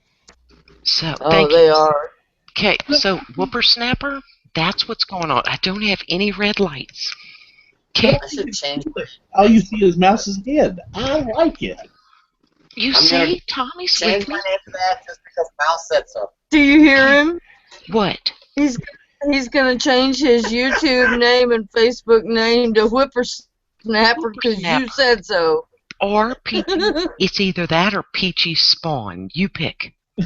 So Oh, thank they you. are. Okay, so whippersnapper, that's what's going on. I don't have any red lights. Okay, I should change. All you see is Mouse's head. I like it. you I'm gonna see, Tommy's Change with my me. name to that just because Mouse said so. Do you hear him? What? He's gonna change his YouTube name and Facebook name to Whippersnapper because you Whippersnapper. said so. Or Peachy. It's either that or Peachy Spawn. You pick. No,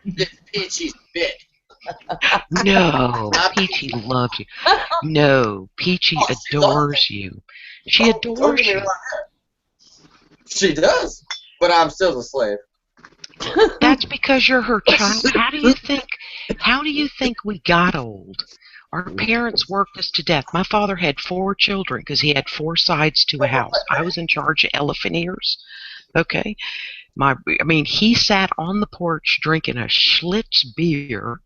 it's Peachy's big. No, Peachy loves you. No, Peachy Oh, she loves adores you. She Don't adores get me you. wrong here. She does, but I'm still the slave. That's because you're her child. How do you think we got old? Our parents worked us to death. My father had 4 children because he had 4 sides to a house. I was in charge of elephant ears. Okay. He sat on the porch drinking a Schlitz beer,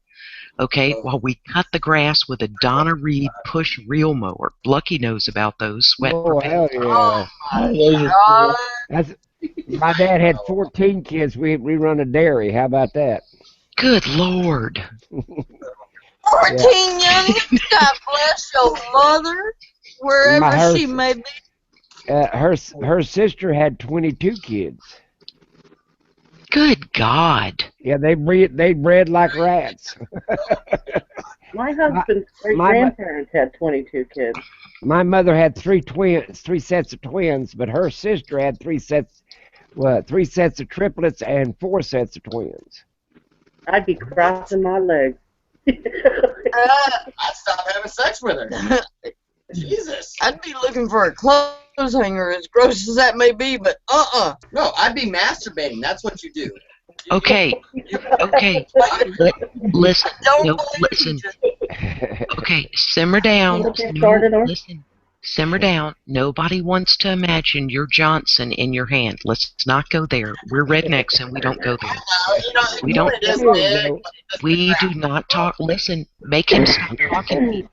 okay, while we cut the grass with a Donna Reed push reel mower. Lucky knows about those sweat Oh, hell propellers. yeah. Oh, those are cool. That's, my dad had 14 kids. We run a dairy. How about that? Good Lord. 14 youngins. God bless your mother, wherever she may be. Her sister had 22 kids. Good God. Yeah, they bred like rats. My husband's great my- grandparents had 22 kids. My mother had 3 sets of twins, but her sister had 3 sets of triplets and 4 sets of twins. I'd be crossing my legs. I'd stop having sex with her. Jesus. I'd be looking for a clothes hanger, as gross as that may be, but No, I'd be masturbating. That's what you do. Okay. Okay. Listen. No, listen. Okay, simmer down. No, listen. Simmer down. Nobody wants to imagine you're Johnson in your hand. Let's not go there. We're rednecks and we don't go there. We don't. We do not talk. Listen, make him stop talking.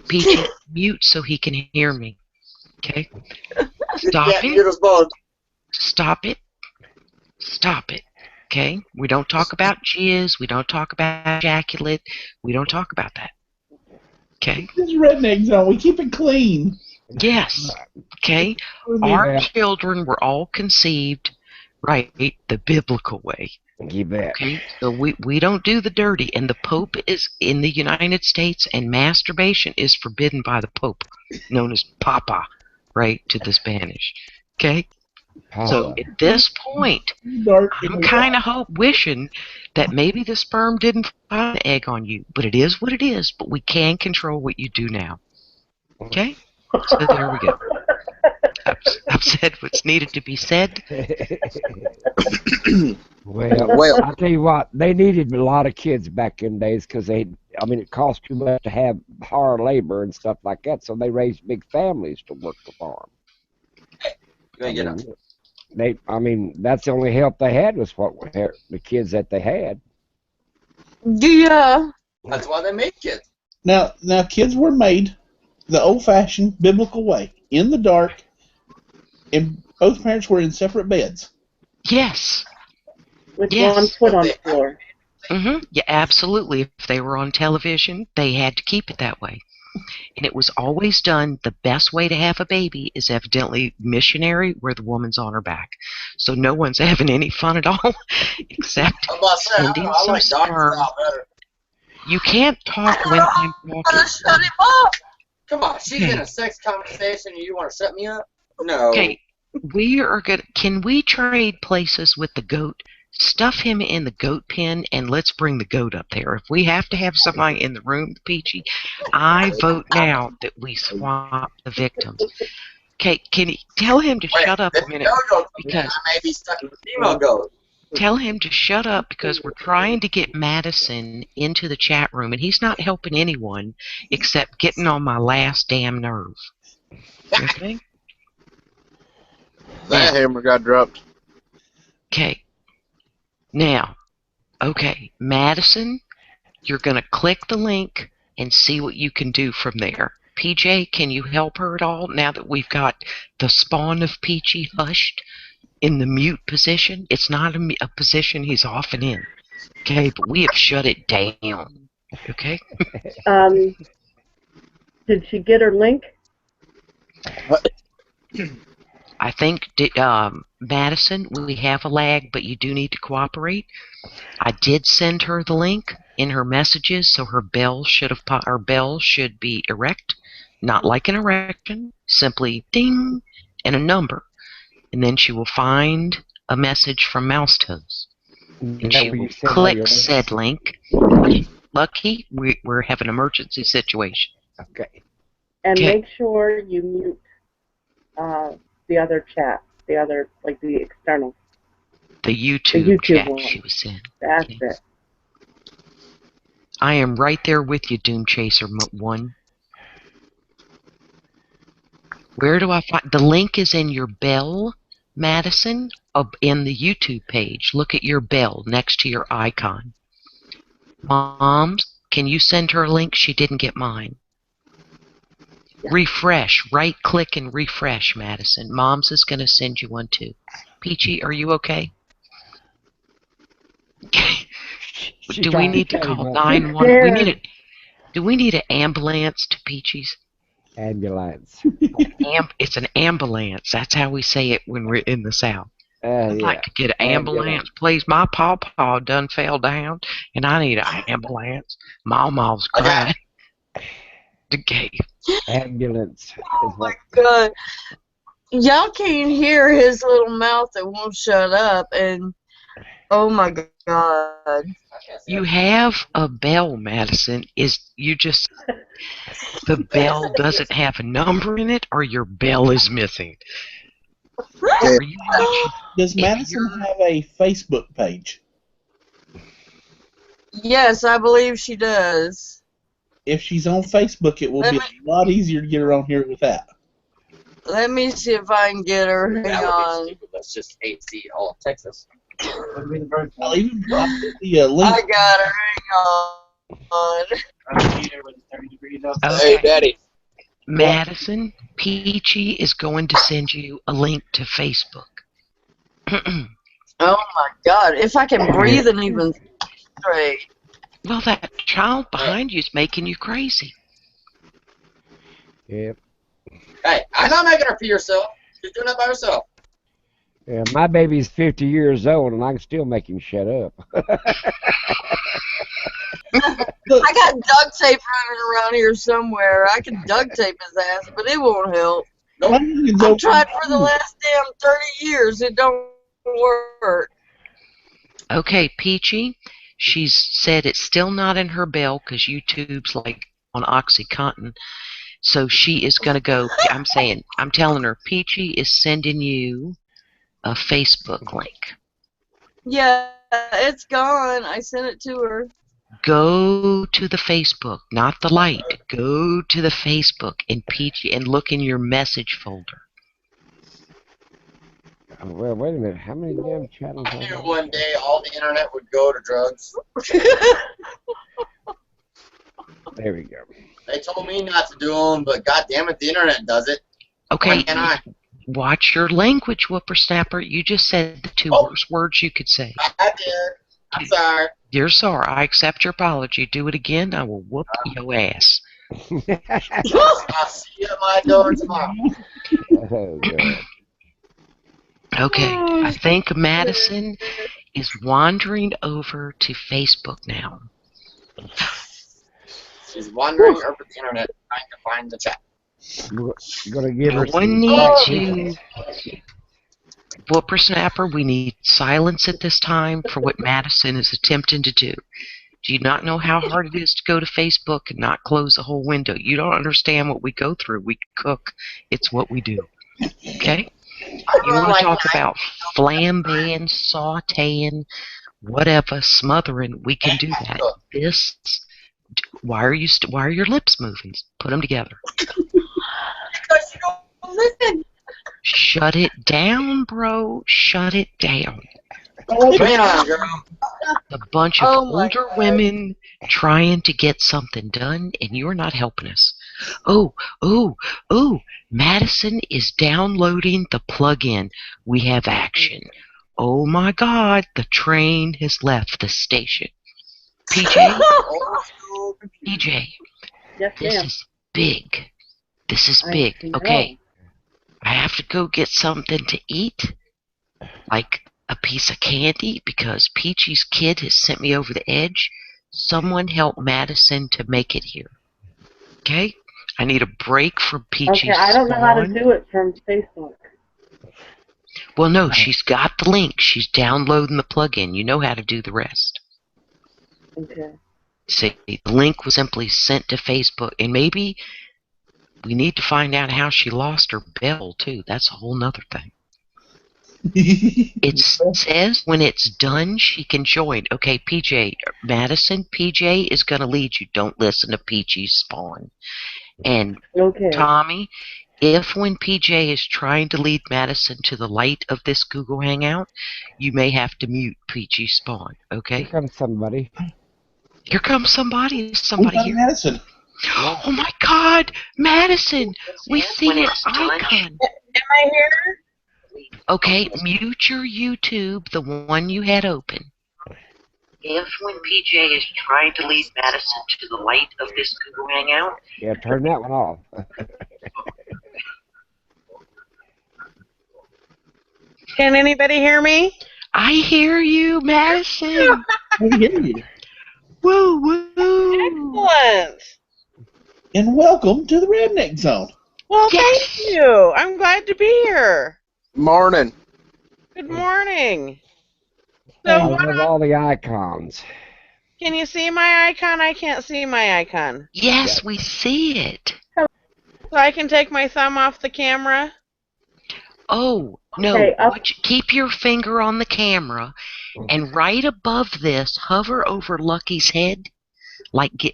Peachy, mute so he can hear me. Okay? Stop it. Stop it. Stop it. Okay? We don't talk about jizz. We don't talk about ejaculate. We don't talk about that. Okay? This is Redneck Zone. We keep it clean. Yes. Okay? Our children were all conceived, right, the biblical way. You bet. Okay? So we don't do the dirty. And the Pope is in the United States, and masturbation is forbidden by the Pope, known as Papa, right, to the Spanish. Okay? So at this point, I'm kind of wishing that maybe the sperm didn't find the egg on you, but it is what it is. But we can control what you do now. Okay? So there we go. I've said what's needed to be said. Well, I'll tell you what, they needed a lot of kids back in days because it cost too much to have hard labor and stuff like that, so they raised big families to work the farm. That's the only help they had was the kids that they had. Yeah. That's why they made kids. Now, kids were made the old-fashioned biblical way, in the dark, and both parents were in separate beds. Yes. With one foot on the floor. Mm-hmm. Yeah, absolutely. If they were on television, they had to keep it that way. And it was always done, the best way to have a baby is evidently missionary, where the woman's on her back. So no one's having any fun at all, except sending some sperm. You can't talk when I'm talking. Shut him up! Come on, she's in a sex conversation and you want to shut me up? No. Okay, we are gonna. Can we trade places with the goat? Stuff him in the goat pen, and let's bring the goat up there. If we have to have somebody in the room, Peachy, I vote now that we swap the victims. Okay, can you tell him to shut up a minute? Because I may be stuck with the female goat. tell him to shut up because we're trying to get Madison into the chat room, and he's not helping anyone except getting on my last damn nerve. Okay? That hammer got dropped. Okay. Now, okay, Madison, you're going to click the link and see what you can do from there. PJ, can you help her at all now that we've got the spawn of Peachy hushed in the mute position? It's not a position he's often in. Okay, but we have shut it down. Okay? Did she get her link? I think, Madison, we have a lag, but you do need to cooperate. I did send her the link in her messages, so her bell should be erect, not like an erection, simply ding and a number, and then she will find a message from Mouse Toes, and she will click said link. Lucky, we have an emergency situation. Okay. And Okay. make sure you mute the other chat, the other, like the external. The YouTube chat one. she was in. That's it. I am right there with you, Doom Chaser 1. Where do I find the link? Is in your bell, Madison, in the YouTube page. Look at your bell next to your icon. Moms, can you send her a link? She didn't get mine. Yeah. Refresh. Right click and refresh, Madison. Moms is going to send you one too. Peachy, are you okay? Do we need to call 911? Do we need an ambulance to Peachy's? Ambulance. It's an ambulance. That's how we say it when we're in the South. I'd like to get an ambulance, please. My pawpaw done fell down, and I need an ambulance. Mama's crying. Okay. Ambulance. Oh my God. Y'all can't hear his little mouth that won't shut up, and oh my God. You have a bell, Madison. The bell doesn't have a number in it, or your bell is missing? Does Madison have a Facebook page? Yes, I believe she does. If she's on Facebook, it will be a lot easier to get her on here with that. Let me see if I can get her. Hang on. That's just AC all of Texas. I'll even drop the link. I got her. Hang on. Hey, Daddy. Madison, Peachy is going to send you a link to Facebook. Oh my God! If I can breathe and even straight. Well, that child behind you is making you crazy. Yep. Hey, I'm not making her pee herself. She's doing that by herself. Yeah, my baby's 50 years old, and I can still make him shut up. I got duct tape running around here somewhere. I can duct tape his ass, but it won't help. I've tried for the last damn 30 years. It don't work. Okay, Peachy, she's said it's still not in her bell because YouTube's like on OxyContin. So she is going to go, I'm telling her, Peachy is sending you a Facebook link. Yeah, it's gone. I sent it to her. Go to the Facebook, not the light. Go to the Facebook and Peachy and look in your message folder. Oh, well, wait a minute. How many damn channels? I knew one day all the internet would go to drugs. There we go. They told me not to do them, but goddamn it, the internet does it. Okay. Why can't I? Watch your language, whippersnapper. You just said the two worst words you could say. I did. I'm sorry. You're sorry. I accept your apology. Do it again, I will whoop your ass. I'll see you at my door tomorrow. Oh, God. Okay. I think Madison is wandering over to Facebook now. She's wandering over the internet trying to find the chat. We're gonna give No her one some needs crack you. Whippersnapper, we need silence at this time for what Madison is attempting to do. Do you not know how hard it is to go to Facebook and not close the whole window? You don't understand what we go through. We cook. It's what we do. Okay? You want to talk about flambeing, sauteing, whatever, smothering, we can do that. This, why are your lips moving? Put them together. Because you don't listen. Shut it down, bro. Shut it down. Bring it on, girl. A bunch of older women trying to get something done, and you're not helping us. Oh, Madison is downloading the plugin. We have action. Oh my God, the train has left the station. PJ, PJ, Yes, this ma'am. is big. This is I big. know. Okay, I have to go get something to eat, like a piece of candy, because Peachy's kid has sent me over the edge. Someone help Madison to make it here. Okay? I need a break from Peachy's Okay, I don't know how to spawn. do it from Facebook. Well, no, she's got the link. She's downloading the plugin. You know how to do the rest. Okay. See, the link was simply sent to Facebook, and maybe we need to find out how she lost her bell, too. That's a whole nother thing. It says when it's done, she can join. Okay, PJ, Madison, PJ is going to lead you. Don't listen to Peachy's spawn. And Okay. Tommy, if when PJ is trying to lead Madison to the light of this Google Hangout, you may have to mute Peachy's spawn. Okay? Here comes somebody. Here comes somebody. Is somebody here? Madison. Oh my God, Madison! We see your icon. Am I here? Okay, mute your YouTube, the one you had open. If when PJ is trying to lead Madison to the light of this Google Hangout, Yeah, turn that one off. Can anybody hear me? I hear you, Madison. We hear you. Woo, woo. Excellent. And welcome to the Redneck Zone. Well, thank you. I'm glad to be here. Morning. Good morning. So I what love all the icons. can you see my icon? I can't see my icon. Yes, we see it. So I can take my thumb off the camera? Oh, no. Okay, Keep your finger on the camera, and right above this, hover over Lucky's head.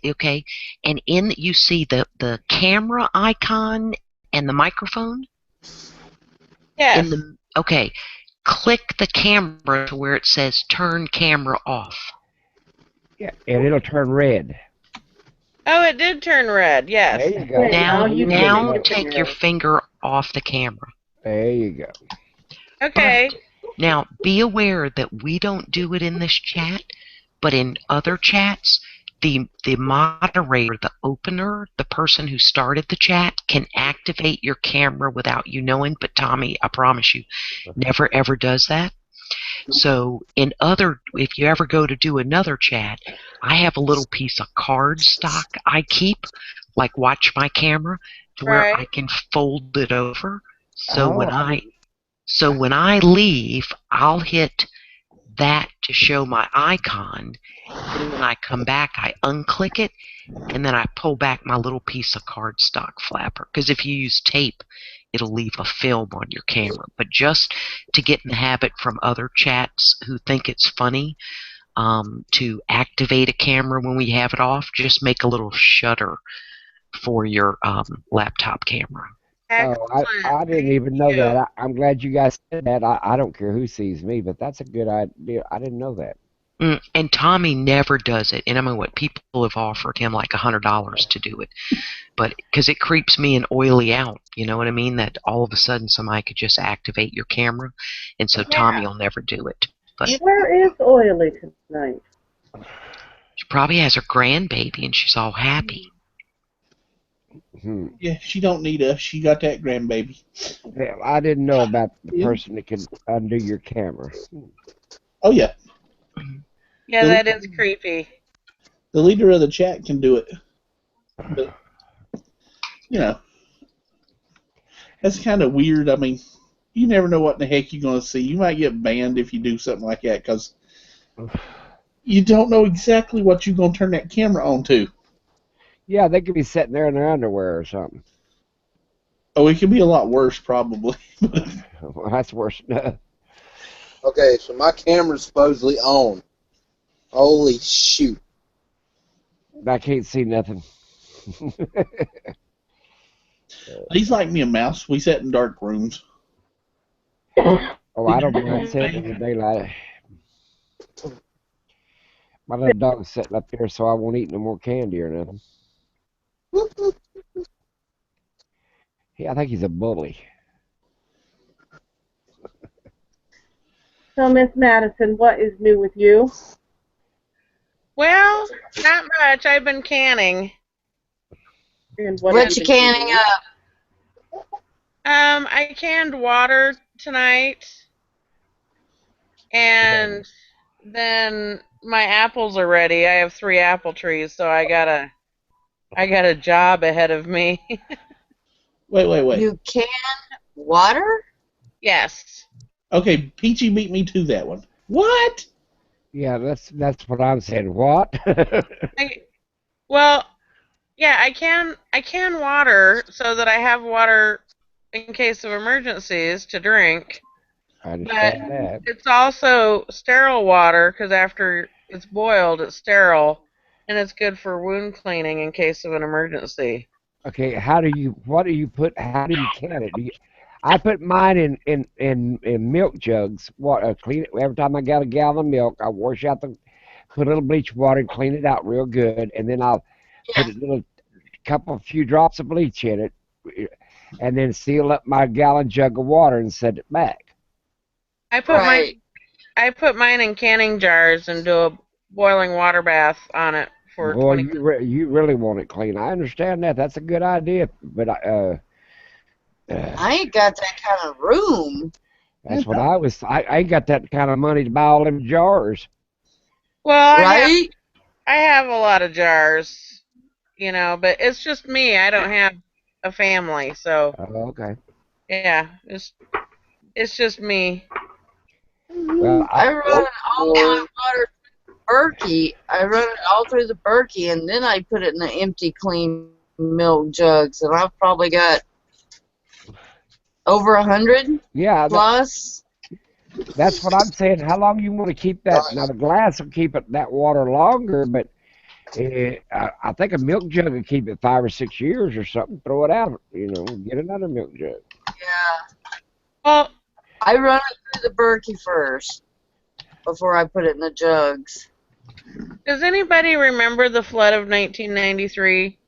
Okay, and you see the camera icon and the microphone? Yes. Okay, click the camera to where it says turn camera off. Yeah, and it'll turn red. Oh, it did turn red, yes. There you go. Now take your finger off the camera. There you go. Okay. Now, be aware that we don't do it in this chat, but in other chats, the moderator, the opener, the person who started the chat can activate your camera without you knowing, but Tommy, I promise you, never ever does that. So if you ever go to do another chat, I have a little piece of cardstock I keep, like watch my camera, to where I can fold it over. So when I leave, I'll hit that to show my icon. And when I come back, I unclick it, and then I pull back my little piece of cardstock flapper. Because if you use tape, it'll leave a film on your camera. But just to get in the habit from other chats who think it's funny to activate a camera when we have it off, just make a little shutter for your laptop camera. Oh, I didn't even know that. I'm glad you guys said that. I don't care who sees me, but that's a good idea. I didn't know that. And Tommy never does it. And I mean, what people have offered him like $100 to do it, but because it creeps me and Oily out, you know what I mean? That all of a sudden somebody could just activate your camera, and so Tommy will never do it. But where is Oily tonight? she probably has her grandbaby, and she's all happy. Yeah, she don't need us. She got that grandbaby. Yeah, I didn't know about the person that can undo your camera. Oh yeah. Yeah, that is creepy. The leader of the chat can do it. But that's kind of weird. I mean, you never know what in the heck you're going to see. You might get banned if you do something like that because you don't know exactly what you're going to turn that camera on to. Yeah, they could be sitting there in their underwear or something. Oh, it could be a lot worse, probably. Well, that's worse. Okay, so my camera's supposedly on. Holy shoot. I can't see nothing. He's like me and Mouse. We sit in dark rooms. Oh, I don't mind sitting in the daylight. My little dog's sitting up here, so I won't eat no more candy or nothing. Yeah, I think he's a bully. So, Miss Madison, what is new with you? Well, not much. I've been canning. And What you canning up? I canned water tonight, and then my apples are ready. I have 3 apple trees, so I got a job ahead of me. Wait. You can water? Yes. Okay, Peachy beat me to that one. What? Yeah, that's what I'm saying. What? Well, yeah, I can water so that I have water in case of emergencies to drink. I But understand that. it's also sterile water because after it's boiled, it's sterile, and it's good for wound cleaning in case of an emergency. Okay, how do you can it? I put mine in milk jugs. Clean it every time I got a gallon of milk. I wash out put a little bleach water and clean it out real good, and then I'll put a few drops of bleach in it, and then seal up my gallon jug of water and set it back. I put mine in canning jars and do a boiling water bath on it for Boy, 20. you really want it clean. I understand that. That's a good idea, but I ain't got that kind of room. that's what I ain't got that kind of money to buy all them jars. Well, Right? I have a lot of jars, but it's just me. I don't have a family, so Oh, okay. yeah, it's just me. Well, I run all my water through the Berkey. I run it all through the Berkey, and then I put it in the empty, clean milk jugs, and I've probably got over 100 plus. That's what I'm saying. How long you want to keep that? Now the glass will keep that water longer, but I think a milk jug will keep it 5 or 6 years or something. Throw it out, get another milk jug. Yeah. Well, I run it through the Berkey first before I put it in the jugs. Does anybody remember the flood of 1993?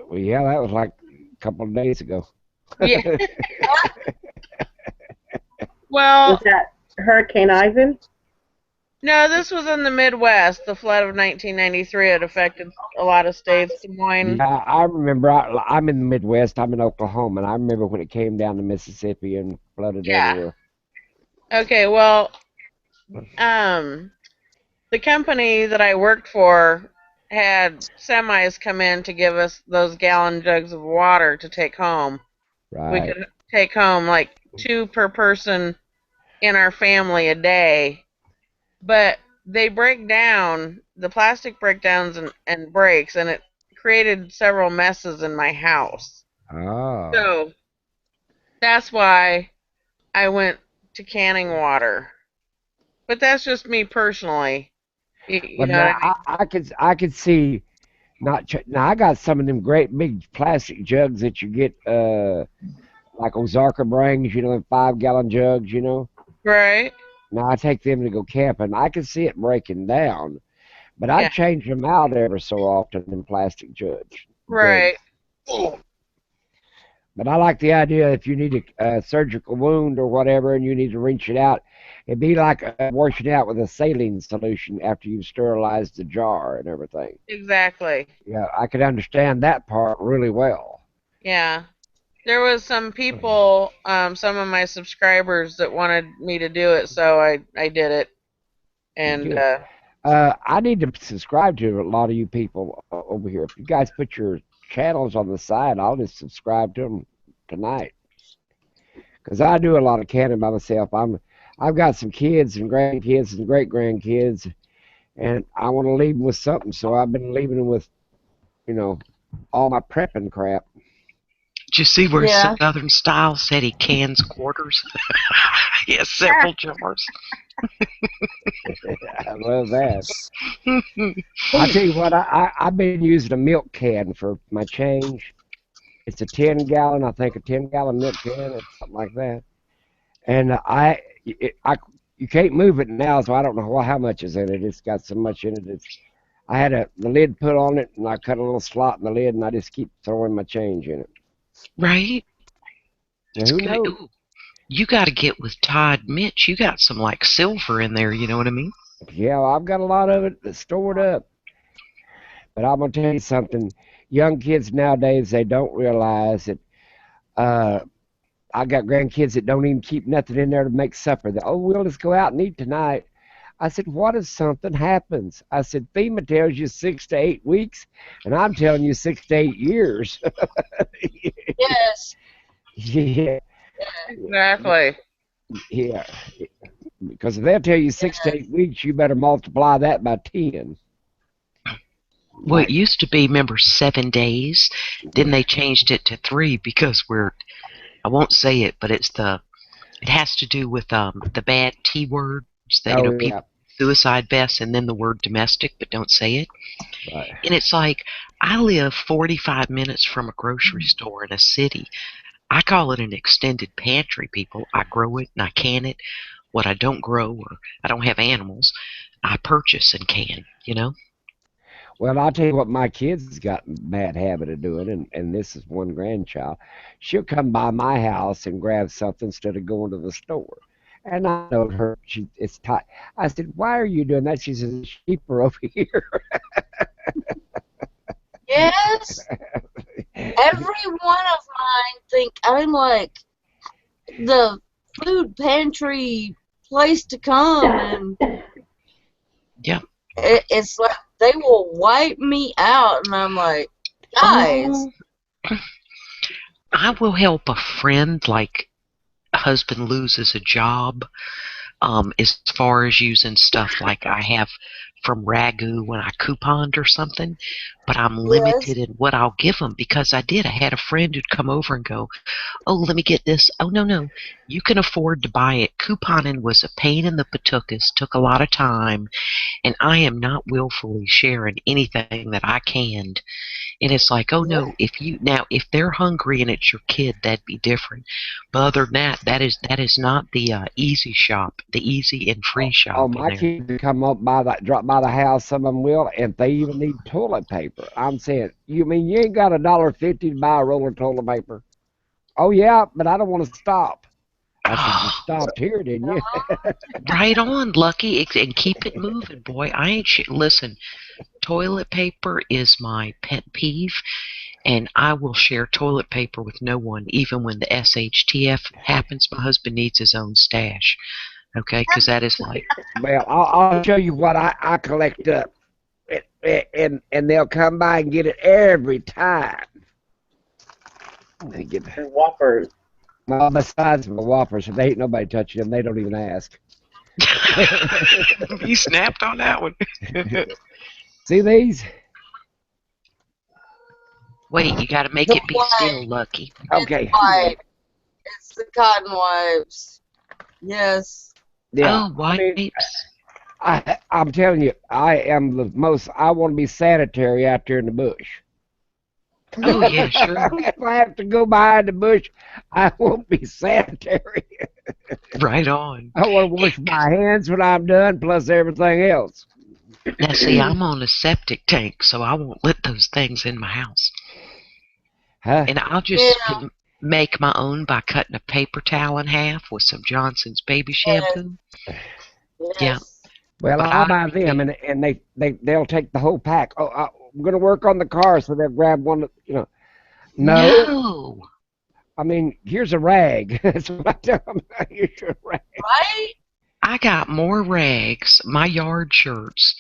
Well, yeah, that was like a couple of days ago. Yeah. Well, was that Hurricane Ivan? No, this was in the Midwest. The flood of 1993 had affected a lot of states. Des Moines. Yeah, I remember. I'm in the Midwest. I'm in Oklahoma, and I remember when it came down to Mississippi and flooded everywhere. Okay, well, the company that I worked for had semis come in to give us those gallon jugs of water to take home. Right. We could take home like 2 per person in our family a day. But they break down, the plastic breakdowns and breaks, and it created several messes in my house. Oh. So that's why I went to canning water. But that's just me personally. You know what I mean? I could see now I got some of them great big plastic jugs that you get like Ozarka brings, them 5-gallon jugs, Right. Now I take them to go camping. I can see it breaking down, but I change them out every so often in plastic jugs. Right. But I like the idea if you need a surgical wound or whatever and you need to rinse it out, it'd be like washing it out with a saline solution after you've sterilized the jar and everything. Exactly. Yeah, I could understand that part really well. Yeah. There was some people, some of my subscribers that wanted me to do it, so I did it. And I need to subscribe to a lot of you people over here. If you guys put your channels on the side, I'll just subscribe to them tonight. Because I do a lot of canning by myself. I've got some kids and grandkids and great grandkids, and I want to leave them with something. So I've been leaving them with, all my prepping crap. Did you see where Yeah. Southern Style said he cans quarters? He has several jars. I love that. I tell you what, I've been using a milk can for my change. It's a 10-gallon, I think, a 10-gallon milk can or something like that. And you can't move it now, so I don't know how much is in it. It's got so much in it. I had the lid put on it, and I cut a little slot in the lid, and I just keep throwing my change in it. Right? Now, It's who good. knows? Ooh, you got to get with Todd Mitch. You got some like silver in there. You know what I mean? Yeah, well, I've got a lot of it that's stored up. But I'm going to tell you something. Young kids nowadays, they don't realize that I got grandkids that don't even keep nothing in there to make supper. We'll just go out and eat tonight. I said, what if something happens? I said, FEMA tells you 6 to 8 weeks, and I'm telling you 6 to 8 years. Yes. Yeah. Exactly. Yeah. Because if they'll tell you 6 to 8 weeks, you better multiply that by 10. Well, it used to be, remember, 7 days. Then they changed it to 3 because I won't say it, but it has to do with the bad T words that people suicide vests and then the word domestic, but don't say it. Right. And it's like, I live 45 minutes from a grocery store in a city. I call it an extended pantry, people. I grow it and I can it. What I don't grow, or I don't have animals, I purchase and can, Well, I'll tell you what my kids got a bad habit of doing, and this is one grandchild. She'll come by my house and grab something instead of going to the store. And I told her, it's tight. I said, why are you doing that? She says, it's cheaper over here. Yes. Every one of mine think I'm like the food pantry place to come, and yeah, it's like they will wipe me out, and I'm like, guys. I will help a friend, like a husband loses a job, as far as using stuff like I have from Ragu when I couponed or something, but I'm limited in what I'll give them because I had a friend who'd come over and go, oh, let me get this. Oh, no, you can afford to buy it. Couponing was a pain in the patookus, took a lot of time, and I am not willfully sharing anything that I canned. And it's like, oh no, if they're hungry and it's your kid, that'd be different. But other than that, that is not the easy shop, the easy and free shop. Oh, my kids come up drop by the house, some of them will, and they even need toilet paper. I'm saying, you mean you ain't got $1.50 to buy a roll of toilet paper? Oh yeah, but I don't want to stop. I said, you stopped here, didn't you? Right on, Lucky, and keep it moving, boy. I ain't listen. Toilet paper is my pet peeve, and I will share toilet paper with no one, even when the SHTF happens. My husband needs his own stash, okay? Because that is like... Well, I'll show you what I collect up, and they'll come by and get it every time. They get Whoppers. Well, besides the Whoppers, if they ain't nobody touching them, they don't even ask. You snapped on that one. See these? Wait, you got to make it be still, Lucky. Okay. It's the cotton wipes. Yes. Yeah. Oh, wipes. I'm telling you, I want to be sanitary out there in the bush. Oh, yeah, sure. If I have to go behind the bush, I won't be sanitary. Right on. I want to wash my hands when I'm done, plus everything else. Now, see, I'm on a septic tank, so I won't let those things in my house. Huh? And I'll just make my own by cutting a paper towel in half with some Johnson's baby shampoo. Yeah. Well, I'll buy them, and they'll take the whole pack. Oh, I'm going to work on the car, so they'll grab one, No. I mean, here's a rag. That's what I tell them. Here's a rag. Right? I got more rags, my yard shirts,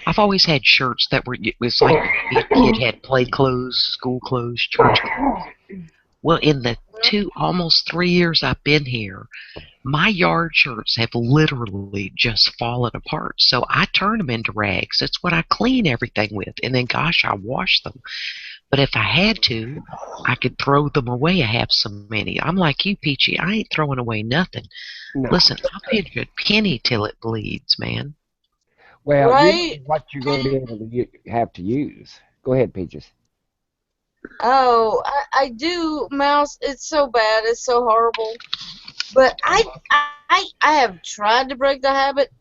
I've always had shirts that were, it was like a kid had play clothes, school clothes, church clothes. Well, in the almost 3 years I've been here, my yard shirts have literally just fallen apart. So I turn them into rags. That's what I clean everything with. And then, gosh, I wash them. But if I had to, I could throw them away. I have so many. I'm like you, Peachy. I ain't throwing away nothing. No. Listen, I'll pinch a penny till it bleeds, man. Well, you know Right? what you're going to be able to have to use. Go ahead, Peaches. Oh, I do, Mouse. It's so bad. It's so horrible. But I have tried to break the habit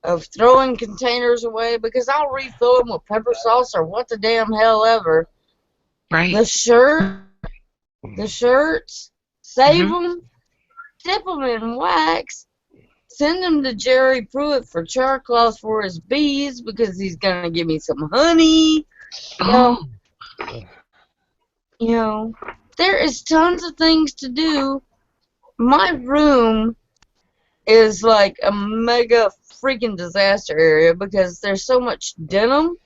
of throwing containers away because I'll refill them with pepper sauce or what the damn hell ever. Right. The shirts, save them, dip them in wax, send them to Jerry Pruitt for charcloth for his bees because he's gonna give me some honey. You know, there is tons of things to do. My room is like a mega freaking disaster area because there's so much denim.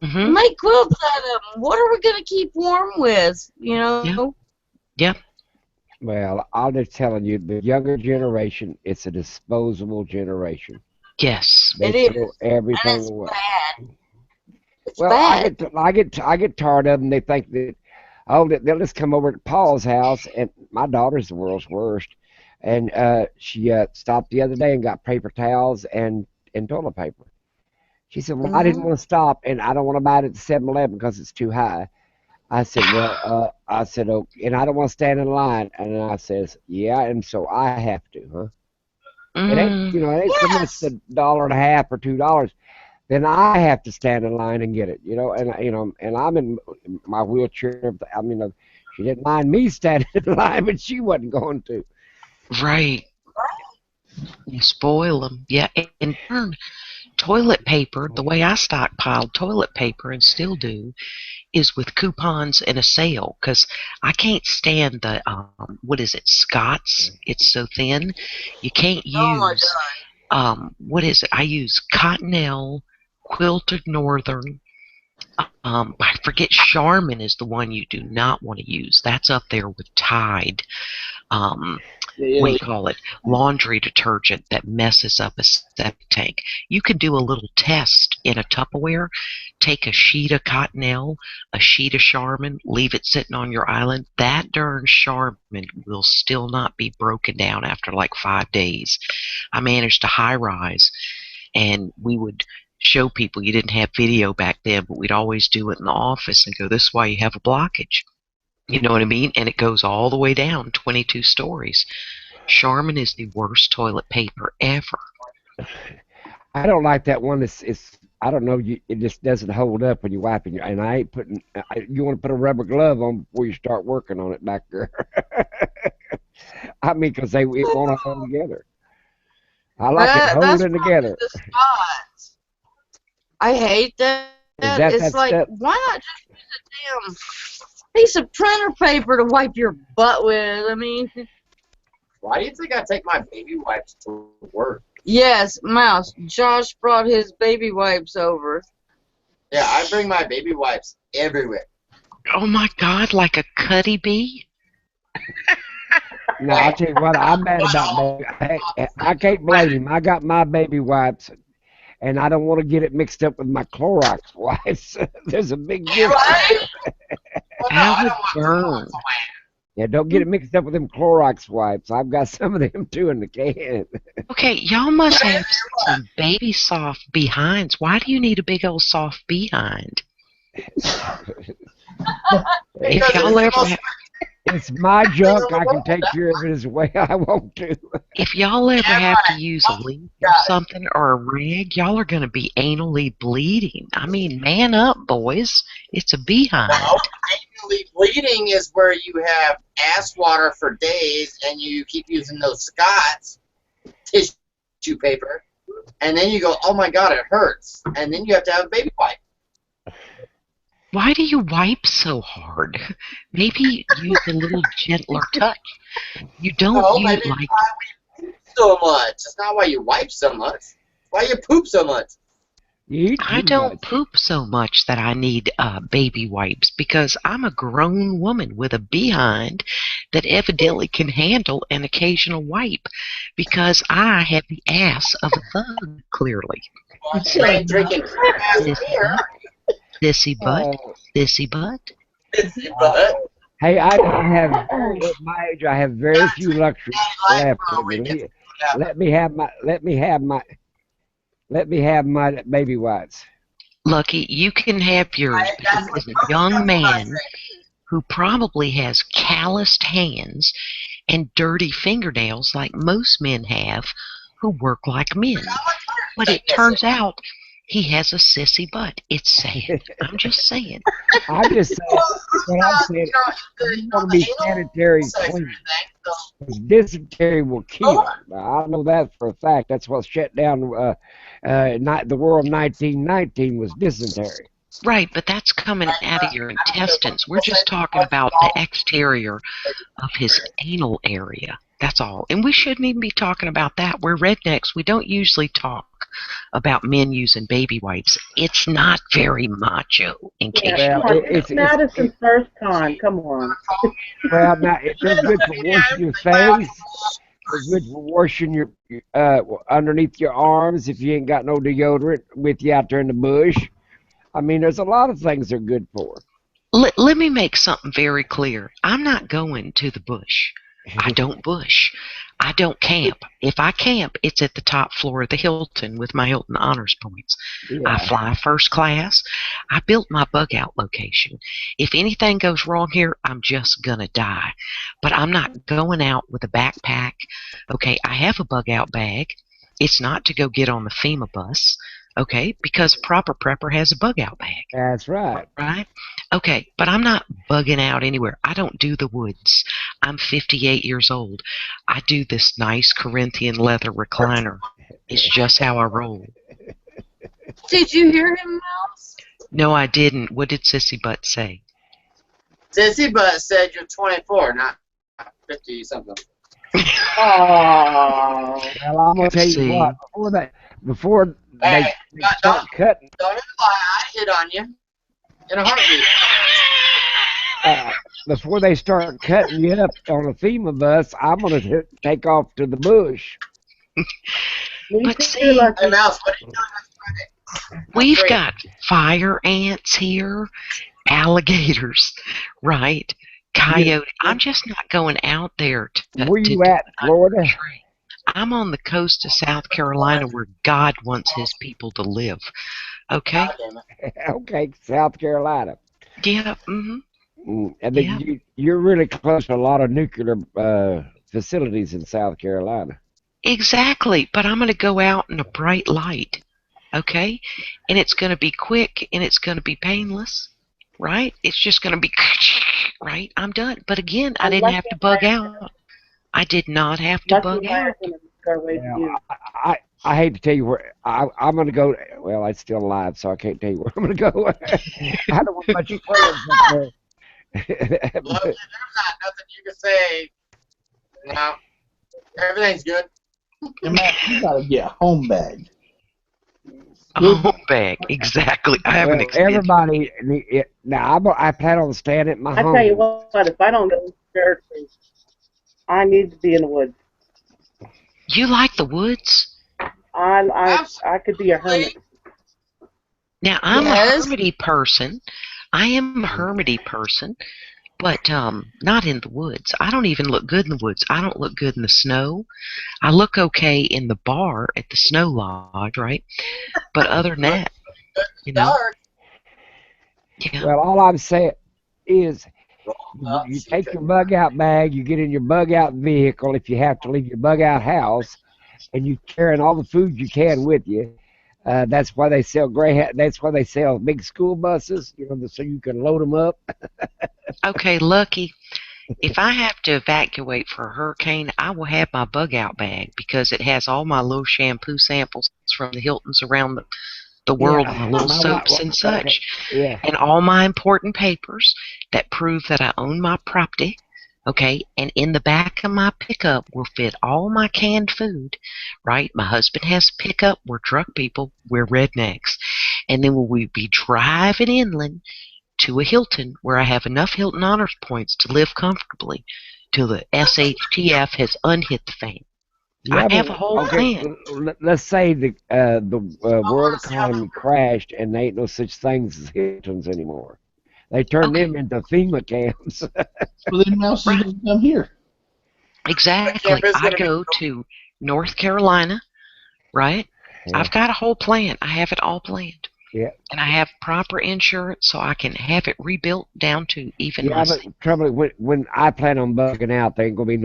Make quilts out of them. What are we gonna keep warm with? You know? Yep. Well, I'm just telling you, the younger generation, it's a disposable generation. Yes. They It throw is. everything And it's away. bad. It's Well, bad. I get tired of them. They think that, oh, they'll just come over to Paul's house, and my daughter's the world's worst. And she stopped the other day and got paper towels and toilet paper. She said, well, I didn't want to stop, and I don't want to buy it at the 7-Eleven because it's too high. I said, well, okay, and I don't want to stand in line. And I says, yeah, and so I have to, huh? It ain't, it ain't so much the $1.50 or $2. Then I have to stand in line and get it, and I'm in my wheelchair. I mean, she didn't mind me standing in line, but she wasn't going to. Right. You spoil them. Yeah, and turn toilet paper, the way I stockpiled toilet paper and still do, is with coupons and a sale, because I can't stand the, what is it, Scott's? It's so thin. You can't use, what is it? I use Cottonelle, Quilted Northern. I forget, Charmin is the one you do not want to use. That's up there with Tide. What do you call it? Laundry detergent that messes up a septic tank. You could do a little test in a Tupperware. Take a sheet of Cottonelle, a sheet of Charmin, leave it sitting on your island. That darn Charmin will still not be broken down after like 5 days. I managed to high rise, and we would show people. You didn't have video back then, but we'd always do it in the office and go, this is why you have a blockage. You know what I mean? And it goes all the way down 22 stories. Charmin is the worst toilet paper ever. I don't like that one. It's I don't know. It just doesn't hold up when you're wiping your. And I ain't putting. You want to put a rubber glove on before you start working on it back there. I mean, because it won't hold together. I like it holding together. The spots. I hate that. It's like, stuff? why not just use a damn piece of printer paper to wipe your butt with? I mean, why do you think I take my baby wipes to work? Yes, Mouse. Josh brought his baby wipes over. Yeah, I bring my baby wipes everywhere. Oh my God, like a Cuddy bee? No, I'll tell you what, I'm mad about baby. I can't blame him. I got my baby wipes, and I don't want to get it mixed up with my Clorox wipes. There's a big difference. That would burn. Yeah, don't get it mixed up with them Clorox wipes. I've got some of them too in the can. Okay, y'all must have some baby soft behinds. Why do you need a big old soft behind? If y'all ever have, it's my junk. I can take care of it as way I want to. if y'all ever have to use a leaf or something or a rag, y'all are going to be anally bleeding. I mean, man up, boys. It's a behind. Well, anally bleeding is where you have ass water for days and you keep using those Scott's tissue paper, and then you go, oh my God, it hurts, and then you have to have a baby wipe. Why do you wipe so hard? Maybe use a little gentler touch. You don't use maybe like why we poop so much. It's not why you wipe so much. Why you poop so much. You eat I too don't much. poop so much that I need baby wipes because I'm a grown woman with a behind that evidently can handle an occasional wipe because I have the ass of a thug, clearly. Well, you ain't drinking crap-ass Sissy beer. butt, sissy butt, Uh, sissy butt. But hey, I have at my age, I have very few luxuries left. Let me have my baby wipes. Lucky, you can have yours, but that's he is a young man who probably has calloused hands and dirty fingernails like most men have who work like men. But it turns out he has a sissy butt. It's sad. I'm just saying. I'm just saying, what I'm saying, you want to be sanitary clean. Dysentery will kill. Now, I know that for a fact. That's what shut down the world 1919 was dysentery. Right, but that's coming out of your intestines. We're just talking about the exterior of his anal area. That's all. And we shouldn't even be talking about that. We're rednecks. We don't usually talk about men using baby wipes. It's not very macho, in case Yeah, you come on. don't know. It's Madison's first time. Come on. Well, now they're good for washing your face. They're good for washing your underneath your arms if you ain't got no deodorant with you out there in the bush. I mean, there's a lot of things they're good for. Let me make something very clear. I'm not going to the bush. I don't bush. I don't camp. If I camp, it's at the top floor of the Hilton with my Hilton honors points. I fly first class. I built my bug out location. If anything goes wrong here, I'm just gonna die. But I'm not going out with a backpack. Okay, I have a bug out bag. It's not to go get on the FEMA bus. Okay, because a proper prepper has a bug out bag. That's right. Right? Okay, but I'm not bugging out anywhere. I don't do the woods. I'm 58 years old. I do this nice Corinthian leather recliner. It's just how I roll. Did you hear him, Mouse? No, I didn't. What did Sissy Butt say? Sissy Butt said you're 24, not 50 something. Oh. Well, I'm gonna tell you what. Before they start cutting, Don't even lie. I hit on you in a heartbeat. before they start cutting you up on a FEMA bus, I'm gonna take off to the bush. But see, Hey, Mouse, what are you doing? we've got fire ants here, alligators, right? Coyote. I'm just not going out there to. Where you at, Florida? I'm on the coast of South Carolina where God wants his people to live. Okay? Okay, South Carolina. Yeah, mm-hmm. And then you're really close to a lot of nuclear facilities in South Carolina. Exactly. But I'm going to go out in a bright light. Okay? And it's going to be quick and it's going to be painless. Right? It's just going to be, right? I'm done. But again, I didn't have to bug out. I did not have to bug out. I hate to tell you where I'm going to go. Well, I'm still alive, so I can't tell you where I'm going to go. I don't want much friends up there. Look, there's not nothing you can say. No, everything's good. And Matt, you gotta get a home bag. A home bag, exactly. I have an extension. Everybody, now I plan on staying at my home. I tell you what, if I don't go seriously, I need to be in the woods. You like the woods? I could be a hermit. Now I'm a hermity person. I am a hermity person, but not in the woods. I don't even look good in the woods. I don't look good in the snow. I look okay in the bar at the snow lodge, right? But other than that, you know. Yeah. Well, all I'm saying is you take your bug out bag, you get in your bug out vehicle if you have to leave your bug out house, and you carrying all the food you can with you. That's why they sell that's why they sell big school buses, so you can load them up. Okay, Lucky. If I have to evacuate for a hurricane, I will have my bug out bag because it has all my little shampoo samples from the Hiltons around the world, my little soaps and such, and all my important papers that prove that I own my property. Okay, and in the back of my pickup will fit all my canned food, right? My husband has a pickup. We're truck people. We're rednecks. and then we would be driving inland to a Hilton where I have enough Hilton Honors points to live comfortably till the SHTF has unhit the fan. Yeah, I have but a whole okay, plan. let's say the world economy crashed and there ain't no such things as Hiltons anymore. They turned them into FEMA camps. Well, then Mouse is going to come here. Exactly. I go to North Carolina, right? Yeah. I've got a whole plan. I have it all planned. Yeah. And I have proper insurance so I can have it rebuilt down to even Yeah, my but trouble when I plan on bugging out, there ain't gonna be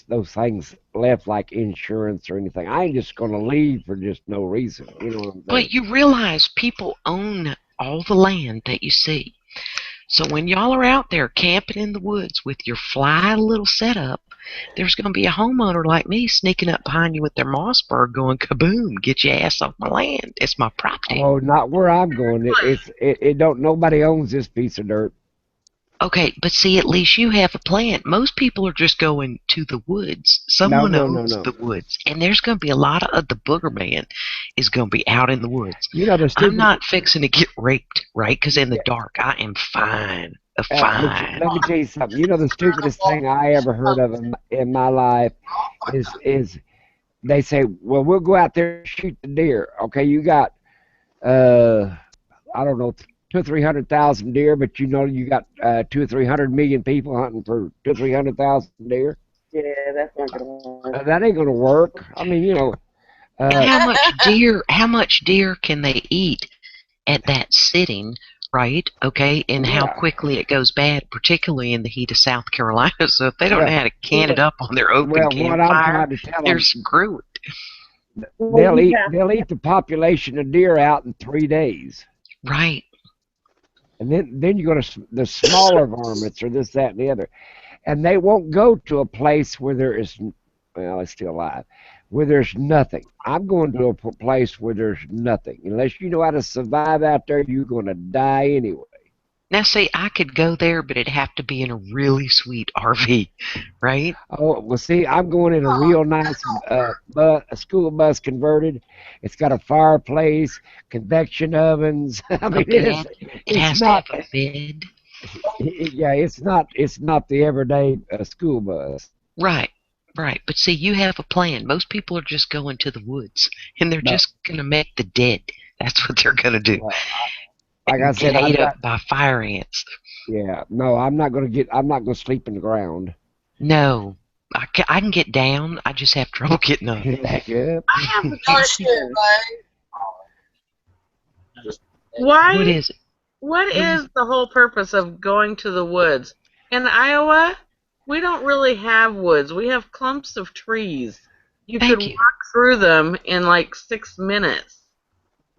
those things left like insurance or anything. I ain't just gonna leave for just no reason. You know what I'm saying? But you realize people own all the land that you see. So when y'all are out there camping in the woods with your fly little setup, there's going to be a homeowner like me sneaking up behind you with their Mossberg going, kaboom, get your ass off my land. It's my property. Oh, not where I'm going. It don't. Nobody owns this piece of dirt. Okay, but see, at least you have a plan. Most people are just going to the woods. Someone owns the woods, and there's going to be a lot of the booger man is going to be out in the woods. You know, I'm not fixing to get raped, right? Because in the dark, I am fine. Fine. Let me tell you something. You know, the stupidest thing I ever heard of in my life is they say, well, we'll go out there and shoot the deer. Okay, you got, I don't know, 200,000 or 300,000 deer, but you know you got 200 or 300 million people hunting for 200,000 or 300,000 deer. Yeah, that's not gonna work. That ain't gonna work. I mean, you know. And how much deer can they eat at that sitting, right? Okay, and how quickly it goes bad, particularly in the heat of South Carolina. So if they don't know how to can it up on their open campfire, they're screwed. They'll eat the population of deer out in 3 days. Right. And then you go to the smaller varmints or this, that, and the other. And they won't go to a place where there is, well, it's still alive, where there's nothing. I'm going to a place where there's nothing. Unless you know how to survive out there, you're going to die anyway. Now, see, I could go there, but it'd have to be in a really sweet RV, right? Oh, well, see, I'm going in a real nice a school bus converted. It's got a fireplace, convection ovens. I mean, it has not, to have a bed. Yeah, it's not the everyday school bus. Right. Right. But see, you have a plan. Most people are just going to the woods, and they're just going to make the dead. That's what they're going to do. Well, like I said, get ate up by fire ants. Yeah, no, I'm not going to sleep in the ground. No, I can get down. I just have trouble getting up. I have a question. Why? What is it? What is the whole purpose of going to the woods? In Iowa, we don't really have woods. We have clumps of trees. You could walk through them in like 6 minutes.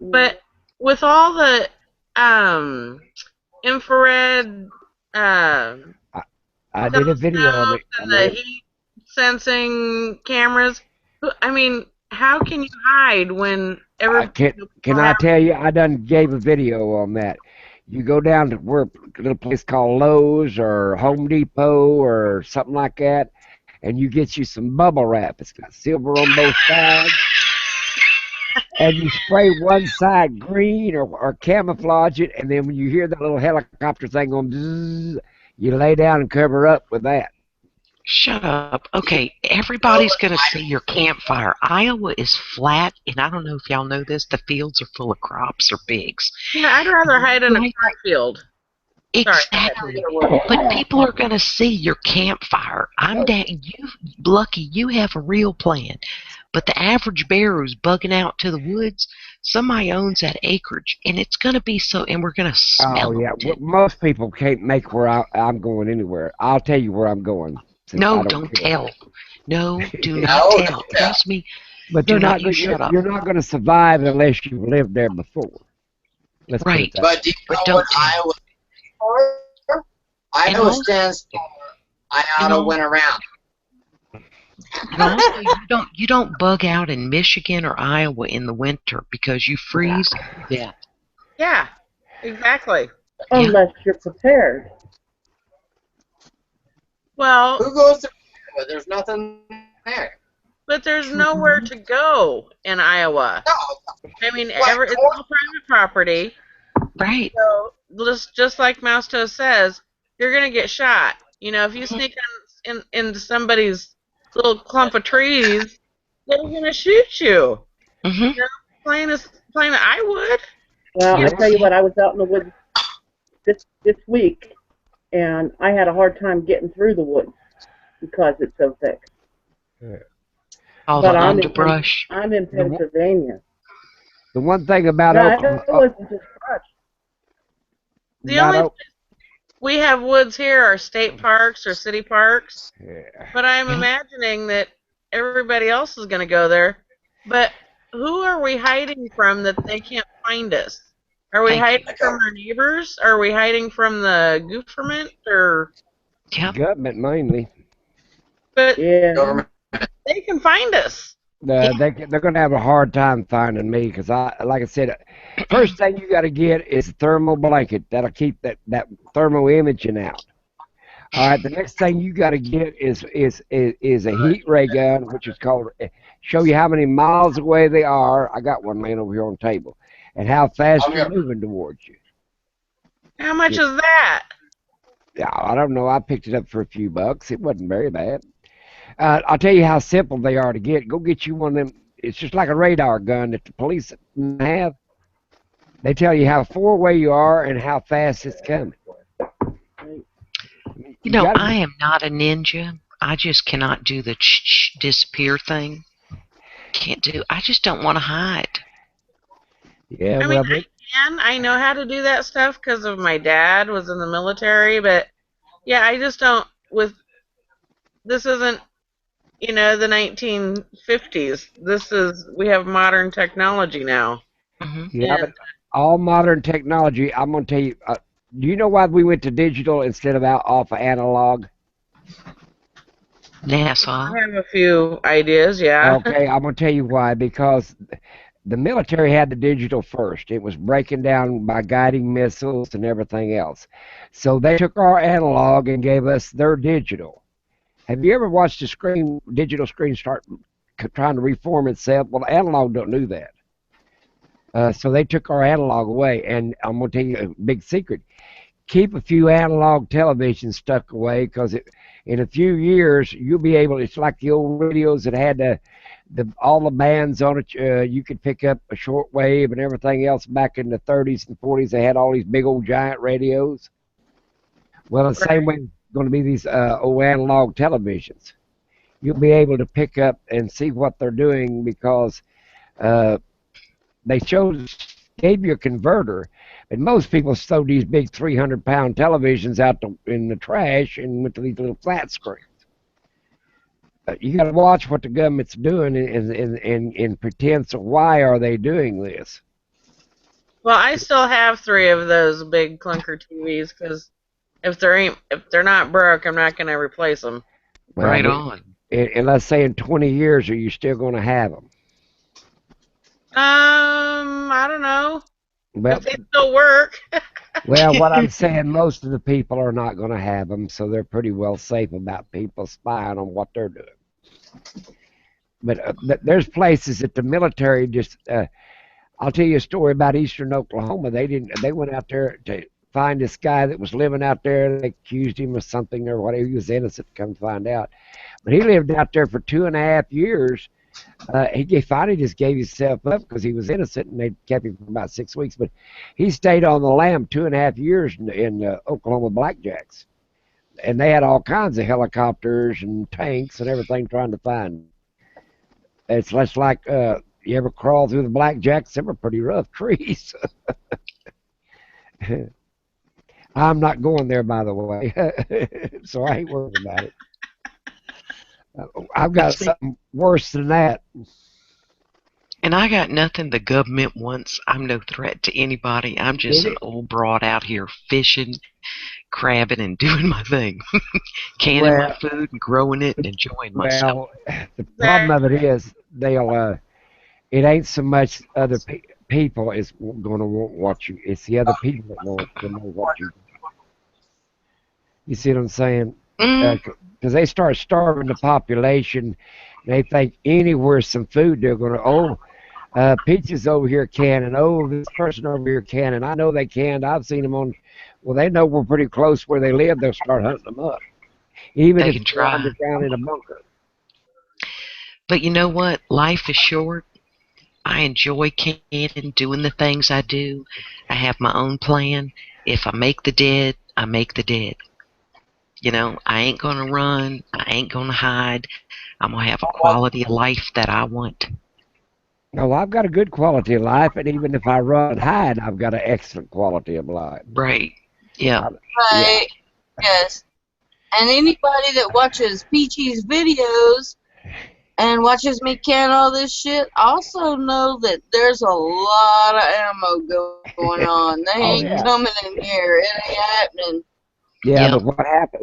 But with all the infrared I did a video of it. The heat sensing cameras, I mean, how can you hide when everybody... Can I tell you, I done gave a video on that. You go down to a little place called Lowe's or Home Depot or something like that, and you get you some bubble wrap. It's got silver on both sides. And you spray one side green or camouflage it, and then when you hear that little helicopter thing going bzzz, you lay down and cover up with that. Shut up. Okay, everybody's going to see your campfire. Iowa is flat, and I don't know if y'all know this, the fields are full of crops or pigs. Yeah, I'd rather hide in a cornfield. Exactly. But people are going to see your campfire. Lucky you have a real plan. But the average bear who's bugging out to the woods, somebody owns that acreage, and it's going to be so, and we're going to smell it. Oh, yeah. Well, most people can't make where I'm going anywhere. I'll tell you where I'm going. No, don't tell. No, do not tell. Trust me. But you're not going to survive unless you've lived there before. Right. But do you know what Iowa stands for? Iowa stands for Iowa went around. And also, you don't bug out in Michigan or Iowa in the winter because you freeze to death. Yeah, exactly. Unless you're prepared. Well, who goes to Iowa? There's nothing there. but there's nowhere to go in Iowa. I mean, it's all private property. Right. So just like Mousto says, you're gonna get shot. You know, if you sneak into somebody's little clump of trees, they're gonna shoot you. Mm-hmm. You know, plain I would. Well, You I know? tell you what, I was out in the woods this week, and I had a hard time getting through the woods because it's so thick. All But the I'm underbrush. I'm in Pennsylvania. The one thing about No, Oklahoma, it wasn't just brush. The only place we have woods here are state parks or city parks. But I'm imagining that everybody else is going to go there. But who are we hiding from that they can't find us? Are we hiding from our neighbors? Are we hiding from the government? Or government mainly. but yeah, they can find us. They're going to have a hard time finding me because like I said, first thing you got to get is a thermal blanket that'll keep that thermal imaging out. All right, the next thing you got to get is a heat ray gun, which is called show you how many miles away they are. I got one laying over here on the table, and how fast they're moving towards you. How much is that? Yeah, I don't know. I picked it up for a few bucks. It wasn't very bad. I'll tell you how simple they are to get. Go get you one of them. It's just like a radar gun that the police have. They tell you how far away you are and how fast it's coming. You know, I am not a ninja. I just cannot do the disappear thing. Can't do. I just don't want to hide. Yeah, I mean, I know how to do that stuff because of my dad was in the military. But yeah, I just don't. This isn't, the 1950s. We have modern technology now. Mm-hmm. Yeah, but all modern technology. I'm gonna tell you. Do you know why we went to digital instead of off of analog? NASA. I have a few ideas, yeah. Okay, I'm gonna tell you why. Because the military had the digital first. It was breaking down by guiding missiles and everything else. So they took our analog and gave us their digital. Have you ever watched a digital screen start trying to reform itself? Well, the analog don't do that. So they took our analog away, and I'm going to tell you a big secret. Keep a few analog televisions stuck away, because in a few years, you'll be able, it's like the old radios that had all the bands on it. You could pick up a shortwave and everything else back in the 30s and 40s. They had all these big old giant radios. Well, the same way going to be these old analog televisions. You'll be able to pick up and see what they're doing, because they gave you a converter, and most people throw these big 300-pound televisions out in the trash and went to these little flat screens. You got to watch what the government's doing and pretend. So why are they doing this? Well, I still have 3 of those big clunker TVs because if they're not broke, I'm not going to replace them. Well, right on. And let's say in 20 years, are you still going to have them? I don't know. Well, if they still work. Well, what I'm saying, most of the people are not going to have them, so they're pretty well safe about people spying on what they're doing. But there's places that the military just. I'll tell you a story about Eastern Oklahoma. They went out there to find this guy that was living out there. They accused him of something or whatever. He was innocent, come to find out. But he lived out there for 2.5 years. He finally just gave himself up because he was innocent, and they kept him for about 6 weeks. But he stayed on the lam 2.5 years in Oklahoma Blackjacks. And they had all kinds of helicopters and tanks and everything trying to find him. It's less like you ever crawl through the Blackjacks? They were pretty rough trees. I'm not going there, by the way, so I ain't worried about it. I've got something worse than that. And I got nothing the government wants. I'm no threat to anybody. I'm just an old broad out here fishing, crabbing, and doing my thing. Canning my food and growing it and enjoying myself. Well, the problem of it is it ain't so much other people is going to want what you. It's the other people that want to know what you. You see what I'm saying? Because they start starving the population, They think anywhere's some food, they're going to, Peaches over here canning. Oh, this person over here canning. I know they canned. I've seen them on. Well, they know we're pretty close where they live. They'll start hunting them up, even They if can they're try. underground in a bunker. But you know what? Life is short. I enjoy canning, doing the things I do. I have my own plan. If I make the dead, I make the dead. I ain't going to run. I ain't going to hide. I'm going to have a quality of life that I want. No, I've got a good quality of life, and even if I run and hide, I've got an excellent quality of life. Right. Yeah. Right. Yes. And anybody that watches Peachy's videos and watches me can all this shit also know that there's a lot of ammo going on. They ain't coming in here. It ain't happening. Yeah, but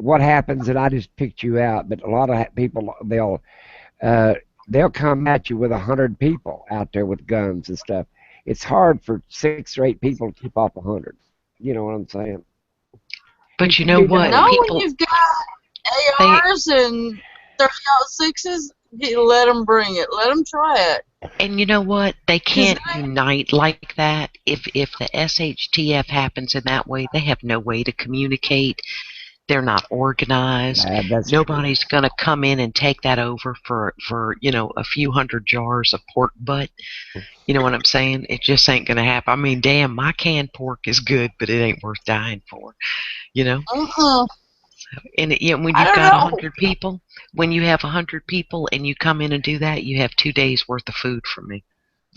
what happens, and I just picked you out, but a lot of people, they'll come at you with 100 people out there with guns and stuff. It's hard for 6 or 8 people to keep off 100. You know what I'm saying? But you know what? No, when you've got ARs and 30-06s, let them bring it. Let them try it. And you know what? They can't unite like that. If the SHTF happens in that way, they have no way to communicate. They're not organized. Nobody's going to come in and take that over for a few hundred jars of pork butt. You know what I'm saying? It just ain't going to happen. I mean, damn, my canned pork is good, but it ain't worth dying for. And when you've got 100 people, when you have 100 people and you come in and do that, you have 2 days worth of food from me.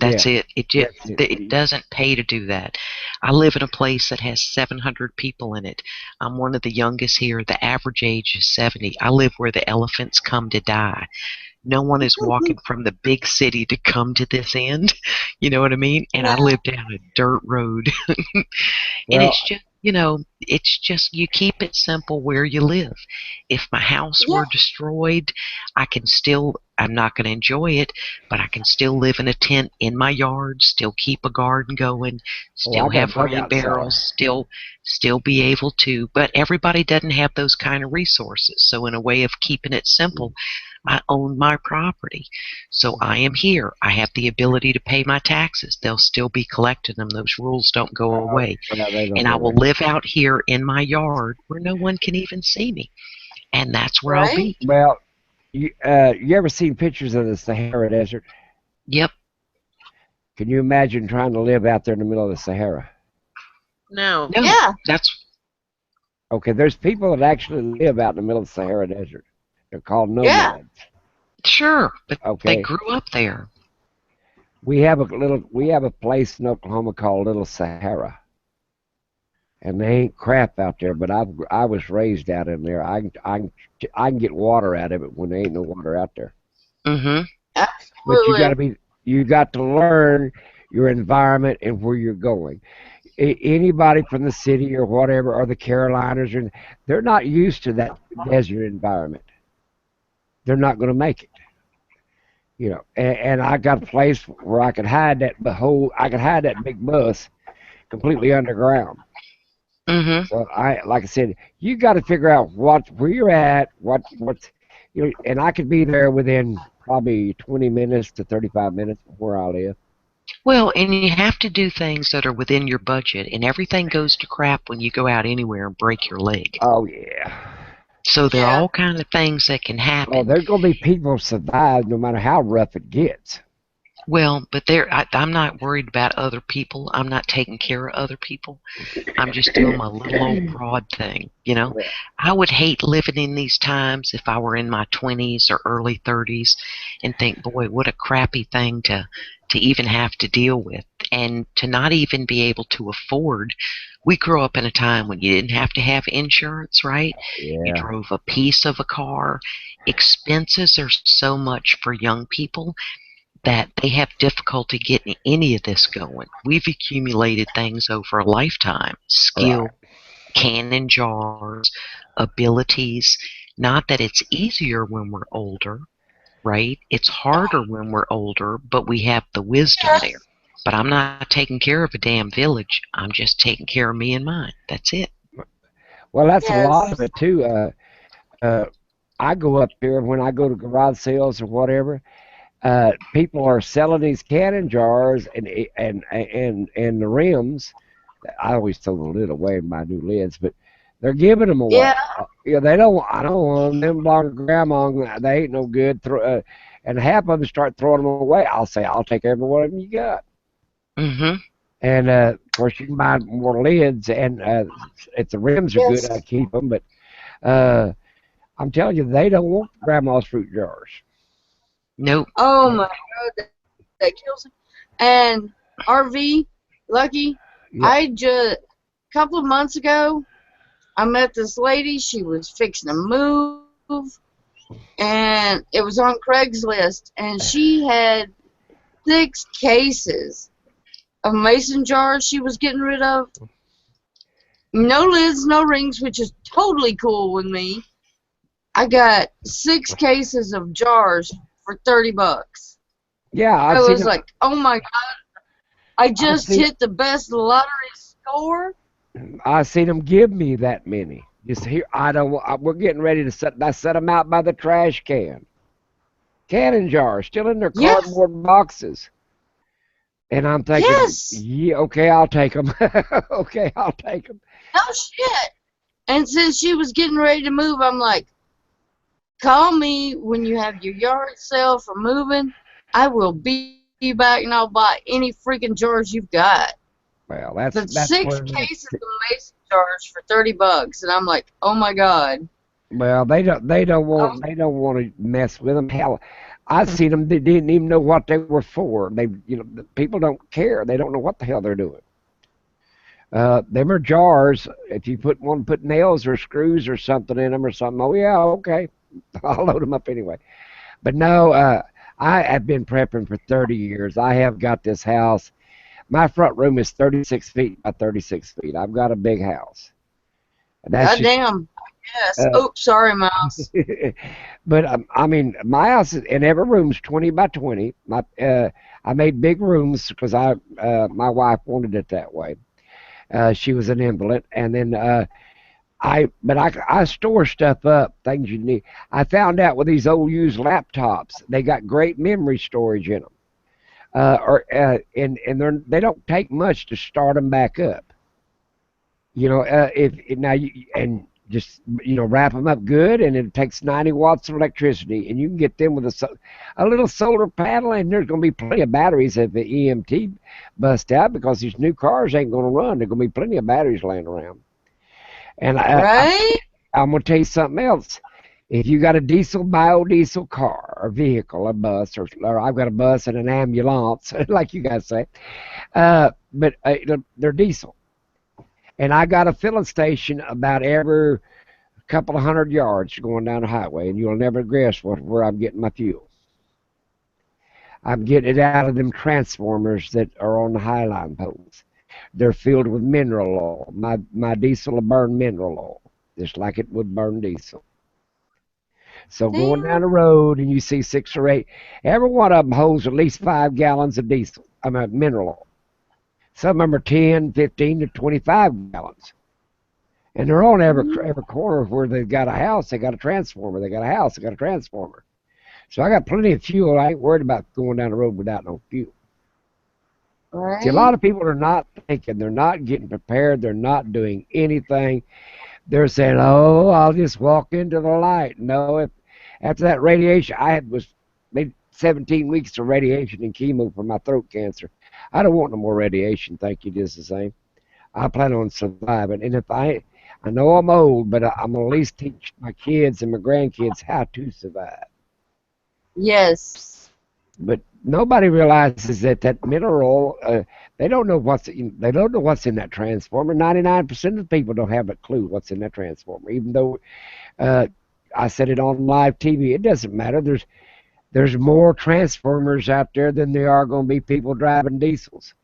That's it. It doesn't pay to do that. I live in a place that has 700 people in it. I'm one of the youngest here. The average age is 70. I live where the elephants come to die. No one is walking from the big city to come to this end. You know what I mean? And I live down a dirt road. And it's just you keep it simple where you live. If my house were destroyed, I'm not going to enjoy it, but I can still live in a tent in my yard, still keep a garden going, still have rain barrels, still be able to. But everybody doesn't have those kind of resources. So in a way of keeping it simple, I own my property. So I am here. I have the ability to pay my taxes. They'll still be collecting them. Those rules don't go away. And I will live out here in my yard where no one can even see me. And that's where I'll be. Well, you ever seen pictures of the Sahara Desert? Yep. Can you imagine trying to live out there in the middle of the Sahara? No. Yeah. Okay, there's people that actually live out in the middle of the Sahara Desert. They're called nomads. Yeah. Sure, but they grew up there. We have a place in Oklahoma called Little Sahara, and they ain't crap out there. But I was raised out in there. I can get water out of it when there ain't no water out there. Mm-hmm. Absolutely. But you got to learn your environment and where you're going. Anybody from the city or whatever, or the Carolinas, they're not used to that desert environment. They're not going to make it. And I got a place where I could hide that big bus completely underground. Mm-hmm. So like I said, you got to figure out where you're at, and I could be there within probably 20 minutes to 35 minutes from where I live. Well, and you have to do things that are within your budget, and everything goes to crap when you go out anywhere and break your leg. Oh yeah. So there are all kinds of things that can happen. Oh, there's going to be people who survive no matter how rough it gets. Well, but I'm not worried about other people. I'm not taking care of other people. I'm just doing my little old broad thing, I would hate living in these times if I were in my 20s or early 30s and think, boy, what a crappy thing to even have to deal with, and to not even be able to afford. We grew up in a time when you didn't have to have insurance, right? Yeah. You drove a piece of a car. Expenses are so much for young people that they have difficulty getting any of this going. We've accumulated things over a lifetime. Skill, canning jars, abilities. Not that it's easier when we're older, right? It's harder when we're older, but we have the wisdom there. But I'm not taking care of a damn village. I'm just taking care of me and mine. That's it. Well, that's a lot of it too. I go up there when I go to garage sales or whatever. People are selling these canning jars and the rims. I always throw the lid away in my new lids, but they're giving them away. Yeah. Yeah, they don't. I don't want them. Belong to grandma. They ain't no good. And half of them start throwing them away. I'll say, I'll take every one of them you got. Mm-hmm. And of course, you can buy more lids, and if the rims are good, I Yes. keep them. But uh, I'm telling you, they don't want grandma's fruit jars. Nope. Oh my God, that kills me. And RV, Lucky, Yeah. I just a couple of months ago, I met this lady. She was fixing to move, and it was on Craigslist, and she had 6 cases of mason jars she was getting rid of. No lids, no rings, which is totally cool with me. I got 6 cases of jars for $30. Yeah, I I've seen was them. like, oh my God, I I've just seen. hit the best lottery score. I've seen them give me that many. Just here, I don't. We're getting ready to set. I set them out by the trash can. Canning jars, still in their Yes, cardboard boxes. And I'm thinking, yes, yeah, okay, I'll take them. Okay, I'll take them. no shit. And since she was getting ready to move, I'm like, call me when you have your yard sale for moving. I will be back and I'll buy any freaking jars you've got. Well, But that's six what it cases is. of mason jars for $30, and I'm like, oh my God. Well, Oh, they don't want to mess with them. Hell, I seen them. They didn't even know what they were for. The people don't care. They don't know what the hell they're doing. Them are jars. If you put nails or screws or something in them or something, oh yeah, okay, I'll load them up anyway. But no, I have been prepping for 30 years. I have got this house. My front room is 36 feet by 36 feet. I've got a big house. And that's just, goddamn. Yes. uh, Oops, sorry, mouse. but I mean, my house is, and every room's 20 by 20. I made big rooms because my wife wanted it that way. She was an invalid, and then I store stuff up, things you need. I found out with these old used laptops, they got great memory storage in them. They don't take much to start them back up. If now you and just wrap them up good, and it takes 90 watts of electricity, and you can get them with a little solar panel, and there's going to be plenty of batteries if the EMT bust out, because these new cars ain't going to run. There's going to be plenty of batteries laying around. And Right? I'm going to tell you something else. If you got a biodiesel car or vehicle, a bus, or I've got a bus and an ambulance, like you guys say, but they're diesel. And I got a filling station about every couple of 100 yards going down the highway, and you'll never guess where I'm getting my fuel. I'm getting it out of them transformers that are on the highline poles. They're filled with mineral oil. My diesel will burn mineral oil, just like it would burn diesel. So going down Damn. the road and you see 6 or 8, every one of them holds at least 5 gallons of diesel. I mean mineral oil. Some of them are 10, 15 to 25 gallons. And they're on every corner where they've got a house, they got a transformer. They got a house, they got a transformer. So I got plenty of fuel. I ain't worried about going down the road without no fuel. See, a lot Right? of people are not thinking. They're not getting prepared. They're not doing anything. They're saying, "Oh, I'll just walk into the light." No, after that radiation, was maybe 17 weeks of radiation and chemo for my throat cancer. I don't want no more radiation. Thank you, just the same. I plan on surviving. And if I know I'm old, but I'm gonna at least teach my kids and my grandkids how to survive. Yes. But nobody realizes that mineral. They don't know they don't know what's in that transformer. 99% of the people don't have a clue what's in that transformer. Even though uh, I said it on live TV, it doesn't matter. There's more transformers out there than there are going to be people driving diesels.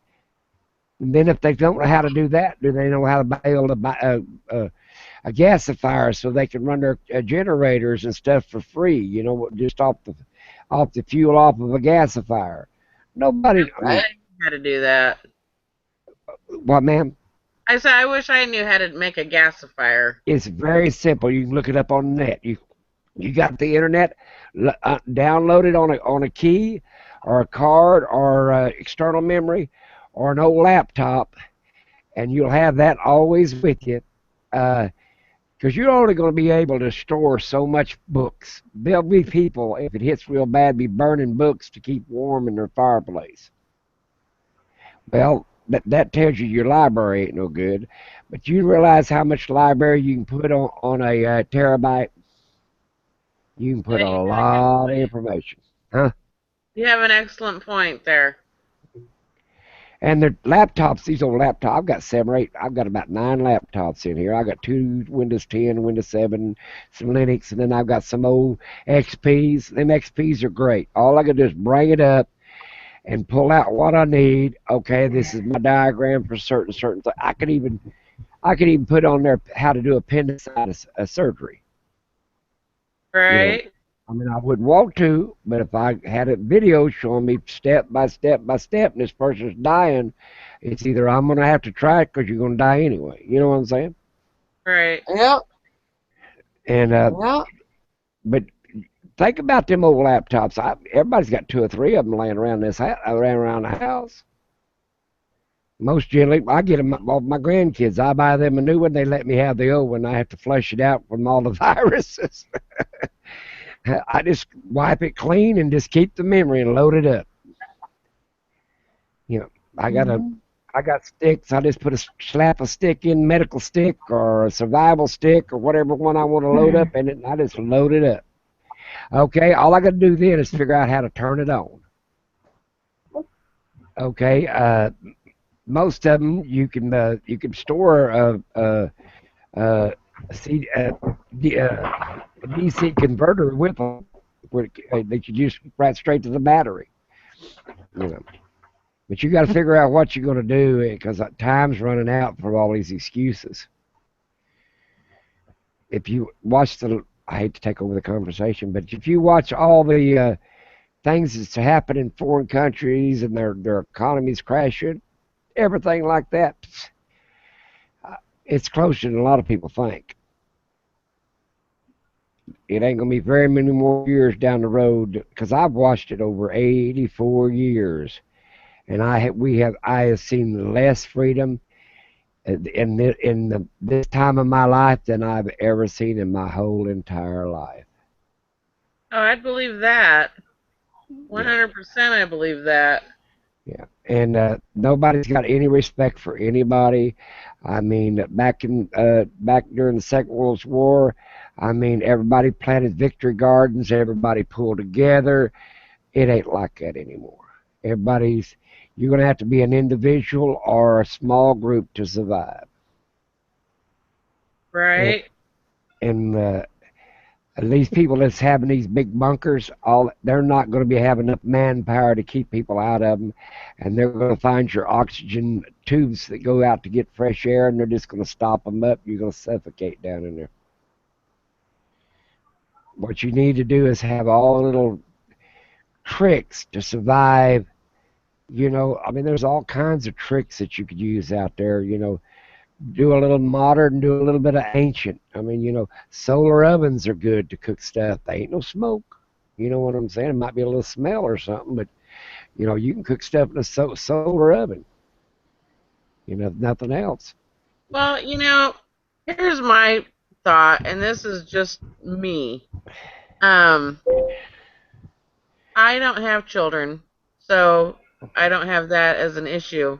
And then if they don't know how to do that, do they know how to build a gasifier so they can run their generators and stuff for free? Just off the fuel off of a gasifier. Nobody. I I mean, knew how to do that. what, ma'am? I said I wish I knew how to make a gasifier. It's very simple. You can look it up on the net. You got the internet, download it on a key or a card or external memory or an old laptop, and you'll have that always with you. Because you're only going to be able to store so much books. There'll be people, if it hits real bad, be burning books to keep warm in their fireplace. Well, that tells you your library ain't no good. But you realize how much library you can put on a terabyte? You can put a lot of information. Huh? You have an excellent point there. And the laptops, these old laptops, I've got 7 or 8, I've got about 9 laptops in here. I got 2 Windows 10, Windows 7, some Linux, and then I've got some old XPs. Them XPs are great. All I got to do is bring it up and pull out what I need. Okay, this is my diagram for certain things. I could even put on there how to do appendicitis surgery. Right. You know, I mean, I wouldn't want to, but if I had a video showing me step by step by step, and this person's dying, it's either I'm going to have to try it because you're going to die anyway. You know what I'm saying? Right. Yep. And Yep. but think about them old laptops. Everybody's got 2 or 3 of them laying around around the house. Most generally, I get them off my grandkids. I buy them a new one. They let me have the old one. I have to flush it out from all the viruses. I just wipe it clean and just keep the memory and load it up. You know, I got sticks. I just slap a stick in, medical stick or a survival stick or whatever one I want to load up in it, and I just load it up. Okay, all I got to do then is figure out how to turn it on. Okay, most of them you can store a DC converter with them that you just right straight to the battery. You know, but you got to figure out what you're going to do because time's running out for all these excuses. If you watch I hate to take over the conversation, but if you watch all the things that's happening in foreign countries and their economies crashing, everything like that, it's closer than a lot of people think. It ain't gonna be very many more years down the road because I've watched it over 84 years, and I have seen less freedom in this time of my life than I've ever seen in my whole entire life. Oh, I believe that. 100% I believe that. Yeah, and nobody's got any respect for anybody. I mean, back during the Second World War, I mean, everybody planted victory gardens. Everybody pulled together. It ain't like that anymore. You're gonna have to be an individual or a small group to survive. Right. And these people that's having these big bunkers, they're not going to be having enough manpower to keep people out of them, and they're going to find your oxygen tubes that go out to get fresh air, and they're just going to stop them up. You're going to suffocate down in there. What you need to do is have all little tricks to survive. You know, I mean, there's all kinds of tricks that you could use out there. You know, do a little modern, do a little bit of ancient. I mean, you know, solar ovens are good to cook stuff. They ain't no smoke. You know what I'm saying? It might be a little smell or something, but, you know, you can cook stuff in a solar oven. You know, nothing else. Well, you know, here's my thought, and this is just me. I don't have children, so I don't have that as an issue.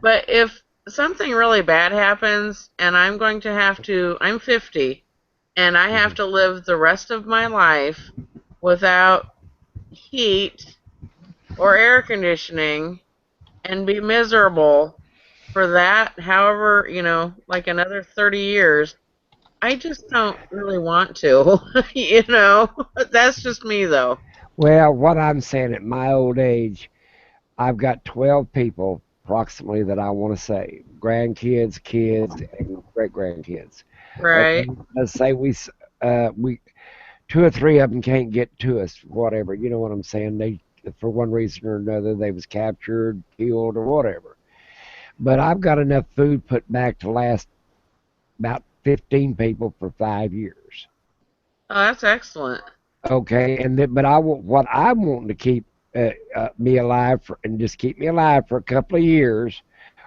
But if something really bad happens and I'm 50, and I have to live the rest of my life without heat or air conditioning and be miserable for that, however, you know, like another 30 years, I just don't really want to. You know, that's just me though. Well, what I'm saying at my old age, I've got 12 people approximately that I want to save. Grandkids, kids, and great grandkids. Right. Okay, let's say we 2 or 3 of them can't get to us, whatever. You know what I'm saying? They, for one reason or another, they was captured, killed, or whatever. But I've got enough food put back to last about 15 people for 5 years. Oh, that's excellent. Okay, and then, but what I'm wanting to keep me alive for, and just keep me alive for a couple of years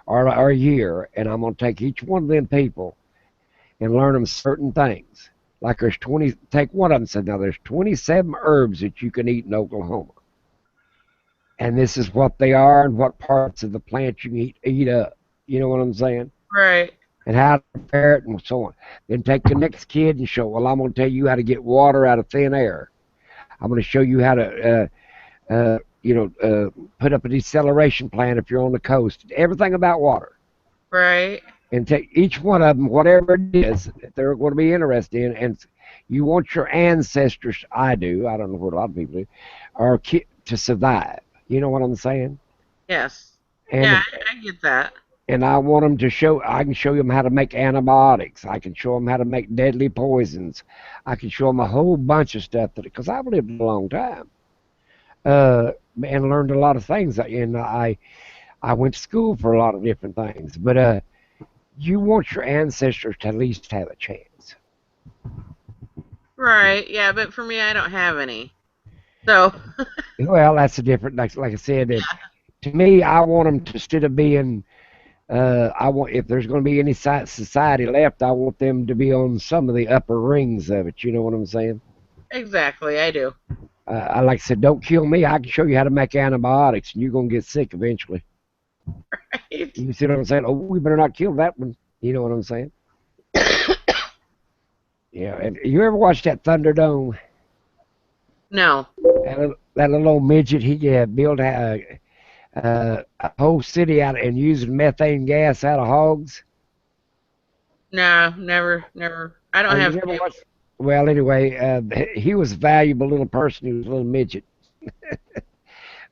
or a year, and I'm gonna take each one of them people and learn them certain things. Like there's 20. Take one of them. Said now there's 27 herbs that you can eat in Oklahoma, and this is what they are and what parts of the plant you can eat up. You know what I'm saying? Right. And how to prepare it and so on. Then take the next kid and show. Well, I'm gonna tell you how to get water out of thin air. I'm gonna show you how to put up a deceleration plan if you're on the coast. Everything about water. Right. And take each one of them, whatever it is that they're going to be interested in, and you want your ancestors. I do. I don't know what a lot of people do, are to survive. You know what I'm saying? Yes. And Yeah, I get that. and I want them to show. I can show them how to make antibiotics. I can show them how to make deadly poisons. I can show them a whole bunch of stuff because I've lived a long time. And learned a lot of things. And I went to school for a lot of different things. But you want your ancestors to at least have a chance. Right. Yeah, but for me, I don't have any. So. Well, that's a different. Like I said, to me, I want them to, instead of being, if there's going to be any society left, I want them to be on some of the upper rings of it. You know what I'm saying? Exactly, I do. I like I said, don't kill me. I can show you how to make antibiotics, and you're going to get sick eventually. Right. You see what I'm saying? Oh, we better not kill that one. You know what I'm saying? Yeah. And you ever watched that Thunderdome? No. That little old midget, he built a whole city out and using methane gas out of hogs. No, never. I don't have. Well, anyway, he was a valuable little person. He was a little midget.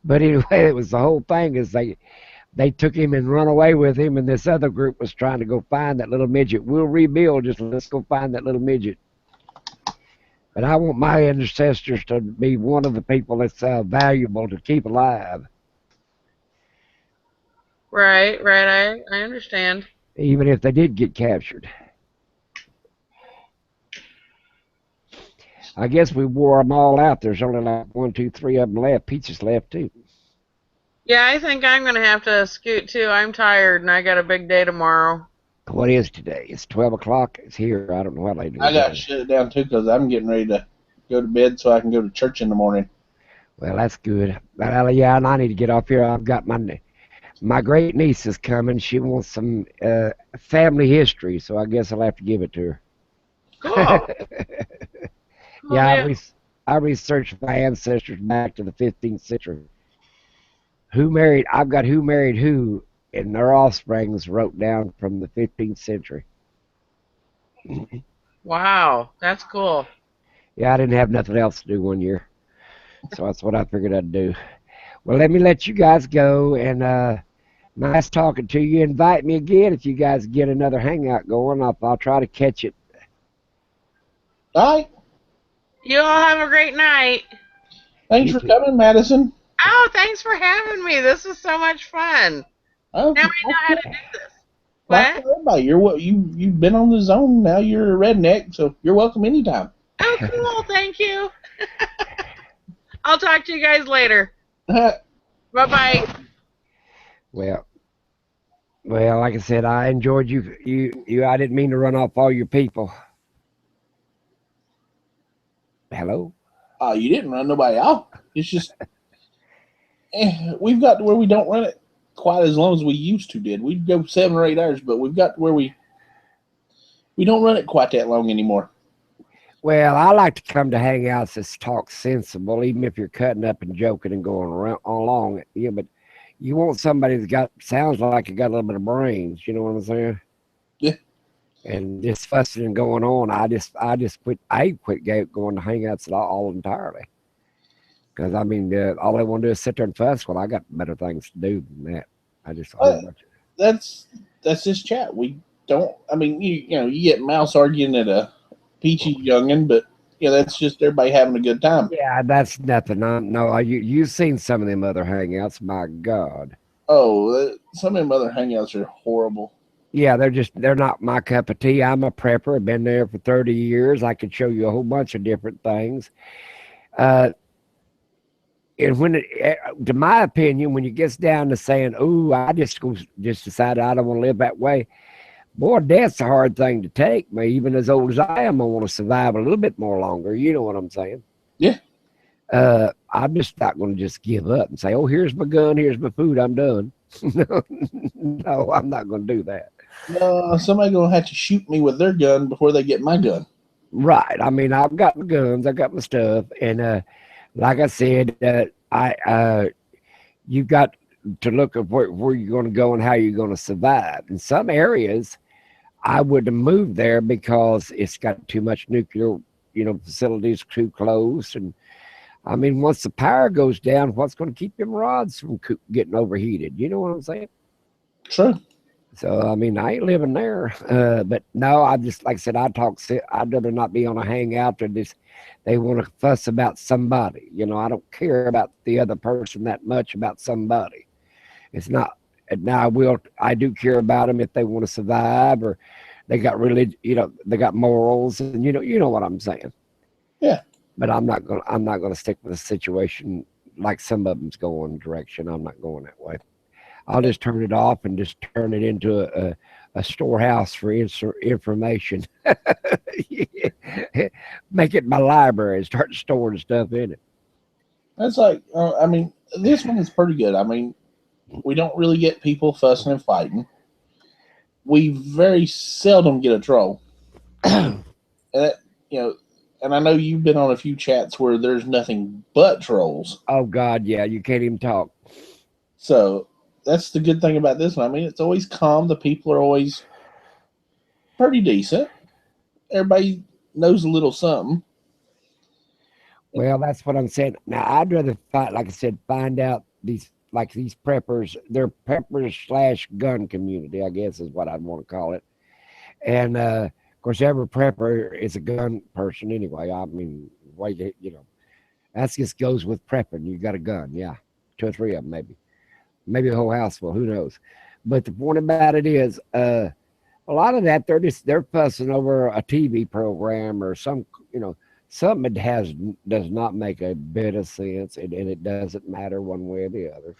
But anyway, it was the whole thing is they took him and run away with him, and this other group was trying to go find that little midget. We'll rebuild, just let's go find that little midget. But I want my ancestors to be one of the people that's valuable to keep alive. Right. I understand. Even if they did get captured. I guess we wore them all out. There's only like 1, 2, 3 of them left. Peaches left too. Yeah, I think I'm going to have to scoot too. I'm tired and I got a big day tomorrow. What is today? It's 12 o'clock. It's here. I don't know what I do. I got to shut it down too because I'm getting ready to go to bed so I can go to church in the morning. Well, that's good. Yeah, and I need to get off here. I've got my great niece is coming. She wants some family history, so I guess I'll have to give it to her. Cool. Yeah, I researched my ancestors back to the 15th century. I've got who married who, and their offsprings wrote down from the 15th century. Wow, that's cool. Yeah, I didn't have nothing else to do one year, so that's what I figured I'd do. Well, let me let you guys go, and nice talking to you. Invite me again if you guys get another hangout going. I'll try to catch it. All right. You all have a great night. Thanks for coming, Madison. Oh, thanks for having me. This is so much fun. Oh, now we know how to do this. What? Everybody, you've been on the zone. Now you're a redneck, so you're welcome anytime. Oh, cool. Thank you. I'll talk to you guys later. Bye-bye. Well, like I said, I enjoyed you. I didn't mean to run off all your people. Hello? You didn't run nobody off. It's just we've got to where we don't run it quite as long as we used to did. We'd go 7 or 8 hours, but we've got to where we don't run it quite that long anymore. Well, I like to come to hangouts that talk sensible, even if you're cutting up and joking and going around along. Yeah, but you want somebody that sounds like you got a little bit of brains. You know what I'm saying? Yeah. And this fussing and going on, I quit going to hangouts all entirely. Because I mean, all they want to do is sit there and fuss. Well, I got better things to do than that. That's this chat. We don't. I mean, you get Mouse arguing at a peachy youngin, but that's just everybody having a good time. Yeah, that's nothing. You've seen some of them other hangouts. My God. Oh, some of them other hangouts are horrible. Yeah, they're not my cup of tea. I'm a prepper. I've been there for 30 years. I could show you a whole bunch of different things. Uh, and to my opinion, when it gets down to saying, "Oh, just decided I don't want to live that way," boy, that's a hard thing to take. Man, even as old as I am, I want to survive a little bit more longer. You know what I'm saying? Yeah. I'm just not going to just give up and say, "Oh, here's my gun, here's my food, I'm done." No, I'm not going to do that. No, somebody gonna have to shoot me with their gun before they get my gun. Right. I mean, I've got my guns, I got my stuff, and like I said, you've got to look at where you're going to go and how you're going to survive. In some areas, I wouldn't moved there because it's got too much nuclear, facilities too close. And I mean, once the power goes down, what's going to keep them rods from getting overheated? You know what I'm saying? True. So I mean, I ain't living there. But no, I just like I said, I'd rather not be on a hangout or this. They want to fuss about somebody. I don't care about the other person that much about somebody. It's not. Now I do care about them if they want to survive or they got really, they got morals, and you know what I'm saying. Yeah. But I'm not gonna stick with a situation like some of them's going direction. I'm not going that way. I'll just turn it off and just turn it into a storehouse for information. Make it my library and start storing stuff in it. That's like, I mean, this one is pretty good. I mean, we don't really get people fussing and fighting. We very seldom get a troll. And that, and I know you've been on a few chats where there's nothing but trolls. Oh God, yeah, you can't even talk. So that's the good thing about this one. I mean, it's always calm. The people are always pretty decent. Everybody knows a little something. Well, that's what I'm saying. Now, I'd rather like I said, find out these preppers. They're preppers / gun community, I guess is what I'd want to call it. And of course, every prepper is a gun person anyway. I mean, that just goes with prepping. You got a gun, yeah, 2 or 3 of them maybe the whole house full. Who knows? But the point about it is, a lot of that they're fussing over a TV program or something that does not make a bit of sense, and it doesn't matter one way or the other.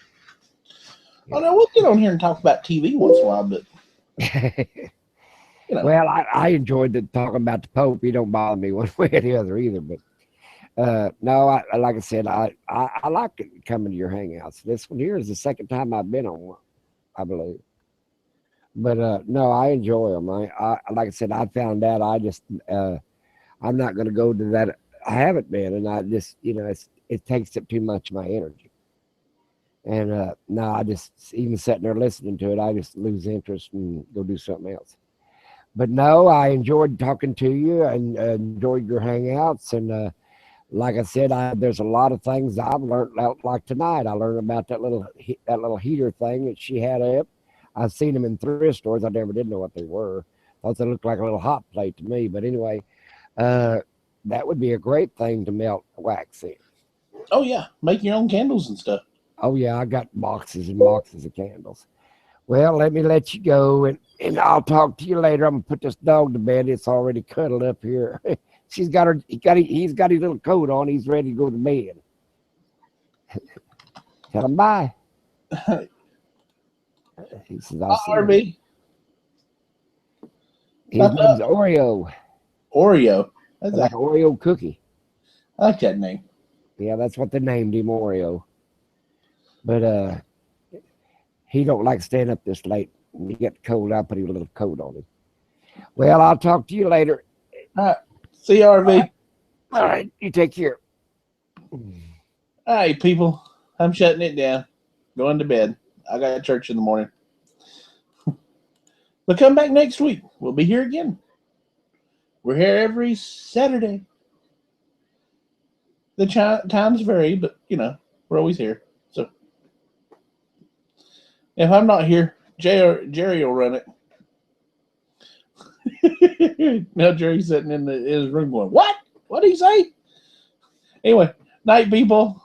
Oh no, we'll get on here and talk about TV once in a while, but Well, I enjoyed talking about the Pope. He don't bother me one way or the other either. But no, like I said, I like coming to your hangouts. This one here is the second time I've been on one, I believe. But no, I enjoy them. I like I said, I found out I just I'm not going to go to that. I haven't been, and I just it takes up too much of my energy. And no, I just even sitting there listening to it, I just lose interest and go do something else. But no, I enjoyed talking to you and enjoyed your hangouts. And like I said, there's a lot of things I've learned. Like tonight, I learned about that little heater thing that she had up. I've seen them in thrift stores. I never did know what they were. Thought they looked like a little hot plate to me. But anyway, that would be a great thing to melt wax in. Oh yeah, make your own candles and stuff. Oh yeah, I got boxes and boxes of candles. Well, let me let you go, and I'll talk to you later. I'm gonna put this dog to bed. It's already cuddled up here. He's got his little coat on. He's ready to go to bed. Tell him bye. He says, "I'll see you." His name's Oreo. Oreo. That's like an Oreo cookie. I like that name. Yeah, that's what they named him, Oreo. But he don't like staying up this late. When he get cold, I'll put a little coat on him. Well, I'll talk to you later. All right. See you, RV. All right. You take care. All right, people. I'm shutting it down. Going to bed. I got church in the morning. But come back next week. We'll be here again. We're here every Saturday. The times vary, but, we're always here. So if I'm not here, Jerry will run it. Now Jerry's sitting in his room going, what? What did he say? Anyway, night, people.